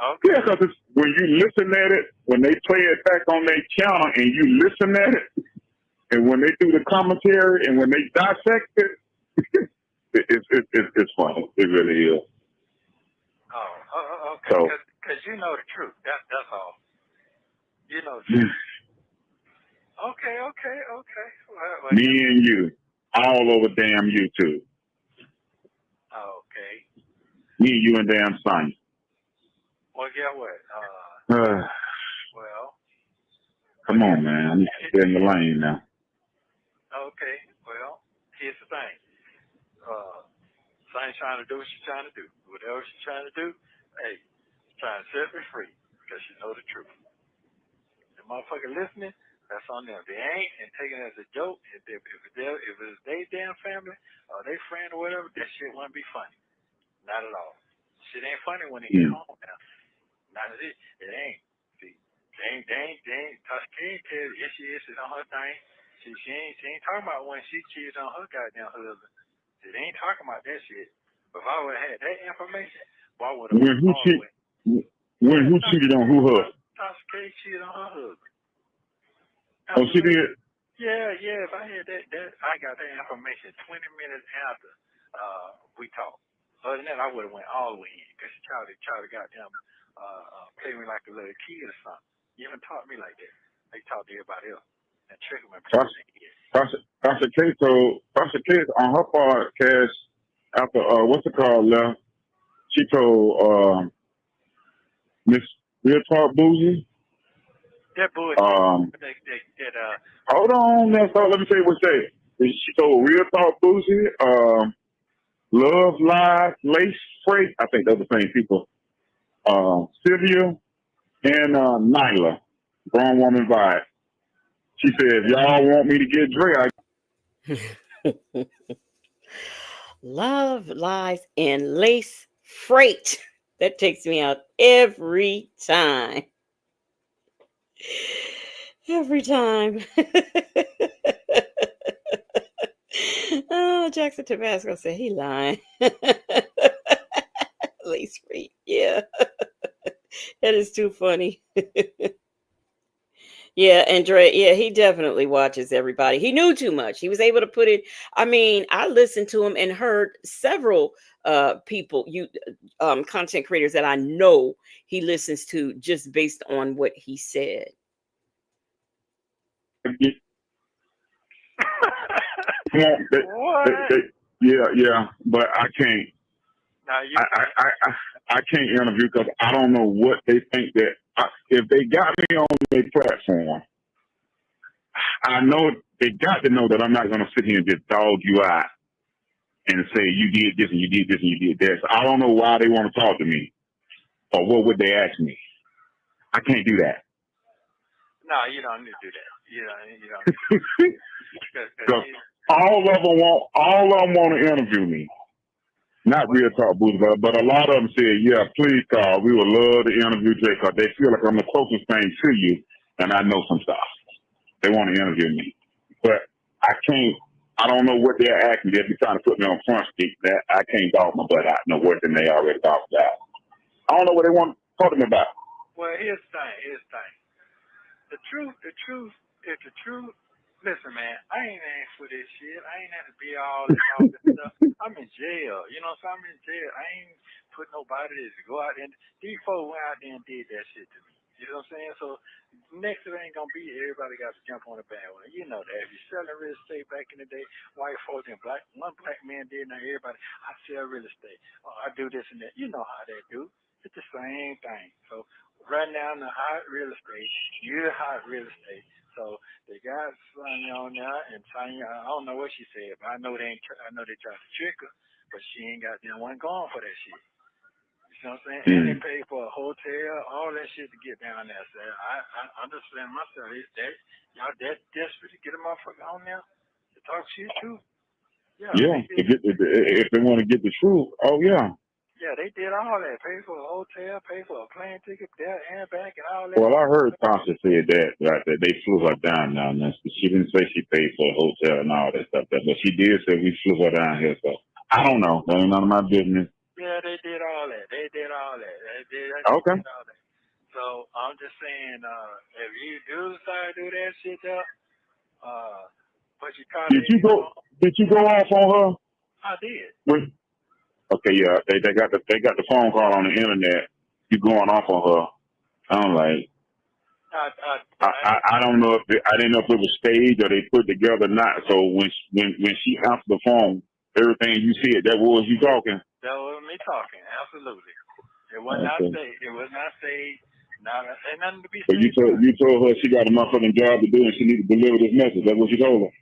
Okay. Yeah, because when you listen at it, when they play it back on their channel and you listen at it, and when they do the commentary and when they dissect it, it's funny. It really is. Oh, okay. So, because you know the truth. That's all. You know the truth. Okay. Well, me and you, all over damn YouTube. Okay. Me and you and damn Sonya. Well, guess what? Well. Come on, man. I need to stay in the lane now. Okay. Well, here's the thing. Sonya trying to do what she's trying to do. Whatever she's trying to do, hey, she's trying to set me free because she know the truth. The motherfucker listening, that's on them. If they ain't and taking it as a joke, if it's their damn family or their friend or whatever, that shit wouldn't be funny. Not at all. Shit ain't funny when they get home now. Not at it. It ain't. See, they ain't. Tasha K tell you issues on her thing. She ain't talking about when she cheated on her goddamn husband. They ain't talking about that shit. But if I would have had that information, I would have When who cheated on who her? Tasha K cheated on her husband. Oh, she did? Yeah. If I had that, I got that information 20 minutes after we talked. Other than that, I would have went all the way in because she tried to goddamn play me like a little kid or something. You haven't taught me like that. They taught to everybody else and trick them and play with their kids. Tasha K on her podcast after what's it called left, she told Miss Real Talk Bougie. That bullshit. Hold on, Nesto. Let me tell you what she said. She told Real Talk Bougie, Love Live, Lace Freight. I think those are the same people. Sylvia and Nyla, Grown Woman Vibe. She said, if y'all want me to get Dre, Love, lies, and lace freight. That takes me out every time. Every time. Oh, Jackson Tabasco said he lying. Lace freight. Yeah. That is too funny. Yeah, and Dre, yeah, he definitely watches everybody. He knew too much. He was able to put it. I mean, I listened to him and heard several people, content creators that I know he listens to just based on what he said. Yeah, but I can't. I can't interview because I don't know what they think that if they got me on their platform, I know they got to know that I'm not going to sit here and just dog you out and say you did this and you did this and you did that. So I don't know why they want to talk to me or what would they ask me. I can't do that. No, you don't need to do that. You don't. Because all of them want to interview me. Not Real Talk Booty, but a lot of them said, yeah, please call. We would love to interview Jay because they feel like I'm the closest thing to you and I know some stuff. They want to interview me. But I don't know what they're asking. They'll be trying to put me on front street. That I can't dog my butt out no worse than they already talked about. I don't know what they want to talk to me about. Well, here's the thing. The truth is the truth. Listen, man, I ain't asked for this shit. I ain't had to be all this stuff. I'm in jail. You know, so I'm in jail. I ain't put nobody to go out and these folks went out there and did that shit to me. You know what I'm saying? So next it ain't gonna be everybody got to jump on the bandwagon. You know that. If you're selling real estate back in the day, white folks and one black man did, now everybody, I sell real estate. Oh, I do this and that. You know how they do. It's the same thing. So run down the hot real estate. You're hot real estate. So they got Sonya on there, and Sonya, I don't know what she said, but I know they tried to trick her, but she ain't got them one going for that shit. You know what I'm saying? And they paid for a hotel, all that shit to get down there. So I understand myself. Y'all that desperate to get a motherfucker on there to talk shit too. Yeah, Yeah, if they want to get the truth, oh yeah. Yeah, they did all that. Pay for a hotel, pay for a plane ticket there and back, and all that. Well, I heard Tasha say that they flew her down there. She didn't say she paid for a hotel and all that stuff, but she did say we flew her down here. So I don't know. That ain't none of my business. Yeah, they did all that. They did all that. They Okay. did all that. So I'm just saying, if you do decide to do that shit up, but you caught Did it, you go? Did you go off on her? I did. Okay, yeah, they got the phone call on the internet. You going off on her? I'm like, I don't know if I didn't know if it was staged or they put together or not. So when she answered the phone, everything you said, that was you talking. That was me talking. Absolutely. It was not staged. It was not staged. Ain't nothing to be staged. But you told her she got a motherfucking job to do and she need to deliver this message. That's what you told her.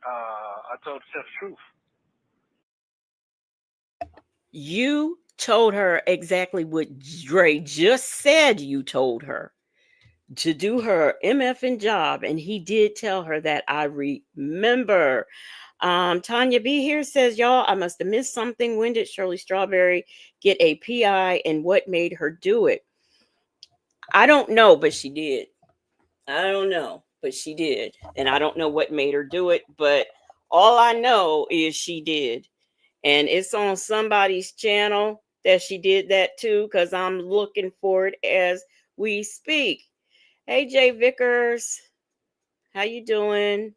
I told her the truth. You told her exactly what Dre just said you told her, to do her MFing job, and he did tell her that. I remember. Tanya B here says, y'all, I must have missed something. When did Shirley Strawberry get a PI and what made her do it? I don't know, but she did. I don't know, but she did. And I don't know what made her do it, but all I know is she did. And it's on somebody's channel that she did that too, because I'm looking for it as we speak. Hey, Jay Vickers, how you doing?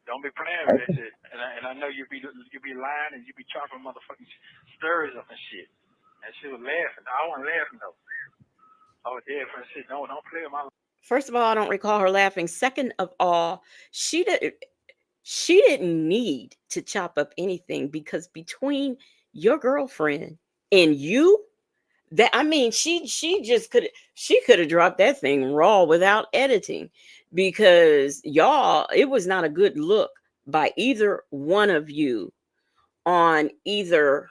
Don't be playing with that shit. And I know you be lying and you be chopping motherfucking stories up and shit. And she was laughing. I wasn't laughing though. I was dead for shit. No, don't play with my. First of all, I don't recall her laughing. Second of all, she didn't need to chop up anything, because between your girlfriend and you, that, I mean, she could have dropped that thing raw without editing, because y'all, it was not a good look by either one of you on either,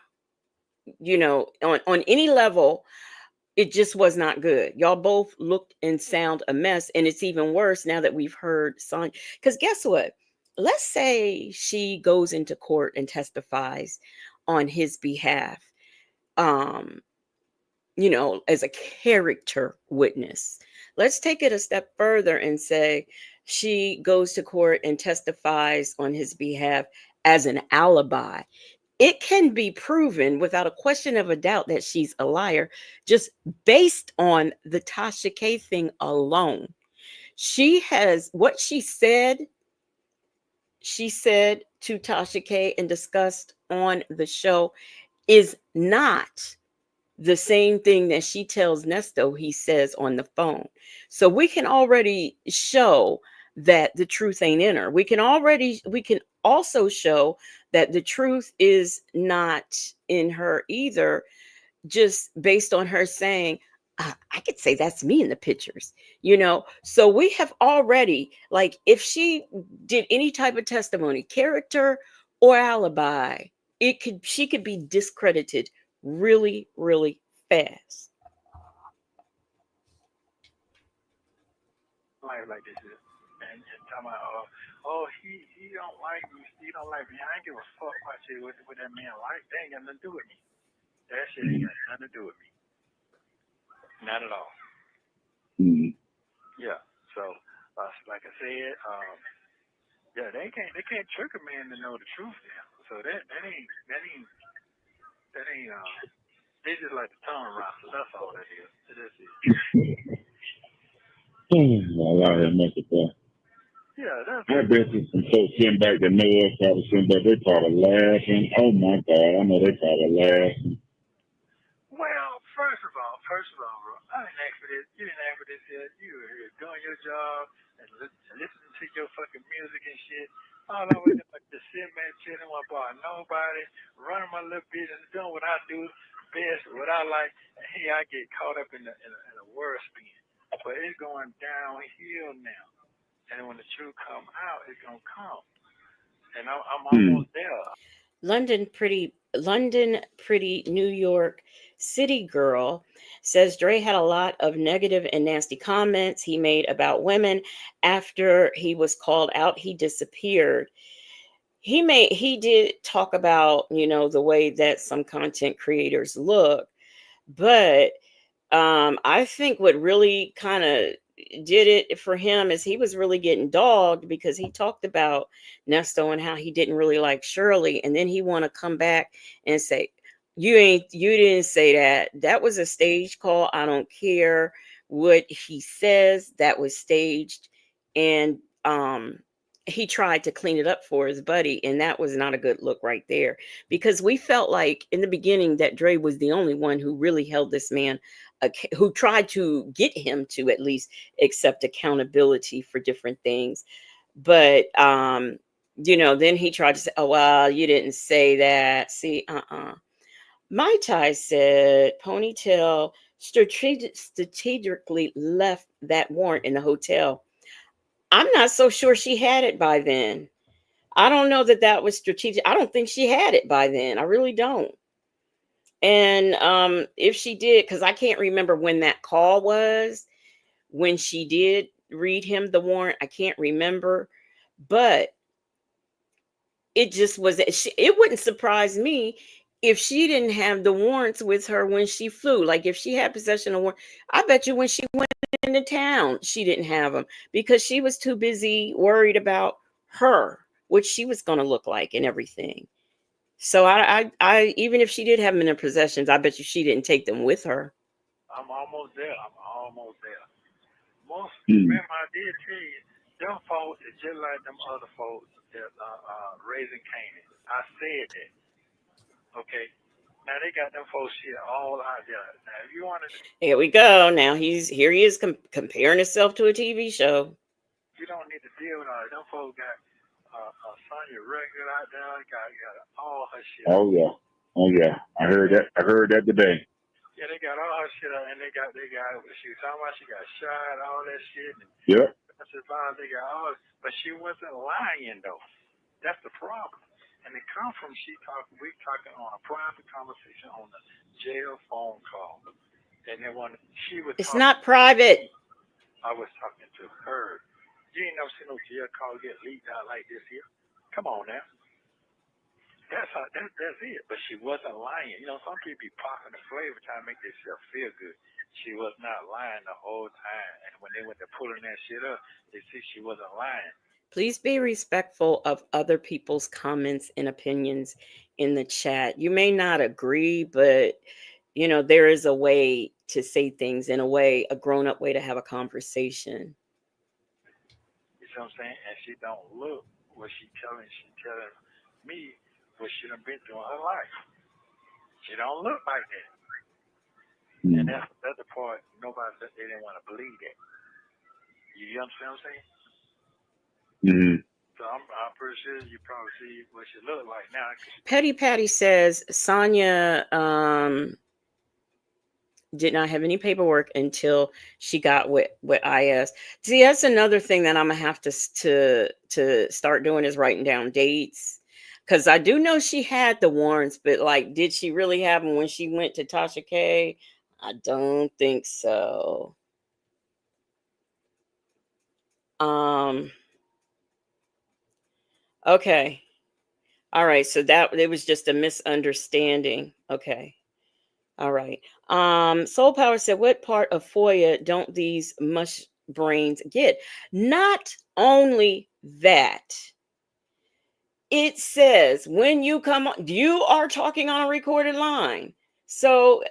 on any level. It just was not good. Y'all both looked and sound a mess, and it's even worse now that we've heard Sonya. Because guess what? Let's say she goes into court and testifies on his behalf, um, as a character witness. Let's take it a step further and say she goes to court and testifies on his behalf as an alibi. It can be proven without a question of a doubt that she's a liar, just based on the Tasha K thing alone. She has, what she said to Tasha K and discussed on the show is not the same thing that she tells Nesto he says on the phone. So we can already show that the truth ain't in her. We can also show that the truth is not in her either, just based on her saying, I could say that's me in the pictures, So we have already, like, if she did any type of testimony, character or alibi, she could be discredited really, really fast. Like this is, and talking about, he don't like me. He don't like me. I ain't give a fuck about shit with that man like. They ain't got nothing to do with me. That shit ain't got nothing to do with me. Not at all. Mm-hmm. Yeah. So, like I said, yeah, they can't trick a man to know the truth now. So that ain't. They just like the tongue wrestle. That's all that is. That's it. Yeah, that's. I bet you some folks sitting back that know us probably sitting back. They probably laughing. Oh my God, I know they probably laughing. Well, first of all, bro, I didn't ask for this. You didn't ask for this yet. You were here doing your job and listening to your fucking music and shit. All I was just sitting back chilling, want about nobody, running my little business, doing what I do best, what I like. And here I get caught up in a word spin. But it's going downhill now. And when the truth come out, it's gonna come. And I'm almost there. London London Pretty New York City Girl says Dre had a lot of negative and nasty comments he made about women after he was called out. He disappeared. He did talk about, the way that some content creators look, but I think what really kind of did it for him is he was really getting dogged because he talked about Nesto and how he didn't really like Shirley, and then he want to come back and say, you didn't say that. That was a stage call. I don't care what he says. That was staged, and he tried to clean it up for his buddy, and that was not a good look right there, because we felt like in the beginning that Dre was the only one who really held this man, who tried to get him to at least accept accountability for different things. But then he tried to say, oh well, you didn't say that. See, My Tai said Ponytail strategically left that warrant in the hotel. I'm not so sure she had it by then. I don't know that that was strategic. I don't think she had it by then. I really don't. And if she did, because I can't remember when that call was, when she did read him the warrant, I can't remember. But it just was, it wouldn't surprise me if she didn't have the warrants with her when she flew. Like if she had possession of warrant, I bet you when she went into town, she didn't have them because she was too busy worried about her, what she was going to look like and everything. So I even if she did have them in her possessions, I bet you she didn't take them with her. I'm almost there. I'm almost there. Most, Mm. remember I did tell you, them folks is just like them other folks that raising Canaan. I said that. Okay. Now they got them folks shit all out there. Now if you wanted to, Here we go. Now he is comparing himself to a TV show. you don't need to deal with all that. Them folks got Sonya record out there, got all her shit out. Oh yeah. Oh yeah. I heard that. I heard that today. Yeah, they got all her shit out, and they got she was talking about she got shot, all that shit, and Yep. that's as far as they got all. But she wasn't lying though. That's the problem. And it come from we talking on a private conversation on the jail phone call. And then when she was It's talking, not private. I was talking to her. You ain't never seen no jail call get leaked out like this here. Come on now. That's it. But she wasn't lying. You know, some people be popping the flavor trying to make themselves feel good. She was not lying the whole time. And when they went to pulling that shit up, they see she wasn't lying. Please be respectful of other people's comments and opinions in the chat. You may not agree, but there is a way to say things in a grown up way to have a conversation. You see what I'm saying? And she don't look what she telling me what she done been through in her life. She don't look like that. And Mm. that's the other part. Nobody said they didn't want to believe that. You understand what I'm saying? Mm-hmm. So I'm pretty sure you probably see what she look like now. Petty Patty says Sonya did not have any paperwork until she got what I asked. See, that's another thing that I'm gonna have to start doing is writing down dates. Because I do know she had the warrants, but like, did she really have them when she went to Tasha K? I don't think so. Um. Okay. All right. So that it was just a misunderstanding. Okay. All right. Soul Power said, what part of FOIA don't these mush brains get? Not only that, it says when you come on, you are talking on a recorded line. So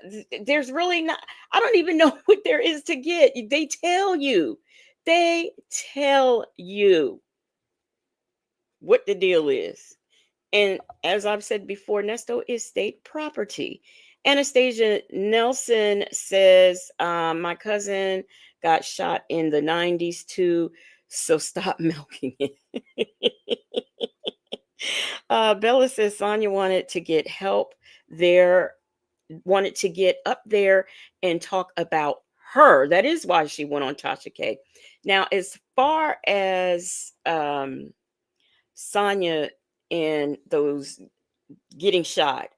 there's really not, I don't even know what there is to get. They tell you. They tell you what the deal is. And as I've said before, Nesto is state property. Anastasia Nelson says, my cousin got shot in the 90s too, so stop milking it. Bella says Sonya wanted to get help there, wanted to get up there and talk about her. That is why she went on Tasha K. Now, as far as Sonya and those getting shot,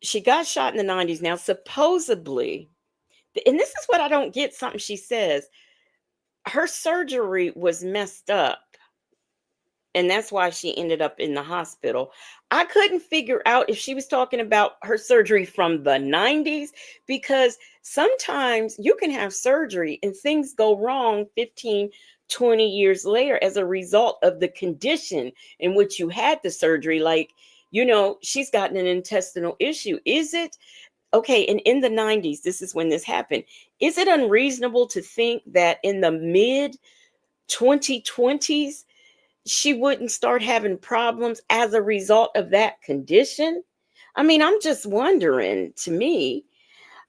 she got shot in the 90s. Now, supposedly, and this is what I don't get, something she says, her surgery was messed up. And that's why she ended up in the hospital. I couldn't figure out if she was talking about her surgery from the 90s, because sometimes you can have surgery and things go wrong 15, 20 years later as a result of the condition in which you had the surgery. Like, she's gotten an intestinal issue. Is it okay? And in the 90s, this is when this happened. Is it unreasonable to think that in the mid 2020s, she wouldn't start having problems as a result of that condition? I mean, I'm just wondering, to me.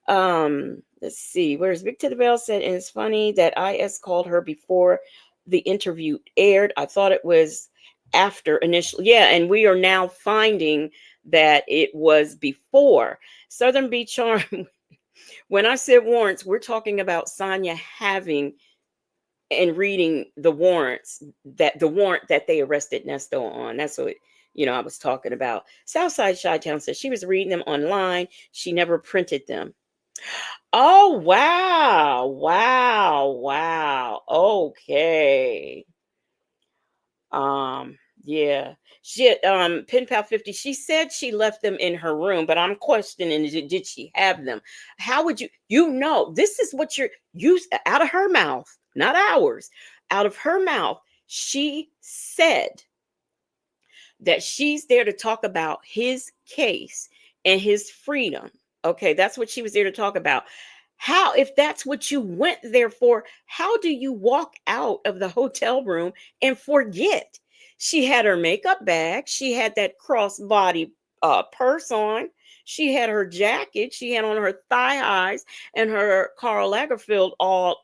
Let's see, where's Vic to the Bell said, and it's funny that IS called her before the interview aired. I thought it was after initially. Yeah, and we are now finding that it was before. Southern Beach Charm. When I said warrants, we're talking about Sonya having and reading the warrant that they arrested Nesto on. That's what I was talking about. Southside Chi-Town says she was reading them online. She never printed them. Oh, wow. Wow. Wow. Okay. Yeah. She Pen Pal 50, she said she left them in her room, but I'm questioning, did she have them? How would this is what you're used out of her mouth, not ours. Out of her mouth, she said that she's there to talk about his case and his freedom. Okay, that's what she was there to talk about. How, if that's what you went there for, how do you walk out of the hotel room and forget? She had her makeup bag. She had that crossbody purse on. She had her jacket. She had on her thigh highs and her Karl Lagerfeld all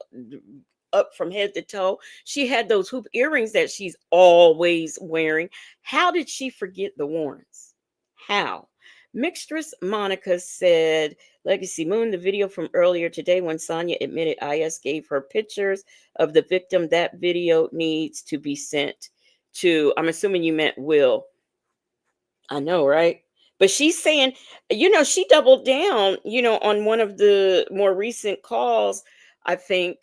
up from head to toe. She had those hoop earrings that she's always wearing. How did she forget the warrants? How? Mixtress Monica said, Legacy Moon, the video from earlier today when Sonya admitted IS gave her pictures of the victim, that video needs to be sent to, I'm assuming you meant Will. I know, right? But she's saying, she doubled down, on one of the more recent calls, I think,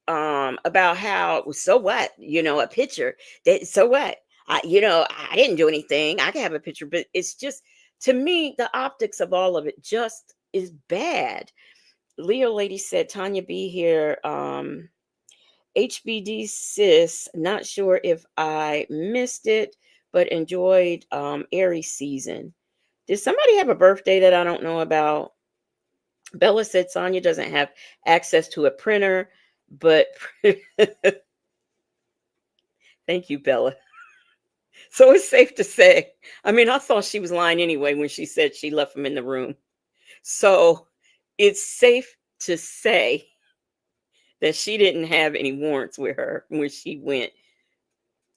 about how, so what, a picture, that, so what? I didn't do anything. I can have a picture, but it's just, to me, the optics of all of it just is bad. Leo Lady said, Tanya B here. HBD sis, not sure if I missed it, but enjoyed Aries season. Did somebody have a birthday that I don't know about? Bella said Sonya doesn't have access to a printer, but thank you, Bella. So it's safe to say, I mean, I thought she was lying anyway when she said she left him in the room. So it's safe to say that she didn't have any warrants with her when she went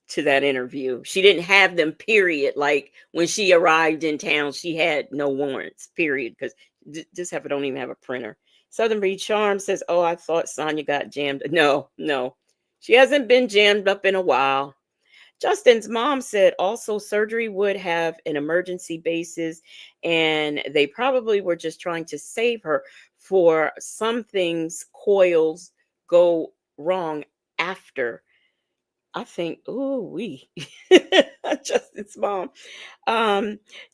to that interview. She didn't have them, period. Like when she arrived in town, she had no warrants, period, because this heifer don't even have a printer. Southern Breed Charm says, oh, I thought Sonya got jammed. No, she hasn't been jammed up in a while. Justin's mom said also surgery would have an emergency basis, and they probably were just trying to save her for some things. Coils go wrong after. I think, Justin's mom.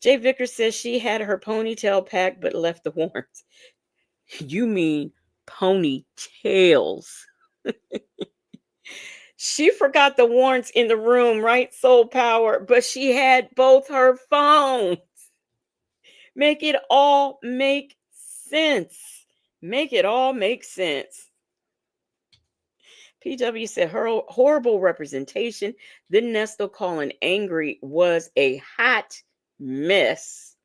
Jay Vickers says she had her ponytail packed but left the warrants. You mean ponytails? She forgot the warrants in the room, right? Soul Power, but she had both her phones. Make it all make sense. Make it all make sense. PW said her horrible representation. Then Nesto calling angry was a hot mess.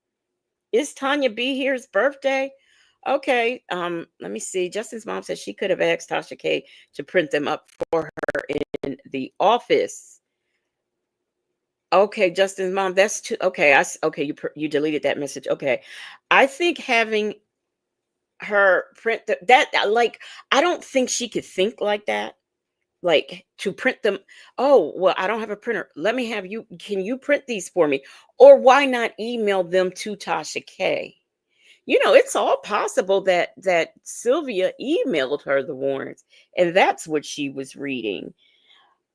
Is Tanya B here's birthday? Okay, let me see. Justin's mom said she could have asked Tasha K to print them up for her in the office. Okay, Justin's mom, that's too okay. You deleted that message. Okay, I think having her print that like, I don't think she could think like that. Like to print them. Oh, well, I don't have a printer. Let me can you print these for me? Or why not email them to Tasha K? It's all possible that Sylvia emailed her the warrants, and that's what she was reading.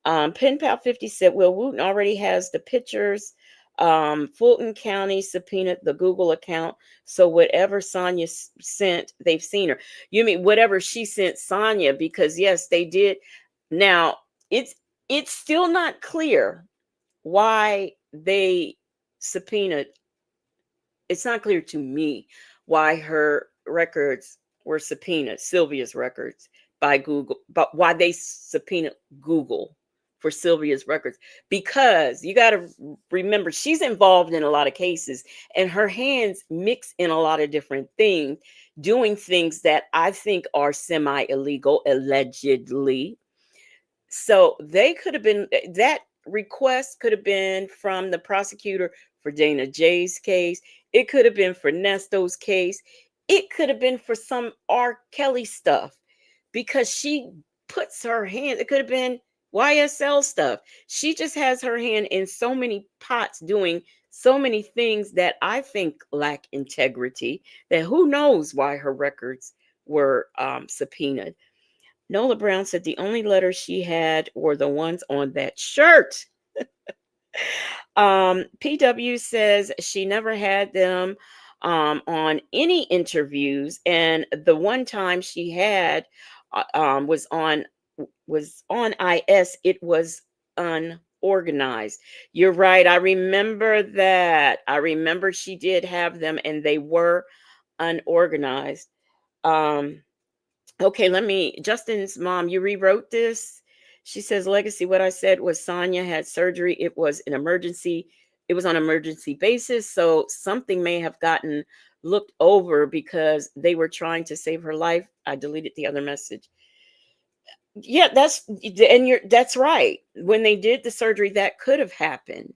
Pen Pal 50 said, well, Wooten already has the pictures. Fulton County subpoenaed the Google account. So whatever Sonya sent, they've seen her. You mean whatever she sent Sonya? Because yes, they did. Now it's still not clear why they subpoenaed. It's not clear to me why her records were subpoenaed, Sylvia's records by Google, but why they subpoenaed Google for Sylvia's records. Because you got to remember, she's involved in a lot of cases and her hands mix in a lot of different things, doing things that I think are semi illegal, allegedly. So they could have been, that request could have been from the prosecutor for Dana J's case. It could have been for Nesto's case. It could have been for some R. Kelly stuff because she puts her hand, it could have been YSL stuff. She just has her hand in so many pots doing so many things that I think lack integrity, that who knows why her records were subpoenaed. Nola Brown said the only letters she had were the ones on that shirt. PW says she never had them on any interviews, and the one time she had was on IS. It was unorganized. You're right. I remember that. I remember she did have them, and they were unorganized. Okay, Justin's mom, you rewrote this. She says, Legacy, what I said was Sonya had surgery. It was an emergency. It was on emergency basis. So something may have gotten looked over because they were trying to save her life. I deleted the other message. Yeah, that's right. When they did the surgery, that could have happened.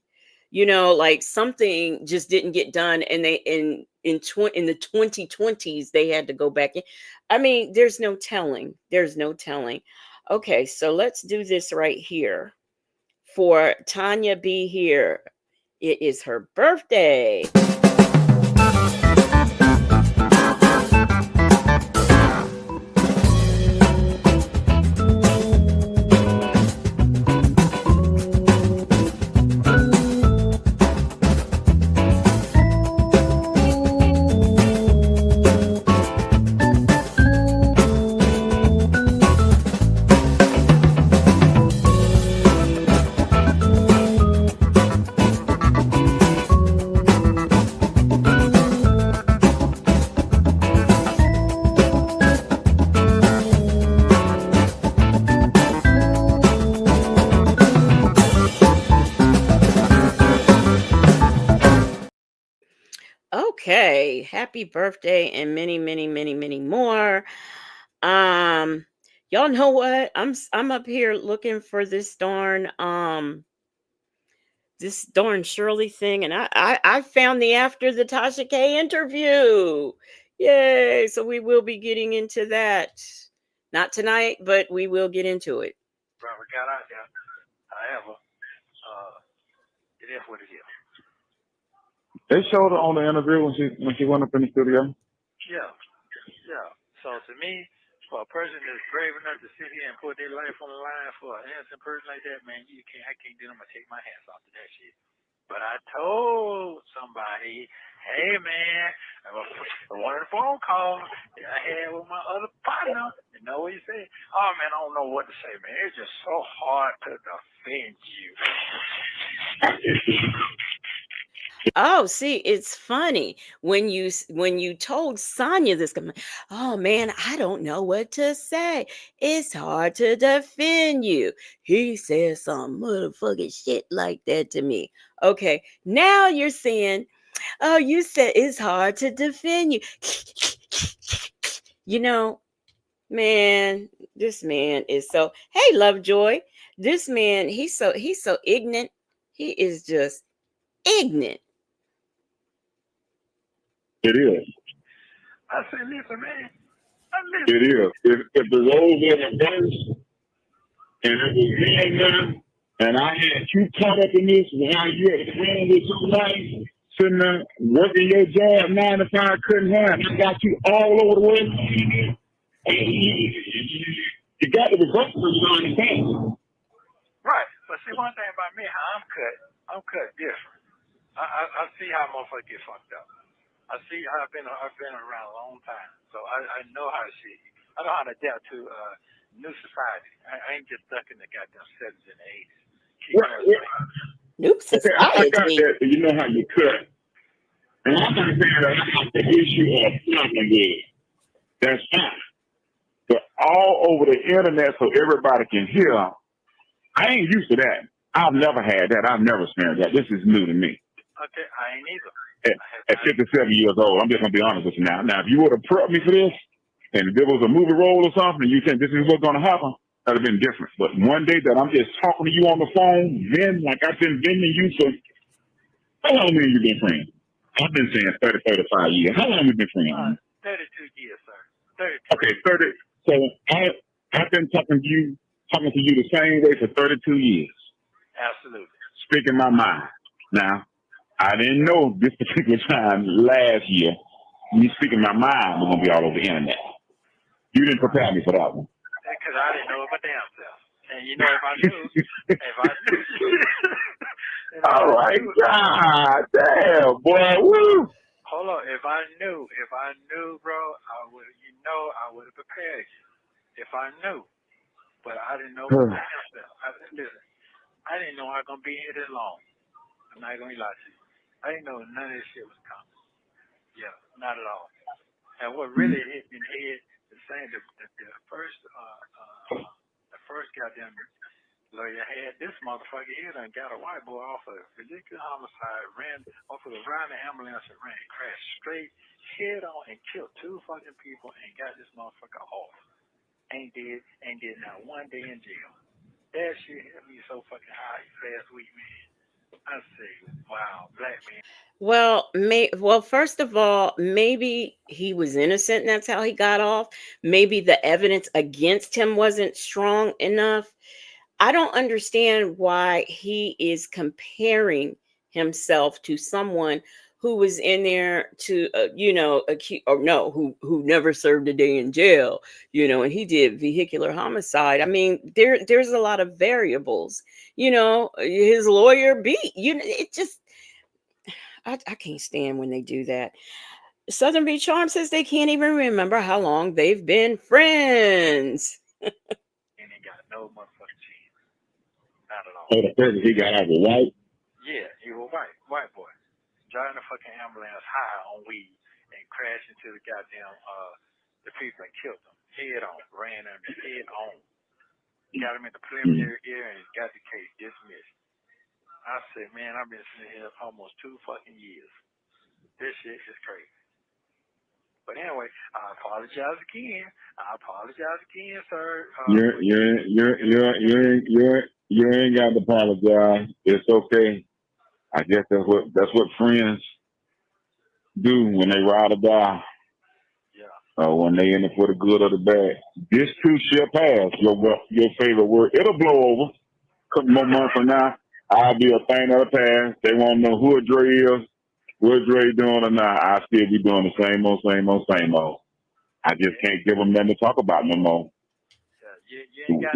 Like something just didn't get done, and they in the 2020s they had to go back in. I mean, there's no telling. There's no telling. Okay, so let's do this right here for Tanya B here. It is her birthday. Okay, happy birthday and many, many, many, many more. Um, y'all know what? I'm up here looking for this darn Shirley thing, and I found the after the Tasha K interview. Yay! So we will be getting into that. Not tonight, but we will get into it. Robert got out there. However, it is what it is. They showed her on the interview when she went up in the studio. Yeah. So to me, for a person that's brave enough to sit here and put their life on the line for an innocent person like that, man, I can't do them. I take my hands off to that shit. But I told somebody, hey man, one of the phone calls I had with my other partner, you know what he said? Oh man, I don't know what to say, man. It's just so hard to defend you. Oh, see, it's funny when you told Sonya this. Oh man, I don't know what to say. It's hard to defend you. He said some motherfucking shit like that to me. Okay, now you're saying, oh, you said it's hard to defend you. Man, this man is so. Hey, Lovejoy, this man, he's so ignorant. He is just ignorant. It is. I said, listen, man. It is. If the roles were reversed and it was me and them, and I had you caught up in this while you had friends with your life, sitting there working your job 9 to 5, couldn't have. I got you all over the way. And you got the results so you don't understand. Right. But see, one thing about me, how I'm cut different. I see how motherfuckers get fucked up. I see how I've been around a long time, so I know how to see. I know how to adapt to new society. I ain't just stuck in the goddamn 70s and 80s. New Okay, I got society. that. You know how you cut. And I'm not saying that I have the issue of something good. That's fine. But all over the internet so everybody can hear, I ain't used to that. I've never had that. I've never experienced that. This is new to me. Okay, I ain't either. At 57 years old, I'm just going to be honest with you now. Now, if you would have prepped me for this, and if there was a movie role or something, and you think this is what's going to happen, that would have been different. But one day that I'm just talking to you on the phone, then like I've been vending you for, how long have you been friends? I've been saying 30, 35 years. How long have you been friends? 32 years, sir. 32. Okay, 30. So I've been talking to you the same way for 32 years. Absolutely. Speaking my mind. Now, I didn't know this particular time last year, me speaking my mind was going to be all over the internet. You didn't prepare me for that one. Because I didn't know it my damn self. And you know, if I knew. All right, God damn, boy, woo. Hold on, if I knew, bro, I would have prepared you. If I knew. But I didn't know what the hell. Listen, I didn't know I was going to be here this long. I'm not going to lie to you. I didn't know none of this shit was coming. Yeah, not at all. And what really hit me in the head is saying the first goddamn lawyer had this motherfucker here done got a white boy off of ridiculous homicide, ran off of the random ambulance and crashed straight head on and killed 2 fucking people and got this motherfucker off. Ain't did not one day in jail. That shit hit me so fucking high last week, man. I say, wow, black man. Well, first of all, maybe he was innocent and that's how he got off. Maybe the evidence against him wasn't strong enough. I don't understand why he is comparing himself to someone who was in there to, who never served a day in jail, and he did vehicular homicide. I mean, there's a lot of variables, his lawyer beat, it just, I can't stand when they do that. Southern Beach Charm says they can't even remember how long they've been friends. And he got no motherfucking chance. Not at all. So the person he got out was white? Yeah, he was white boy. Driving a fucking ambulance high on weed and crashed into the goddamn, the people and killed them. Head on. Ran them head on. Got him in the preliminary hearing and got the case dismissed. I said, man, I've been sitting here almost 2 fucking years. This shit is crazy. But anyway, I apologize again. Sir. You ain't got to apologize. It's okay. I guess that's what friends do when they ride or die. Yeah. When they in it for the good or the bad. This too shall pass. Your favorite word. It'll blow over. A couple more months from now, I'll be a thing of the past. They won't know who a Dre is, what Dre doing or not. I'll still be doing the same old. I just can't give them nothing to talk about no more. You ain't got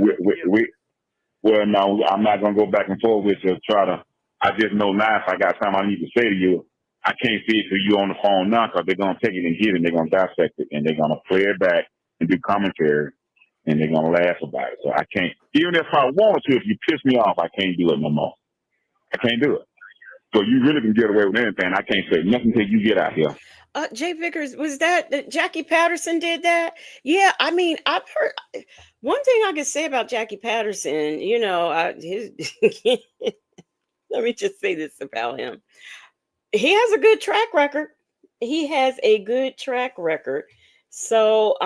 well, no, I'm not going to go back and forth with you. I just know now if I got something I need to say to you, I can't say it to you on the phone now because they're going to take it and get it and they're going to dissect it and they're going to play it back and do commentary and they're going to laugh about it. So I can't, even if I wanted to, if you piss me off, I can't do it no more. I can't do it. So you really can get away with anything. I can't say nothing until you get out here. Jay Vickers, was that Jackie Patterson did that? Yeah, I mean, I've heard one thing I can say about Jackie Patterson. Let me just say this about him: he has a good track record. So,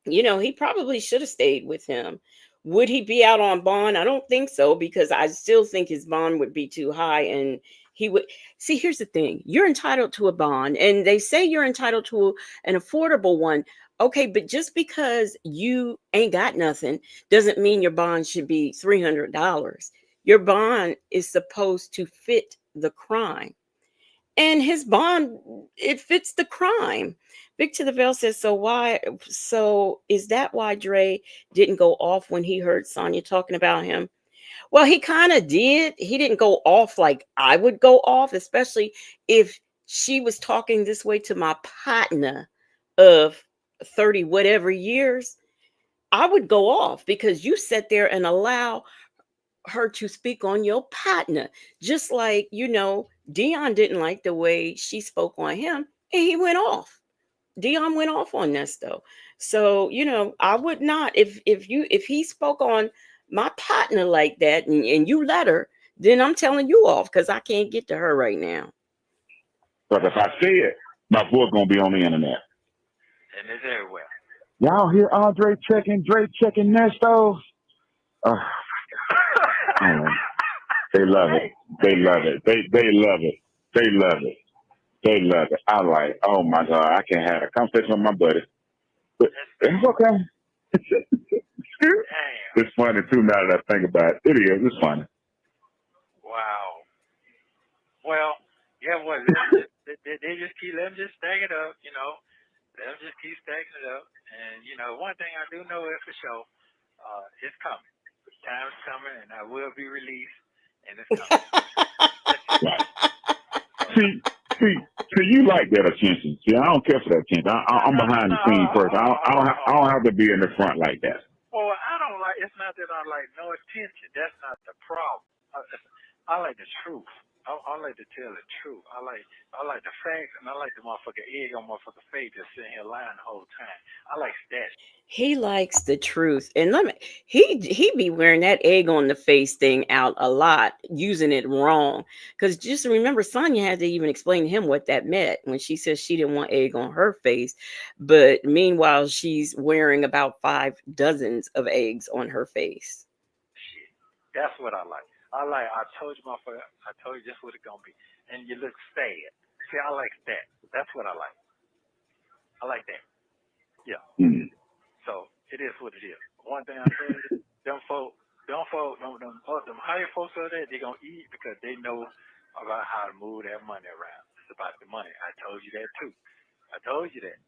he probably should have stayed with him. Would he be out on bond? I don't think so because I still think his bond would be too high and he would see. Here's the thing. You're entitled to a bond and they say you're entitled to an affordable one. Okay, but just because you ain't got nothing doesn't mean your bond should be $300. Your bond is supposed to fit the crime. And his bond, it fits the crime. Vic to the Veil says, so why? So is that why Dre didn't go off when he heard Sonya talking about him? Well, he kind of did. He didn't go off like I would go off, especially if she was talking this way to my partner of 30 whatever years. I would go off because you sat there and allow her to speak on your partner. Just like, Dion didn't like the way she spoke on him and he went off. Dion went off on Nesto. So, I would not if he spoke on my partner like that and you let her, then I'm telling you off because I can't get to her right now. But if I say it, my book gonna be on the internet. And it's everywhere. Y'all hear Andre checking, Drake checking Nesto? Oh, they love it. They love it. They love it. They love it. They love it. I like, oh my God, I can't have a conversation with my buddy. But it's okay. It's funny too now that I think about it. It is. It's funny. Wow. Well, yeah, what? They just keep, let them just stack it up, Let them just keep stacking it up. And, one thing I do know is for sure, it's coming. Time's coming and I will be released. And it's coming. Right. See, you like that attention. See, I don't care for that attention. I'm behind the scenes person. I don't have to be in the front like that. Well, I don't like. It's not that I like no attention. That's not the problem. I like the truth. I like to tell the truth. I like the facts, and I like the motherfucking egg on motherfucking face just sitting here lying the whole time. I like that. He likes the truth. And he be wearing that egg on the face thing out a lot, using it wrong. Because just remember, Sonya had to even explain to him what that meant when she says she didn't want egg on her face. But meanwhile, she's wearing about 5 dozens of eggs on her face. Shit. That's what I like. I told you, motherfucker. I told you just what it's gonna be. And you look sad. See, I like that. That's what I like. I like that. Yeah. Mm. So it is what it is. One thing I tell you, them higher folks are there, they gonna eat because they know about how to move that money around. It's about the money. I told you that too. I told you that.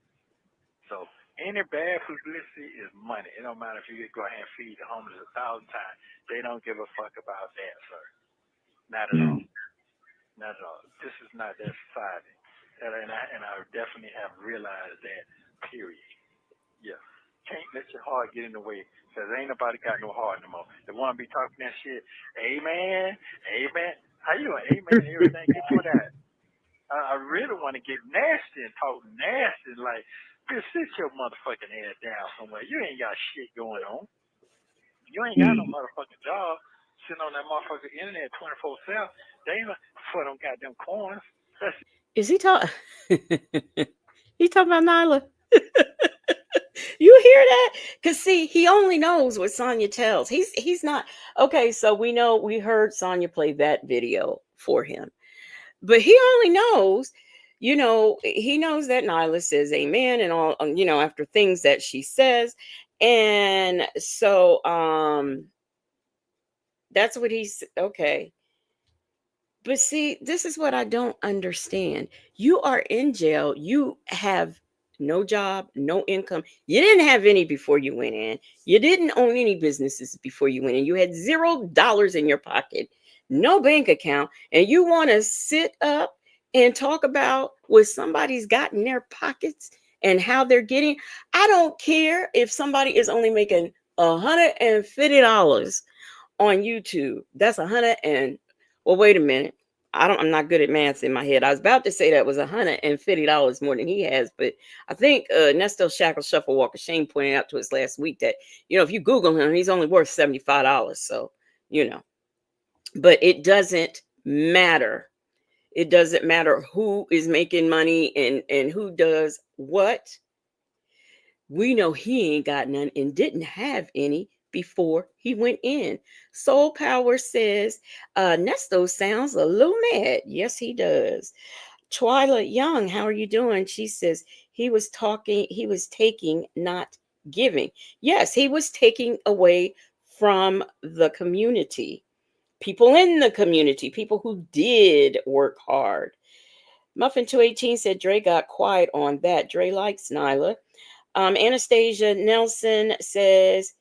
So any bad publicity is money. It don't matter if you go ahead and feed the homeless 1,000 times. They don't give a fuck about that, sir. Not at all. Not at all. This is not that society. And I definitely have realized that, period. Yeah. Can't let your heart get in the way because ain't nobody got no heart no more. They want to be talking that shit. Amen. Amen. How you doing? Amen. Everything get put out. I really want to get nasty and talk nasty. Like, bitch, sit your motherfucking ass down somewhere. You ain't got shit going on. You ain't got no motherfucking job sitting on that motherfucking internet 24/7. They ain't for them goddamn corners. Is he talking? He talking about Nyla? You hear that? Because see, he only knows what Sonya tells. He's not okay. So we heard Sonya play that video for him, but he only knows. He knows that Nyla says amen and all. After things that she says, and so that's what he's okay. But see, this is what I don't understand. You are in jail. You have no job, no income. You didn't have any before you went in. You didn't own any businesses before you went in. You had $0 in your pocket, no bank account, and you want to sit up and talk about what somebody's got in their pockets and how they're getting. I don't care if somebody is only making $150 on YouTube. That's 100 and well, wait a minute. I'm not good at math in my head. I was about to say that was $150 more than he has, but I think Nesto Shackle Shuffle Walker Shane pointed out to us last week that if you Google him, he's only worth $75. So but it doesn't matter. It doesn't matter who is making money and who does what. We know he ain't got none and didn't have any before he went in. Soul Power says, Nesto sounds a little mad. Yes, he does. Twyla Young, how are you doing? She says, he was taking, not giving. Yes, he was taking away from the community. people in the community, people who did work hard. Muffin 218 said Dre got quiet on that. Dre likes Nyla. Anastasia Nelson says,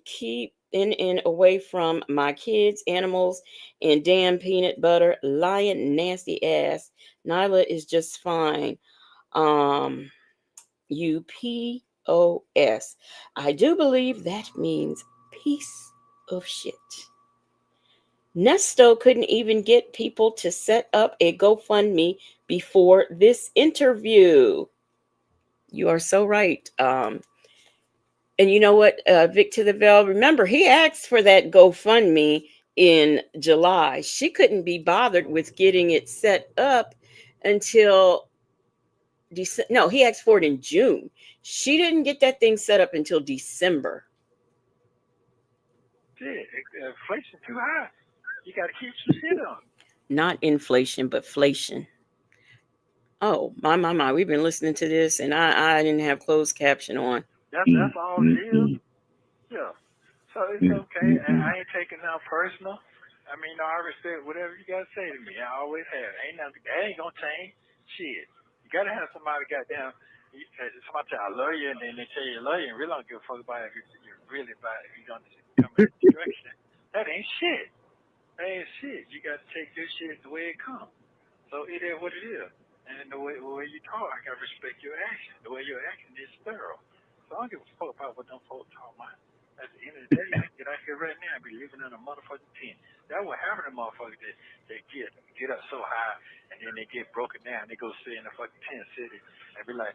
keep in away from my kids, animals, and damn peanut butter. Lying nasty ass. Nyla is just fine. UPOS. I do believe that means piece of shit. Nesto couldn't even get people to set up a GoFundMe before this interview. You are so right. And you know what, Vic to the Veil, remember, he asked for that GoFundMe in July. She couldn't be bothered with getting it set up until December. No, he asked for it in June. She didn't get that thing set up until December. Shit, inflation too high. You got to keep some shit on. Not inflation, but flation. Oh, my. We've been listening to this, and I didn't have closed caption on. That's all it is. Yeah. So it's okay. And I ain't taking nothing personal. I mean, I respect whatever you got to say to me. I always have. Ain't nothing. That ain't going to change. Shit. You got to have somebody goddamn. Somebody tell I love you, and then they tell you love you, and really don't give a fuck about it if you're really about it. If you don't come in this direction. That ain't shit. That ain't shit. You got to take this shit the way it comes. So it is what it is. And the way you talk, I can respect your action. The way your action is thorough. So I don't give a fuck about what them folks talk about. At the end of the day, I can get out here right now and be living in a motherfucking tent. That what happened to motherfuckers that they get up so high and then they get broken down. They go sit in a fucking tent city and be like,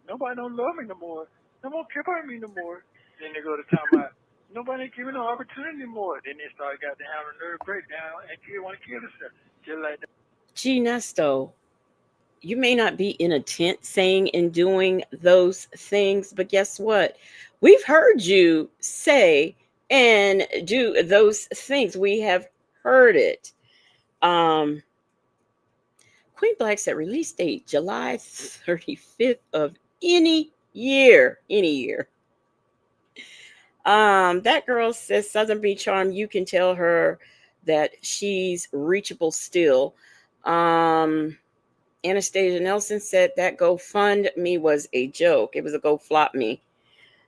nobody don't love me no more. No one care about me no more. Then they go to talk about nobody ain't giving no opportunity anymore. Then they start got to have a nerve breakdown and want to kill themselves. Just like that. Gee, Nesto, you may not be in a tent saying and doing those things, but guess what? We've heard you say and do those things. We have heard it. Queen Black said release date July 35th of any year. Any year. That girl says Southern Beach Charm, you can tell her that she's reachable still. Anastasia Nelson said that GoFundMe was a joke. It was a GoFlopMe.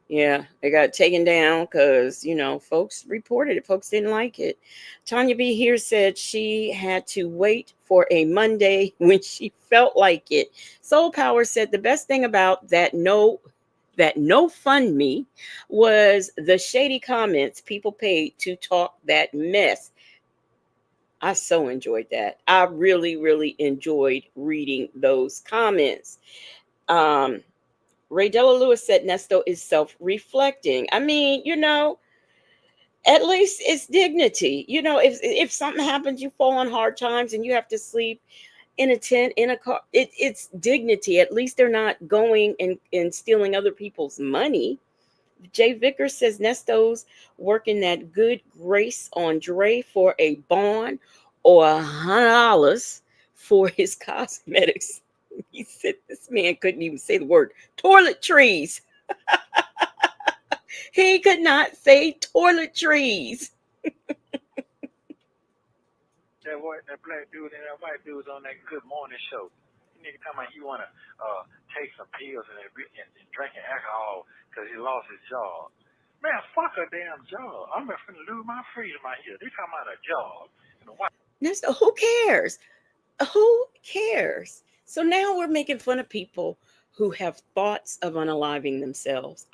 Yeah, it got taken down because, folks reported it. Folks didn't like it. Tanya B. here said she had to wait for a Monday when she felt like it. Soul Power said the best thing about that no fund me was the shady comments people paid to talk that mess. I so enjoyed that. I really, really enjoyed reading those comments. Ray Della Lewis said Nesto is self-reflecting. I mean, at least it's dignity. If something happens, you fall on hard times and you have to sleep in a tent, in a car, it's dignity. At least they're not going and stealing other people's money. Jay Vickers says Nesto's working that good grace on Dre for a bond or $100 for his cosmetics. He said this man couldn't even say the word toiletries. He could not say toiletries. That black dude and that white dude was on that Good Morning show. You nigga talking about he want to take some pills and drinking alcohol because he lost his job. Man, fuck a damn job. I'm finna lose my freedom out here. They talking about a job. Nesto, who cares? Who cares? So now we're making fun of people who have thoughts of unaliving themselves.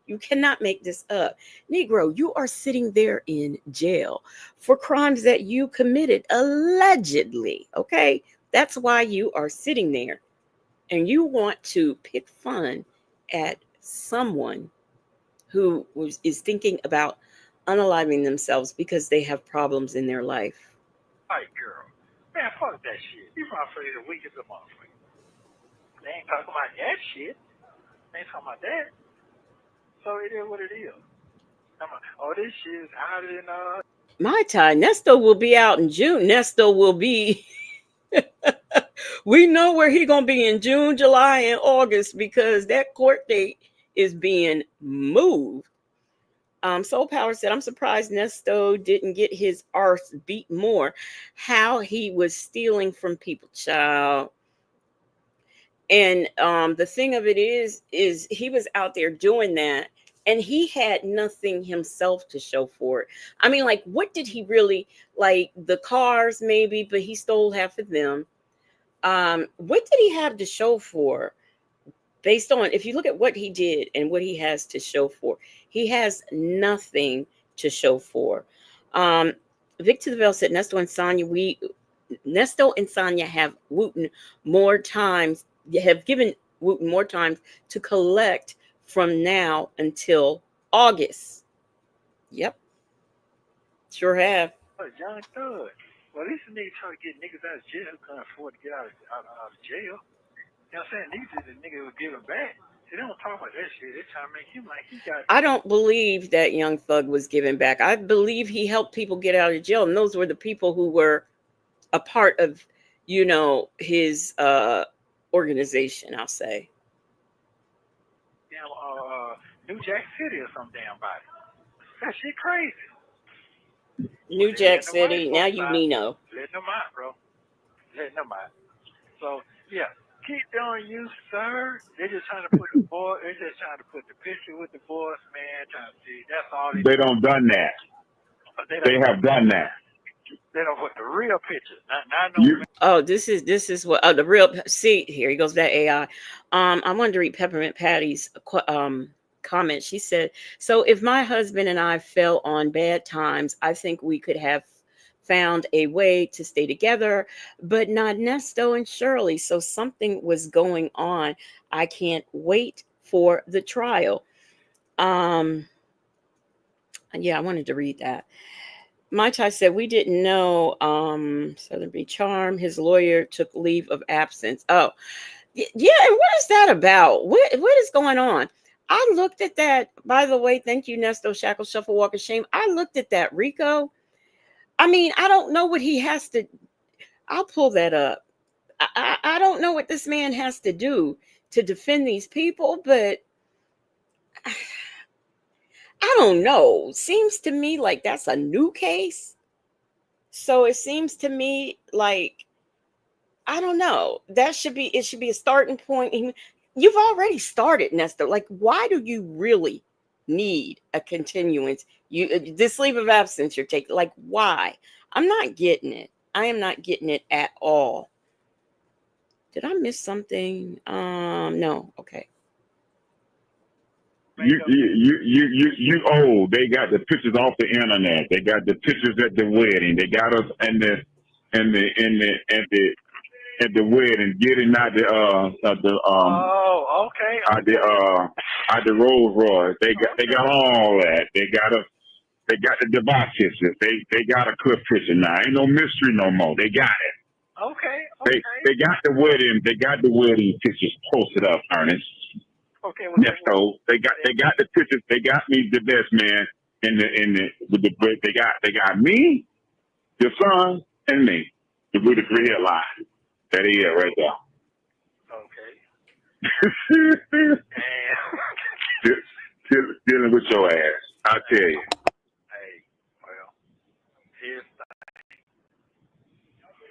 You cannot make this up. Negro, you are sitting there in jail for crimes that you committed allegedly. Okay? That's why you are sitting there. And you want to pick fun at someone who is thinking about unaliving themselves because they have problems in their life. White girl. Man, fuck that shit. You probably the weakest of motherfuckers. They ain't talking about that shit. They ain't talking about that. So it is what it is. This shit is hotter than My tie, Nesto will be out in June. Nesto will be we know where he gonna be in June, July, and August because that court date is being moved. Soul Power said, I'm surprised Nesto didn't get his arse beat more. How he was stealing from people, child. And the thing of it is he was out there doing that, and he had nothing himself to show for it. I mean, like, what did he really like? The cars, maybe, but he stole half of them. What did he have to show for? Based on, if you look at what he did and what he has to show for, he has nothing to show for. Um, Victor the Bell said, Nesto and Sonya have Wooten more times, have given Wooten more times to collect from now until August. Yep, sure have. Young Thug. Well, at least the nigga trying to get niggas out of jail who can't afford to get out of jail. You know what I'm saying? These are the niggas who give him back. They don't talk about that shit. They're trying to make him like he got. I don't believe that Young Thug was given back. I believe he helped people get out of jail, and those were the people who were a part of, his organization, I'll say. New Jack City or some damn body. That shit crazy. New Jack City. Now you know. Letting them out, bro. Letting them out. So yeah, keep doing you, sir. They're just trying to put the boy. They're just trying to put the picture with the boss, man. Trying to see. That's all they don't done that. They have done that. They don't put the real picture. Not no. Oh, this is what the real. See, here he goes, that AI. I wanted to read Peppermint Patty's comment. She said, "So if my husband and I fell on bad times, I think we could have found a way to stay together, but not Nesto and Shirley. So something was going on. I can't wait for the trial." Yeah, I wanted to read that. My Chai said, we didn't know Southern Be Charm, his lawyer took leave of absence. Oh, yeah. And what is that about? What is going on? I looked at that. By the way, thank you, Nesto, Shackle, Shuffle, Walk of Shame. I looked at that, Rico. I mean, I don't know what he has to. I'll pull that up. I don't know what this man has to do to defend these people, but I don't know. Seems to me like that's a new case. So it seems to me like, I don't know. It should be a starting point. You've already started, Nesto. Like, why do you really need a continuance? This leave of absence you're taking. Like, why? I'm not getting it. I am not getting it at all. Did I miss something? No. Okay. They got the pictures off the internet. They got the pictures at the wedding. They got us at the wedding, getting out the okay. Out the Rolls Royce. They got all that. They got the device pictures. They got a clip picture now. Ain't no mystery no more. They got it. Okay. They got the wedding. They got the wedding pictures posted up, Ernest. Okay. Nesto. They got the pictures. They got me the best man they got me, the son, and me with the three headline. That is right there. Okay. Dealing with your ass, I tell you. Hey, well, here's the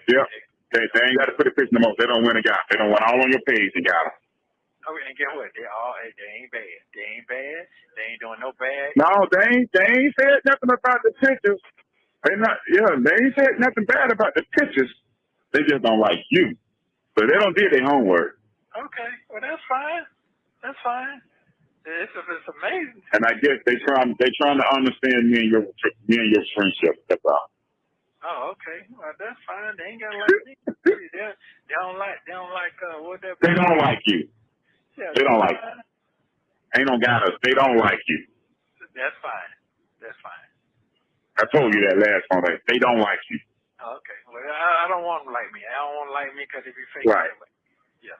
thing. Yep. They ain't got to put a picture no more. They don't win a guy. They don't win all on your page and got them. Okay, and guess what? They ain't bad. They ain't bad. They ain't doing no bad. No, they ain't said nothing about the pictures. They ain't said nothing bad about the pictures. They just don't like you. But they don't do their homework. Okay, well that's fine. That's fine. It's amazing. And I guess they trying to understand me and your friendship. That's all. Oh, okay. Well, that's fine. They ain't got to like me. They don't like what that. They don't like you. Yeah, they don't like you. Ain't no got us. They don't like you. That's fine. That's fine. I told you that last one. They don't like you. Okay. Well, I don't want them like me. I don't want them like me because they be fake. Right. Anyway. Yeah.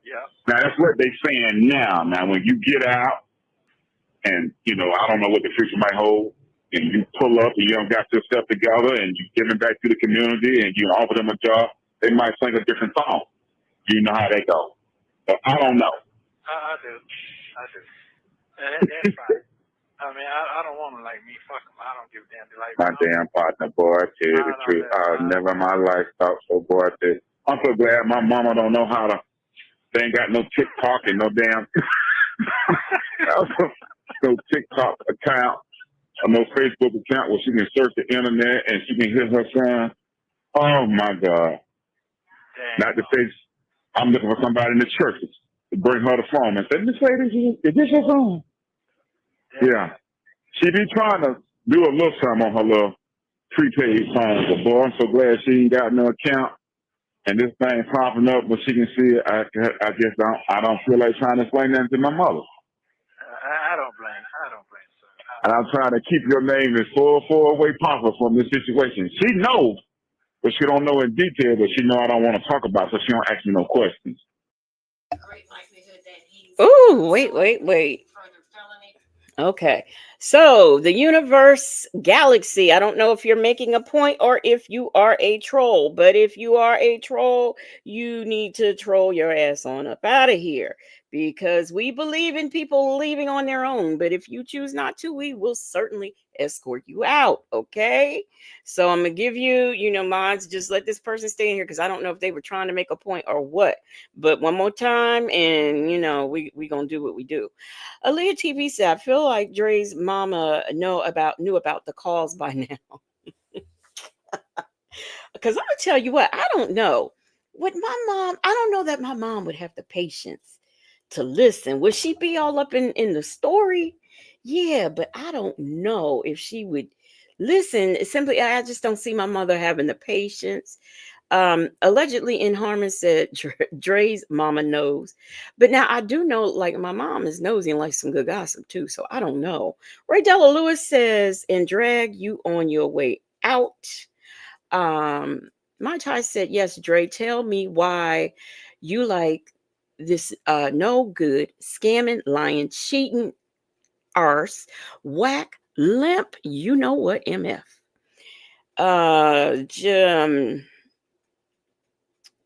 Yeah. Now, that's what they saying now. Now, when you get out and, I don't know what the future might hold, and you pull up and you don't got your stuff together and you give it back to the community and you offer them a job, they might sing a different song. You know how they go. But I don't know. I do. That's fine. I mean, I don't want to like me. Fuck them. I don't give a damn. They like me. My damn partner, boy, I tell you the truth. I've never in my life thought so, boy. I'm so glad my mama don't know how to. They ain't got no TikTok and no damn no TikTok account or no Facebook account where she can search the internet and she can hear her son. Oh my God. Not to say I'm looking for somebody in the churches to bring her the phone and say, Miss Lady, is this your phone? Yeah. She be trying to do a little something on her little prepaid phone, but boy, I'm so glad she ain't got no account. And this thing popping up, but she can see it. I guess I don't feel like trying to explain that to my mother. I don't blame. Sir. And I'm trying to keep your name as far away possible from this situation. She knows, but she don't know in detail. But she know I don't want to talk about, so she don't ask me no questions. Ooh, wait. Okay. So the universe galaxy, I don't know if you're making a point or if you are a troll, but if you are a troll, you need to troll your ass on up out of here because we believe in people leaving on their own. But if you choose not to, we will certainly escort you out. Okay. So I'm going to give you, mods, just let this person stay in here because I don't know if they were trying to make a point or what. But one more time, and, we going to do what we do. Aaliyah TV said, I feel like Dre's mama knew about the calls by now. Because I'm going to tell you what, I don't know. I don't know that my mom would have the patience to listen. Would she be all up in the story? Yeah, but I don't know if she would listen. Simply, I just don't see my mother having the patience. Allegedly in Harmon said Dre's mama knows. But now I do know, like, my mom is nosy and likes some good gossip too. So I don't know. Ray Della Lewis says, and drag you on your way out. My Ty said, yes, Dre, tell me why you like this no good, scamming, lying, cheating, arse, whack, limp, you know what, MF.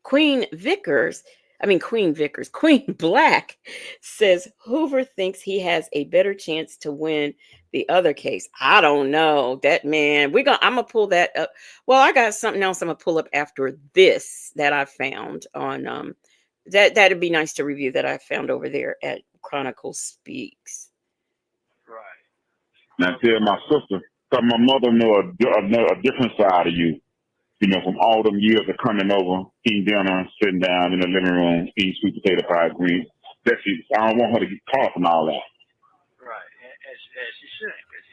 Queen Vickers, Queen Black says Hoover thinks he has a better chance to win the other case. I don't know that, man. I'm gonna pull that up. Well, I got something else I'm gonna pull up after this that I found on that'd be nice to review that I found over there at Chronicle Speaks. Right. Now tell my sister, because my mother know a different side of you. From all them years of coming over, eating dinner, sitting down in the living room, eating sweet potato fried greens. I don't want her to get caught from all that. Right, and she shouldn't, because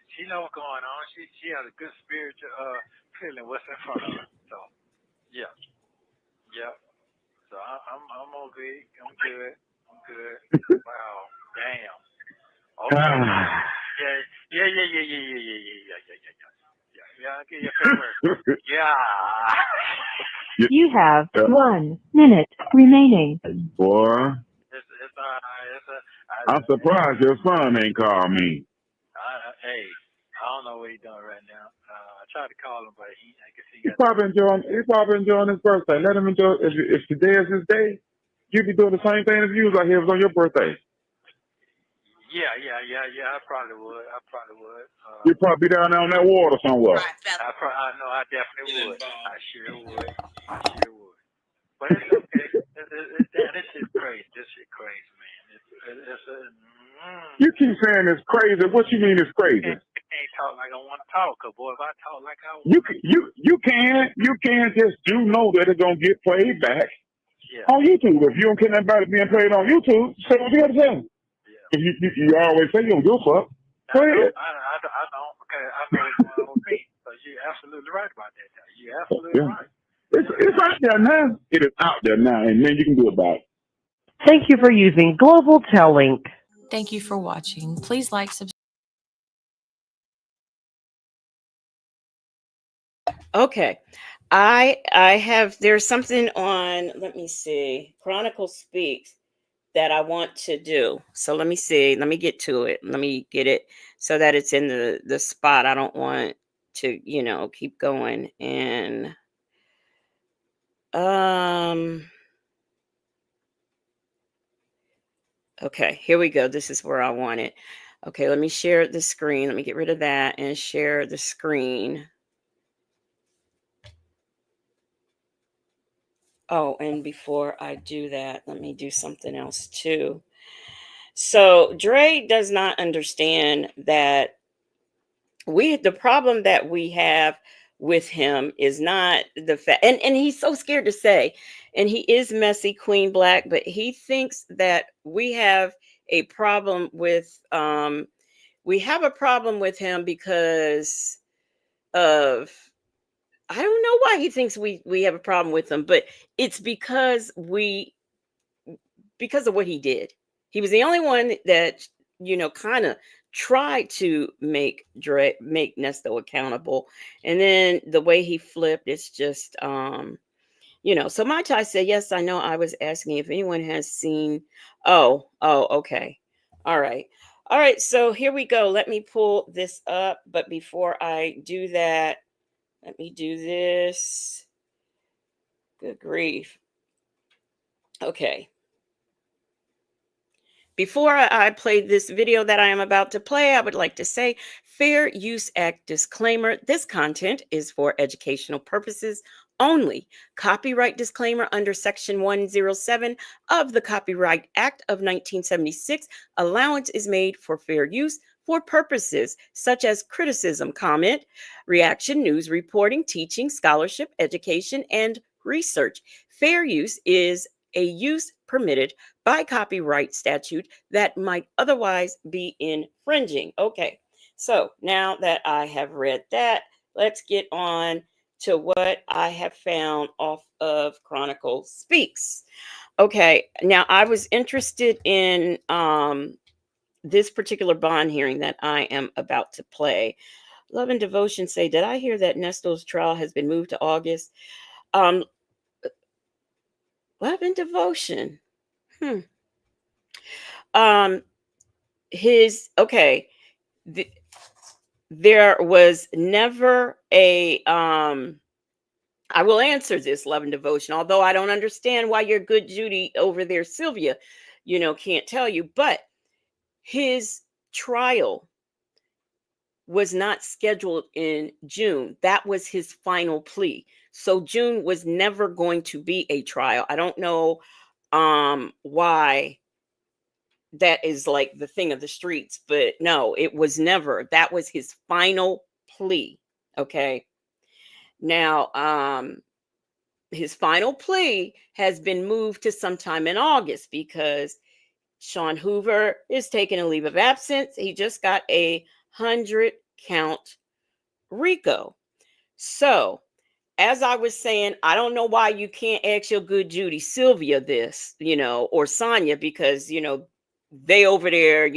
she know what's going on. She has a good spiritual feeling what's in front of her. So, yeah. So I'm okay. I'm good. Wow. Damn. Okay. Yeah. I'll give you a fair word. Yeah. You have 1 minute remaining. Boy. It's all right. I'm surprised your son ain't called me. Hey, I don't know what he's doing right now. I tried to call him, but I guess he He's got. probably enjoying his birthday. Let him enjoy. If today is his day, you be doing the same thing as you was like it was on your birthday. Yeah. I probably would. You'd probably be down there on that water somewhere. I know. I definitely would. I sure would. But it's okay. This is crazy. This is crazy, man. You keep saying it's crazy. What you mean it's crazy? I can't talk like I want to talk, boy. If I talk like I want, you can just know that it's gonna get played back on YouTube. If you don't care about it being played on YouTube, say what you got to say. If you always say you don't give a fuck, go ahead. I don't, because I know what's going on with me. So you're absolutely right about that. You're absolutely right. It's out there now. It is out there now, and then you can do about it. Thank you for using Global Link. Thank you for watching. Please like, subscribe. Okay. I have, there's something on, let me see, Chronicle Speaks that I want to do. So let me see. Let me get to it. Let me get it so that it's in the spot. I don't want to, keep going. And okay, here we go. This is where I want it. Okay, let me share the screen. Let me get rid of that and share the screen. Oh, and before I do that, let me do something else too. So Dre does not understand that the problem that we have with him is not the fact, and he's so scared to say, and he is messy queen black, but he thinks that a problem with we have a problem with him because of, I don't know why he thinks we have a problem with him, but it's because of what he did. He was the only one that, kind of tried to make Nesto accountable. And then the way he flipped, it's just so my tie said, yes, I know. I was asking if anyone has seen. Oh, okay. All right. All right. So here we go. Let me pull this up. But before I do that, let me do this. Good grief. Okay. Before I play this video that I am about to play, I would like to say Fair Use Act disclaimer. This content is for educational purposes only. Copyright disclaimer under Section 107 of the Copyright Act of 1976. Allowance is made for fair use for purposes such as criticism, comment, reaction, news reporting, teaching, scholarship, education, and research. Fair use is a use permitted by copyright statute that might otherwise be infringing. Okay, so now that I have read that, let's get on to what I have found off of Chronicle Speaks. Okay, now I was interested in this particular bond hearing that I am about to play. Love and Devotion say, did I hear that Nesto's trial has been moved to August? Um, Love and Devotion. Hmm. Um, his okay. There was never a I will answer this, Love and Devotion, although I don't understand why your good Judy over there, Sylvia, can't tell you, but his trial was not scheduled in June. That was his final plea. So June was never going to be a trial. I don't know why that is like the thing of the streets, but no, it was never. That was his final plea. Okay. Now, his final plea has been moved to sometime in August because Sean Hoover is taking a leave of absence. He just got a 100-count RICO. So, as I was saying, I don't know why you can't ask your good Judy Sylvia this, or Sonya, because they over there,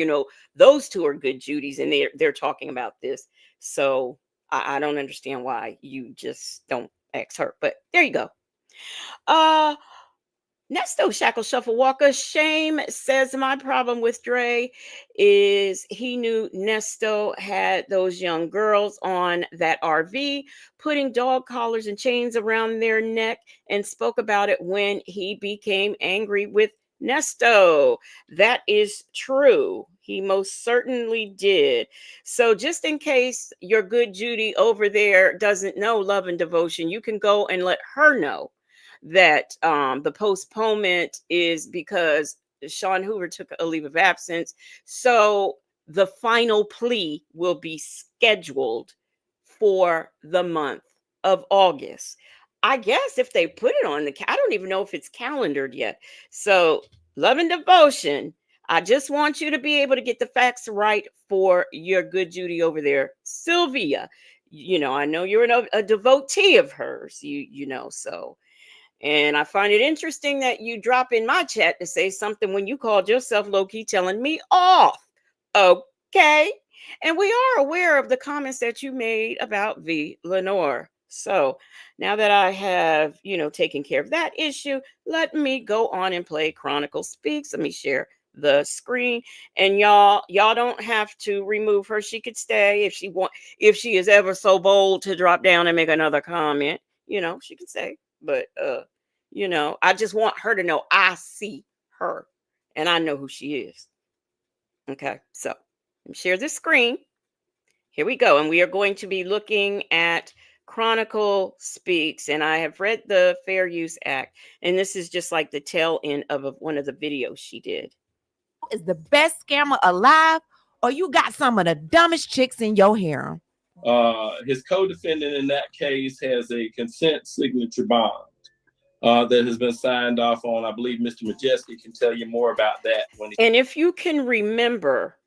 those two are good Judys, and they're talking about this. So I don't understand why you just don't ask her. But there you go. Nesto Shackle Shuffle Walker Shame says, my problem with Dre is he knew Nesto had those young girls on that RV, putting dog collars and chains around their neck, and spoke about it when he became angry with Nesto. That is true. He most certainly did. So just in case your good Judy over there doesn't know Love and Devotion, you can go and let her know that the postponement is because Sean Hoover took a leave of absence. So the final plea will be scheduled for the month of August. I guess if they put it on I don't even know if it's calendared yet. So, Love and Devotion, I just want you to be able to get the facts right for your good Judy over there, Sylvia. I know you're a devotee of hers. So. And I find it interesting that you drop in my chat to say something when you called yourself low-key telling me off. Okay. And we are aware of the comments that you made about V. Lenore. So now that I have, taken care of that issue, let me go on and play Chronicle Speaks. Let me share the screen. And y'all don't have to remove her. She could stay if she is ever so bold to drop down and make another comment. She can stay. But I just want her to know I see her and I know who she is. Okay, so Share the screen. Here we go. And we are going to be looking at Chronicle Speaks. And I have read the Fair Use Act. And this is just like the tail end of one of the videos she did. Is the best scammer alive, or you got some of the dumbest chicks in your harem? His co-defendant in that case has a consent signature bond that has been signed off on. I believe Mr. Majeski can tell you more about that. And if you can remember,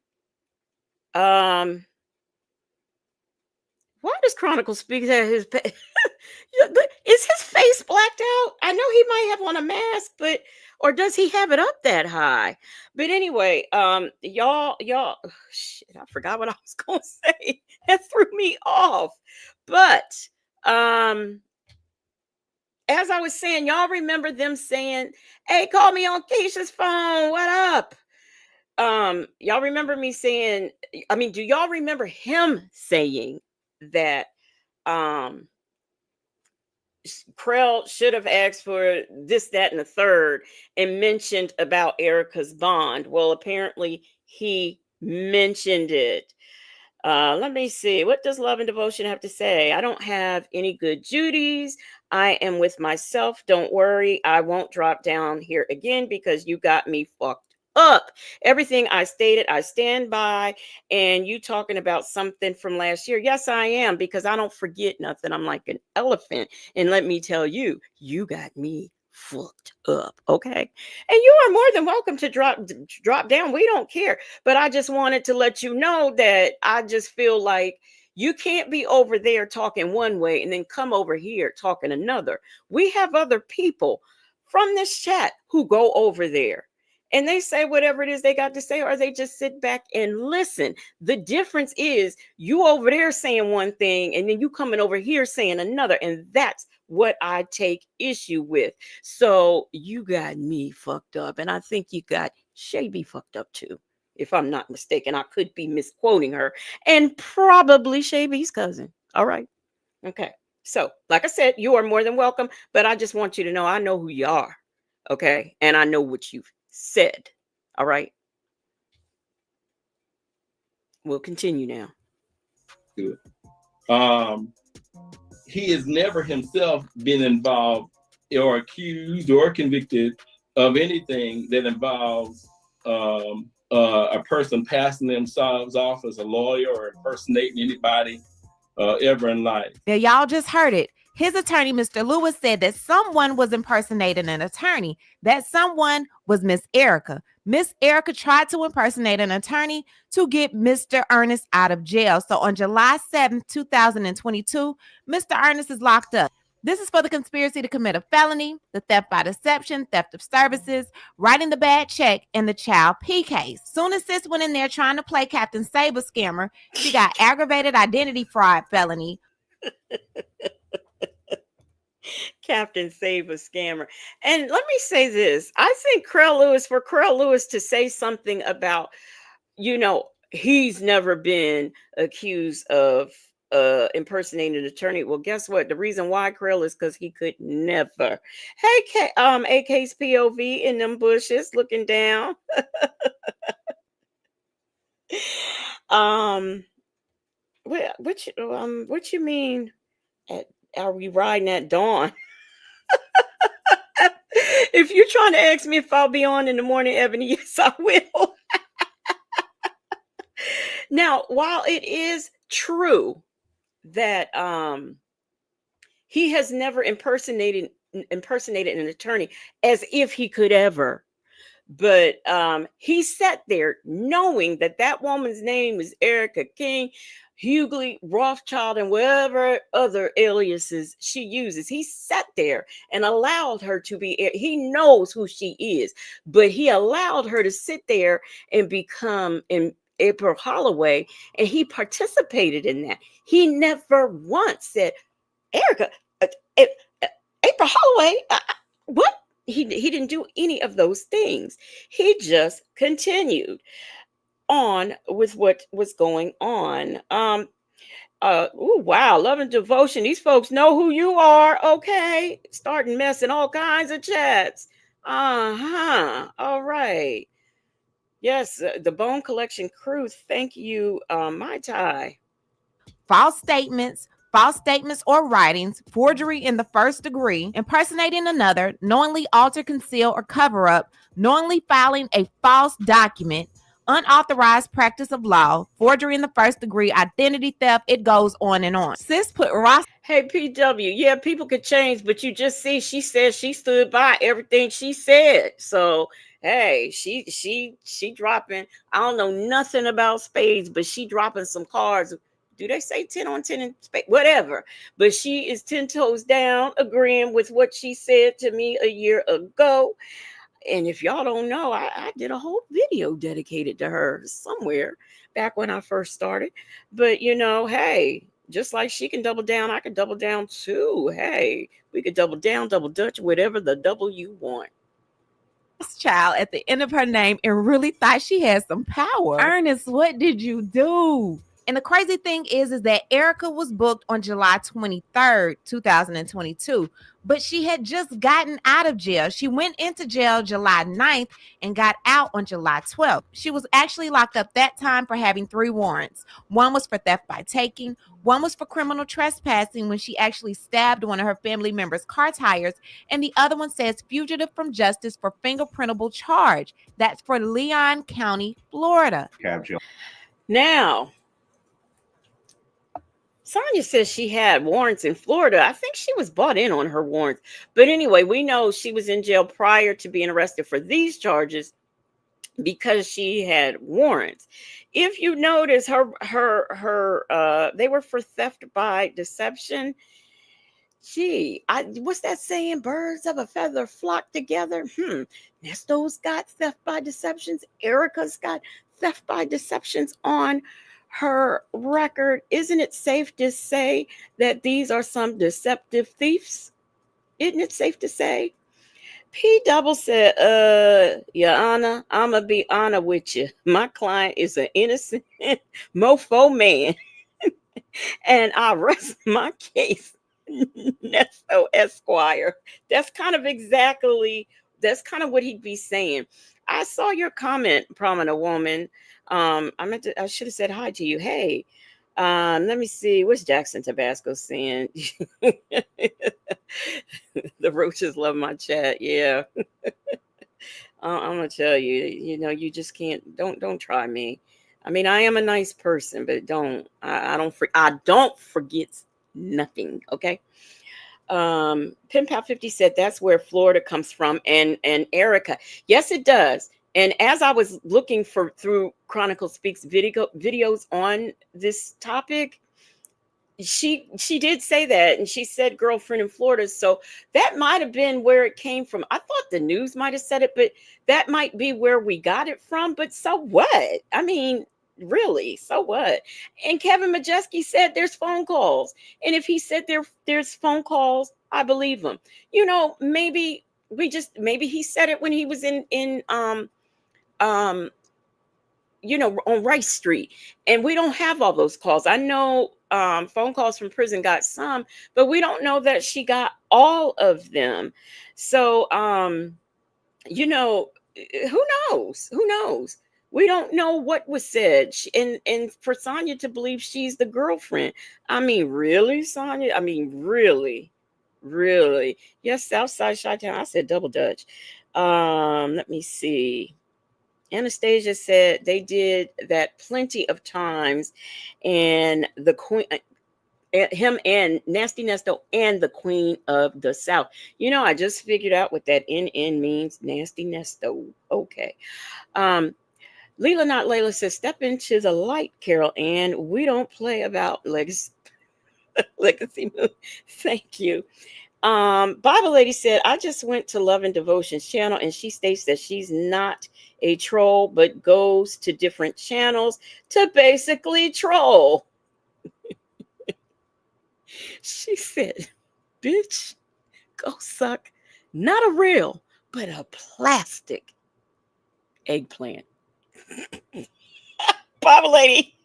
why does Chronicle Speak that his is his face blacked out? I know he might have on a mask, but or does he have it up that high? But anyway, y'all, shit, I forgot what I was gonna say. That threw me off. But as I was saying, y'all remember them saying, "Hey, call me on Keisha's phone. What up?" Y'all remember me saying, I mean, do y'all remember him saying that Krell should have asked for this, that, and the third and mentioned about Erica's bond? Well, apparently he mentioned it. Let me see. What does Love and Devotion have to say? I don't have any good duties. I am with myself. Don't worry. I won't drop down here again because you got me fucked up. Everything I stated, I stand by. And you talking about something from last year? Yes, I am, because I don't forget nothing. I'm like an elephant. And let me tell you, you got me fucked up. Okay. And you are more than welcome to drop down. We don't care. But I just wanted to let you know that I just feel like you can't be over there talking one way and then come over here talking another. We have other people from this chat who go over there and they say whatever it is they got to say, or they just sit back and listen. The difference is you over there saying one thing and then you coming over here saying another. And that's what I take issue with. So you got me fucked up. And I think you got Shabby fucked up too. If I'm not mistaken, I could be misquoting her. And probably Shaby's cousin. All right. Okay. So, like I said, you are more than welcome. But I just want you to know I know who you are. Okay. And I know what you've said. All right. We'll continue now. Good. He has never himself been involved or accused or convicted of anything that involves a person passing themselves off as a lawyer or impersonating anybody ever in life. Yeah, y'all just heard it. His attorney, Mr. Lewis, said that someone was impersonating an attorney. That someone was Miss Erica. Miss Erica tried to impersonate an attorney to get Mr. Ernest out of jail. So on July 7th, 2022, Mr. Ernest is locked up. This is for the conspiracy to commit a felony, the theft by deception, theft of services, writing the bad check, and the child P case. Soon as sis went in there trying to play Captain Saber scammer, she got aggravated identity fraud felony. Captain Saber scammer. And let me say this. I think for Krell Lewis to say something about, he's never been accused of impersonating an attorney. Well, guess what? The reason why, Krell, is because he could never. Hey, AK's POV in them bushes looking down. What you mean? Are we riding at dawn? If you're trying to ask me if I'll be on in the morning, Ebony, yes, I will. Now, while it is true that he has never impersonated an attorney as if he could ever, but he sat there knowing that woman's name is Erica King, Hughley, Rothschild, and whatever other aliases she uses. He sat there and allowed her to be, he knows who she is, but he allowed her to sit there and become in April Holloway, and he participated in that. He never once said, Erica, April Holloway, what? He didn't do any of those things. He just continued on with what was going on. Wow, Love and Devotion. These folks know who you are. Okay, starting messing all kinds of chats. All right. Yes, the Bone Collection crew. Thank you, my tie. False statements or writings, forgery in the first degree, impersonating another, knowingly alter, conceal, or cover up, knowingly filing a false document, unauthorized practice of law, forgery in the first degree, identity theft. It goes on and on. Sis put Ross. Hey, PW. Yeah, people could change, but you just see she said she stood by everything she said. So hey, she dropping. I don't know nothing about spades, but she dropping some cards. Do they say 10 on 10 in spades? Whatever. But she is 10 toes down, agreeing with what she said to me a year ago. And if y'all don't know, I did a whole video dedicated to her somewhere back when I first started. But hey, just like she can double down, I can double down too. Hey, we could double down, double dutch, whatever the double you want. Child at the end of her name and really thought she had some power. Ernest, what did you do? And the crazy thing is that Erica was booked on July 23rd, 2022, but she had just gotten out of jail. She went into jail July 9th and got out on July 12th. She was actually locked up that time for having 3 warrants. One was for theft by taking, one was for criminal trespassing when she actually stabbed one of her family members' car tires, and the other one says fugitive from justice for fingerprintable charge. That's for Leon County, Florida. Now, Sonya says she had warrants in Florida. I think she was bought in on her warrants. But anyway, we know she was in jail prior to being arrested for these charges because she had warrants. If you notice, they were for theft by deception. Gee, what's that saying? Birds of a feather flock together. Nesto's got theft by deceptions. Erica's got theft by deceptions on her record. Isn't it safe to say that these are some deceptive thieves? Isn't it safe to say? P double said, Your Honor, I'ma be honest with you. My client is an innocent mofo man. And I rest my case. Nesto Esquire. That's kind of what he'd be saying. I saw your comment, prominent woman. I should have said hi to you. Hey, let me see. What's Jackson Tabasco saying? The roaches love my chat. Yeah. I'm gonna tell you, you just can't. Don't try me. I mean, I am a nice person, but don't. I don't forget nothing. Okay. Pen Pal 50 said that's where Florida comes from, and Erica. Yes, it does. And as I was looking through Chronicle Speaks videos on this topic, she did say that, and she said girlfriend in Florida. So that might have been where it came from. I thought the news might have said it, but that might be where we got it from. But so what? I mean, really, so what? And Kevin Majeski said there's phone calls, and if he said there's phone calls, I believe him. Maybe he said it when he was in um on Rice Street, and we don't have all those calls. I know phone calls from prison got some, but we don't know that she got all of them. So who knows? Who knows? We don't know what was said. And for Sonya to believe she's the girlfriend, I mean, really, Sonya? I mean, really, really? Yes, Southside Chi-Town. I said double Dutch. Let me see. Anastasia said they did that plenty of times, and the queen, him and Nasty Nesto and the Queen of the South. I just figured out what that NN means. Nasty Nesto. Okay. Leela Not Layla says, step into the light, Carol Ann. We don't play about legacy move. Thank you. Bible Lady said, I just went to Love and Devotions channel, and she states that she's not a troll, but goes to different channels to basically troll. She said, bitch, go suck not a real, but a plastic eggplant. Bible Lady.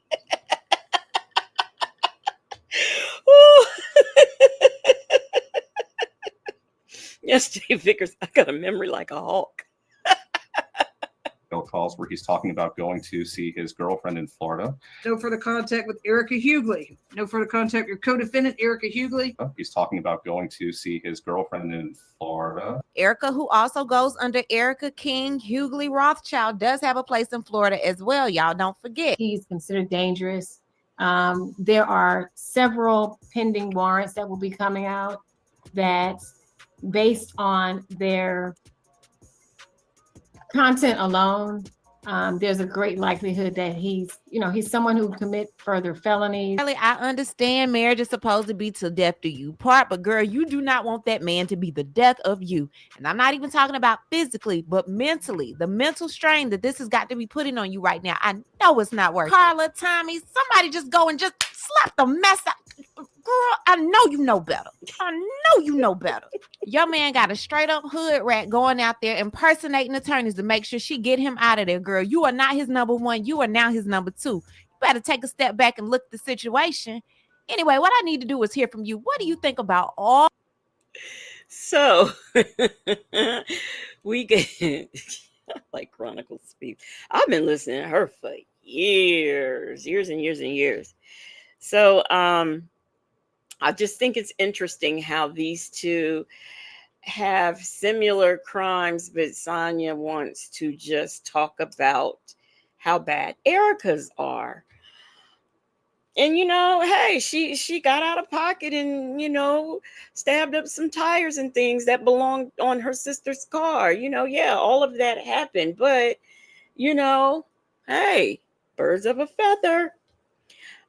Yes, Jay Vickers, I got a memory like a hawk. calls where he's talking about going to see his girlfriend in Florida. No further contact with Erica Hughley. No further contact with your co-defendant, Erica Hughley. He's talking about going to see his girlfriend in Florida. Erica, who also goes under Erica King Hughley Rothschild, does have a place in Florida as well. Y'all don't forget. He's considered dangerous. There are several pending warrants that will be coming out that, based on their content alone, there's a great likelihood that he's someone who commit further felonies. Really, I understand marriage is supposed to be till death do you part, but girl, you do not want that man to be the death of you. And I'm not even talking about physically, but mentally. The mental strain that this has got to be putting on you right now. I know it's not worth it. Carla, Tommy, somebody just go and just slap the mess out. Girl, I know you know better. I know you know better. Your man got a straight up hood rat going out there impersonating attorneys to make sure she get him out of there, girl. You are not his number one. You are now his number two. You better take a step back and look at the situation. Anyway, what I need to do is hear from you. What do you think about all? So we get like Chronicle speak. I've been listening to her for years and years. So I just think it's interesting how these two have similar crimes, but Sonya wants to just talk about how bad Erica's are. And, hey, she got out of pocket and, stabbed up some tires and things that belonged on her sister's car. Yeah, all of that happened. But, hey, birds of a feather.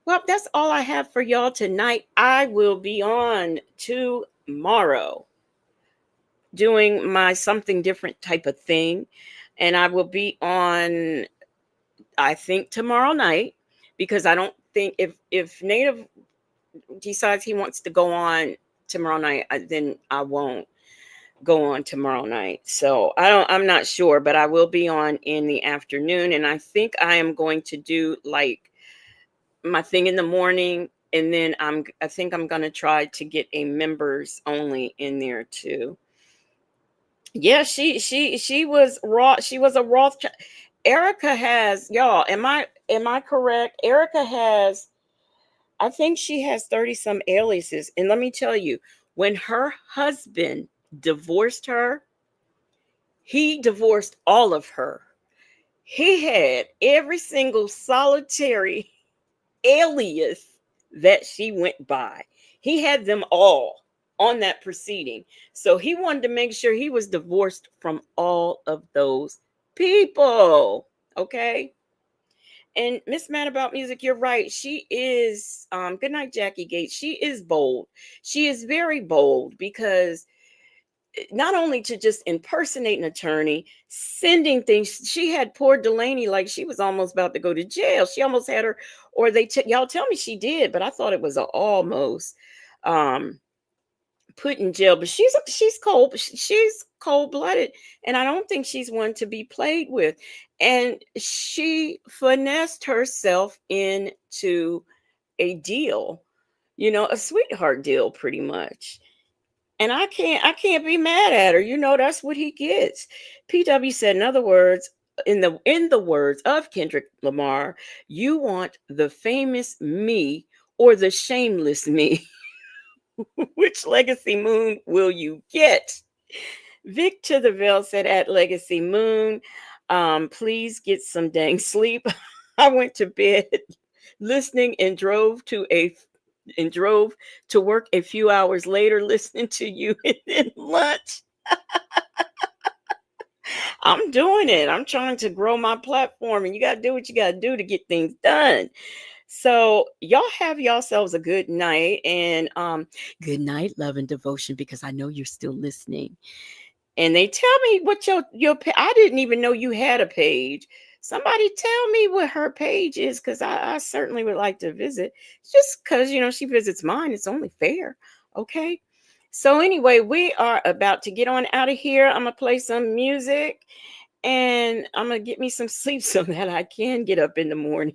Well, that's all I have for y'all tonight. I will be on tomorrow doing my something different type of thing. And I will be on, I think, tomorrow night, because I don't think if Native decides he wants to go on tomorrow night, then I won't go on tomorrow night. So I'm not sure, but I will be on in the afternoon. And I think I am going to do like my thing in the morning, and then I think I'm gonna try to get a members only in there too. Yeah, she was raw. She was a Rothschild. Erica has, y'all. Am I correct? Erica has, I think she has 30 some aliases. And let me tell you, when her husband divorced her, he divorced all of her. He had every single solitary alias that she went by. He had them all on that proceeding. So he wanted to make sure he was divorced from all of those people. Okay. And Miss Mad About Music, you're right. She is, good night, Jackie Gates. She is bold. She is very bold, because not only to just impersonate an attorney, sending things. She had poor Delaney like she was almost about to go to jail. She almost had her, or y'all tell me she did, but I thought it was almost put in jail. But she's cold. She's cold-blooded, and I don't think she's one to be played with. And she finessed herself into a deal, a sweetheart deal, pretty much. And I can't be mad at her. That's what he gets. PW said, in other words, in the words of Kendrick Lamar, you want the famous me or the shameless me. Which Legacy Moon will you get? Vic to the Veil said, at Legacy Moon, please get some dang sleep. I went to bed listening and drove to work a few hours later, listening to you, and then lunch. I'm doing it. I'm trying to grow my platform, and you got to do what you got to do to get things done. So y'all have yourselves a good night, and good night, love and devotion, because I know you're still listening. And they tell me what your I didn't even know you had a page. Somebody tell me what her page is, because I certainly would like to visit. Just because, she visits mine, it's only fair. Okay. So anyway, we are about to get on out of here. I'm going to play some music, and I'm going to get me some sleep so that I can get up in the morning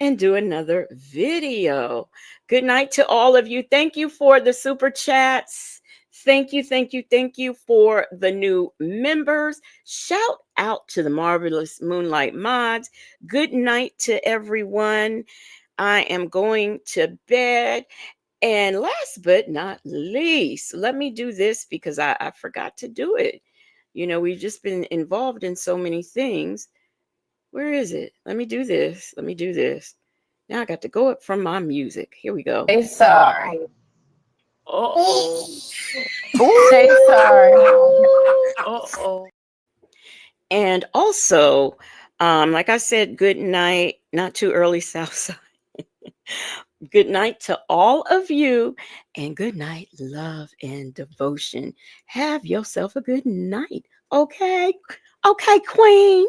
and do another video. Good night to all of you. Thank you for the super chats. Thank you for the new members. Shout out to the marvelous Moonlight Mods. Good night to everyone. I am going to bed. And last but not least, let me do this because I forgot to do it. You know, we've just been involved in so many things. Where is it? Let me do this. Now I got to go up from my music. Here we go. Say sorry. Oh. Say sorry. Uh-oh. And also, like I said, good night. Not too early, Southside. Good night to all of you, and good night, love and devotion. Have yourself a good night. Okay, Queen.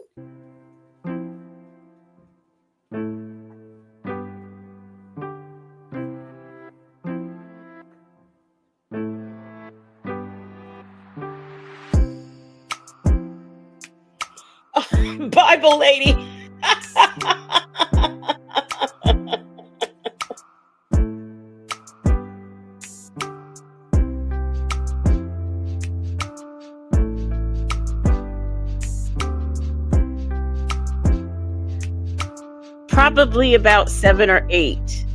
Bible lady. Probably about 7 or 8.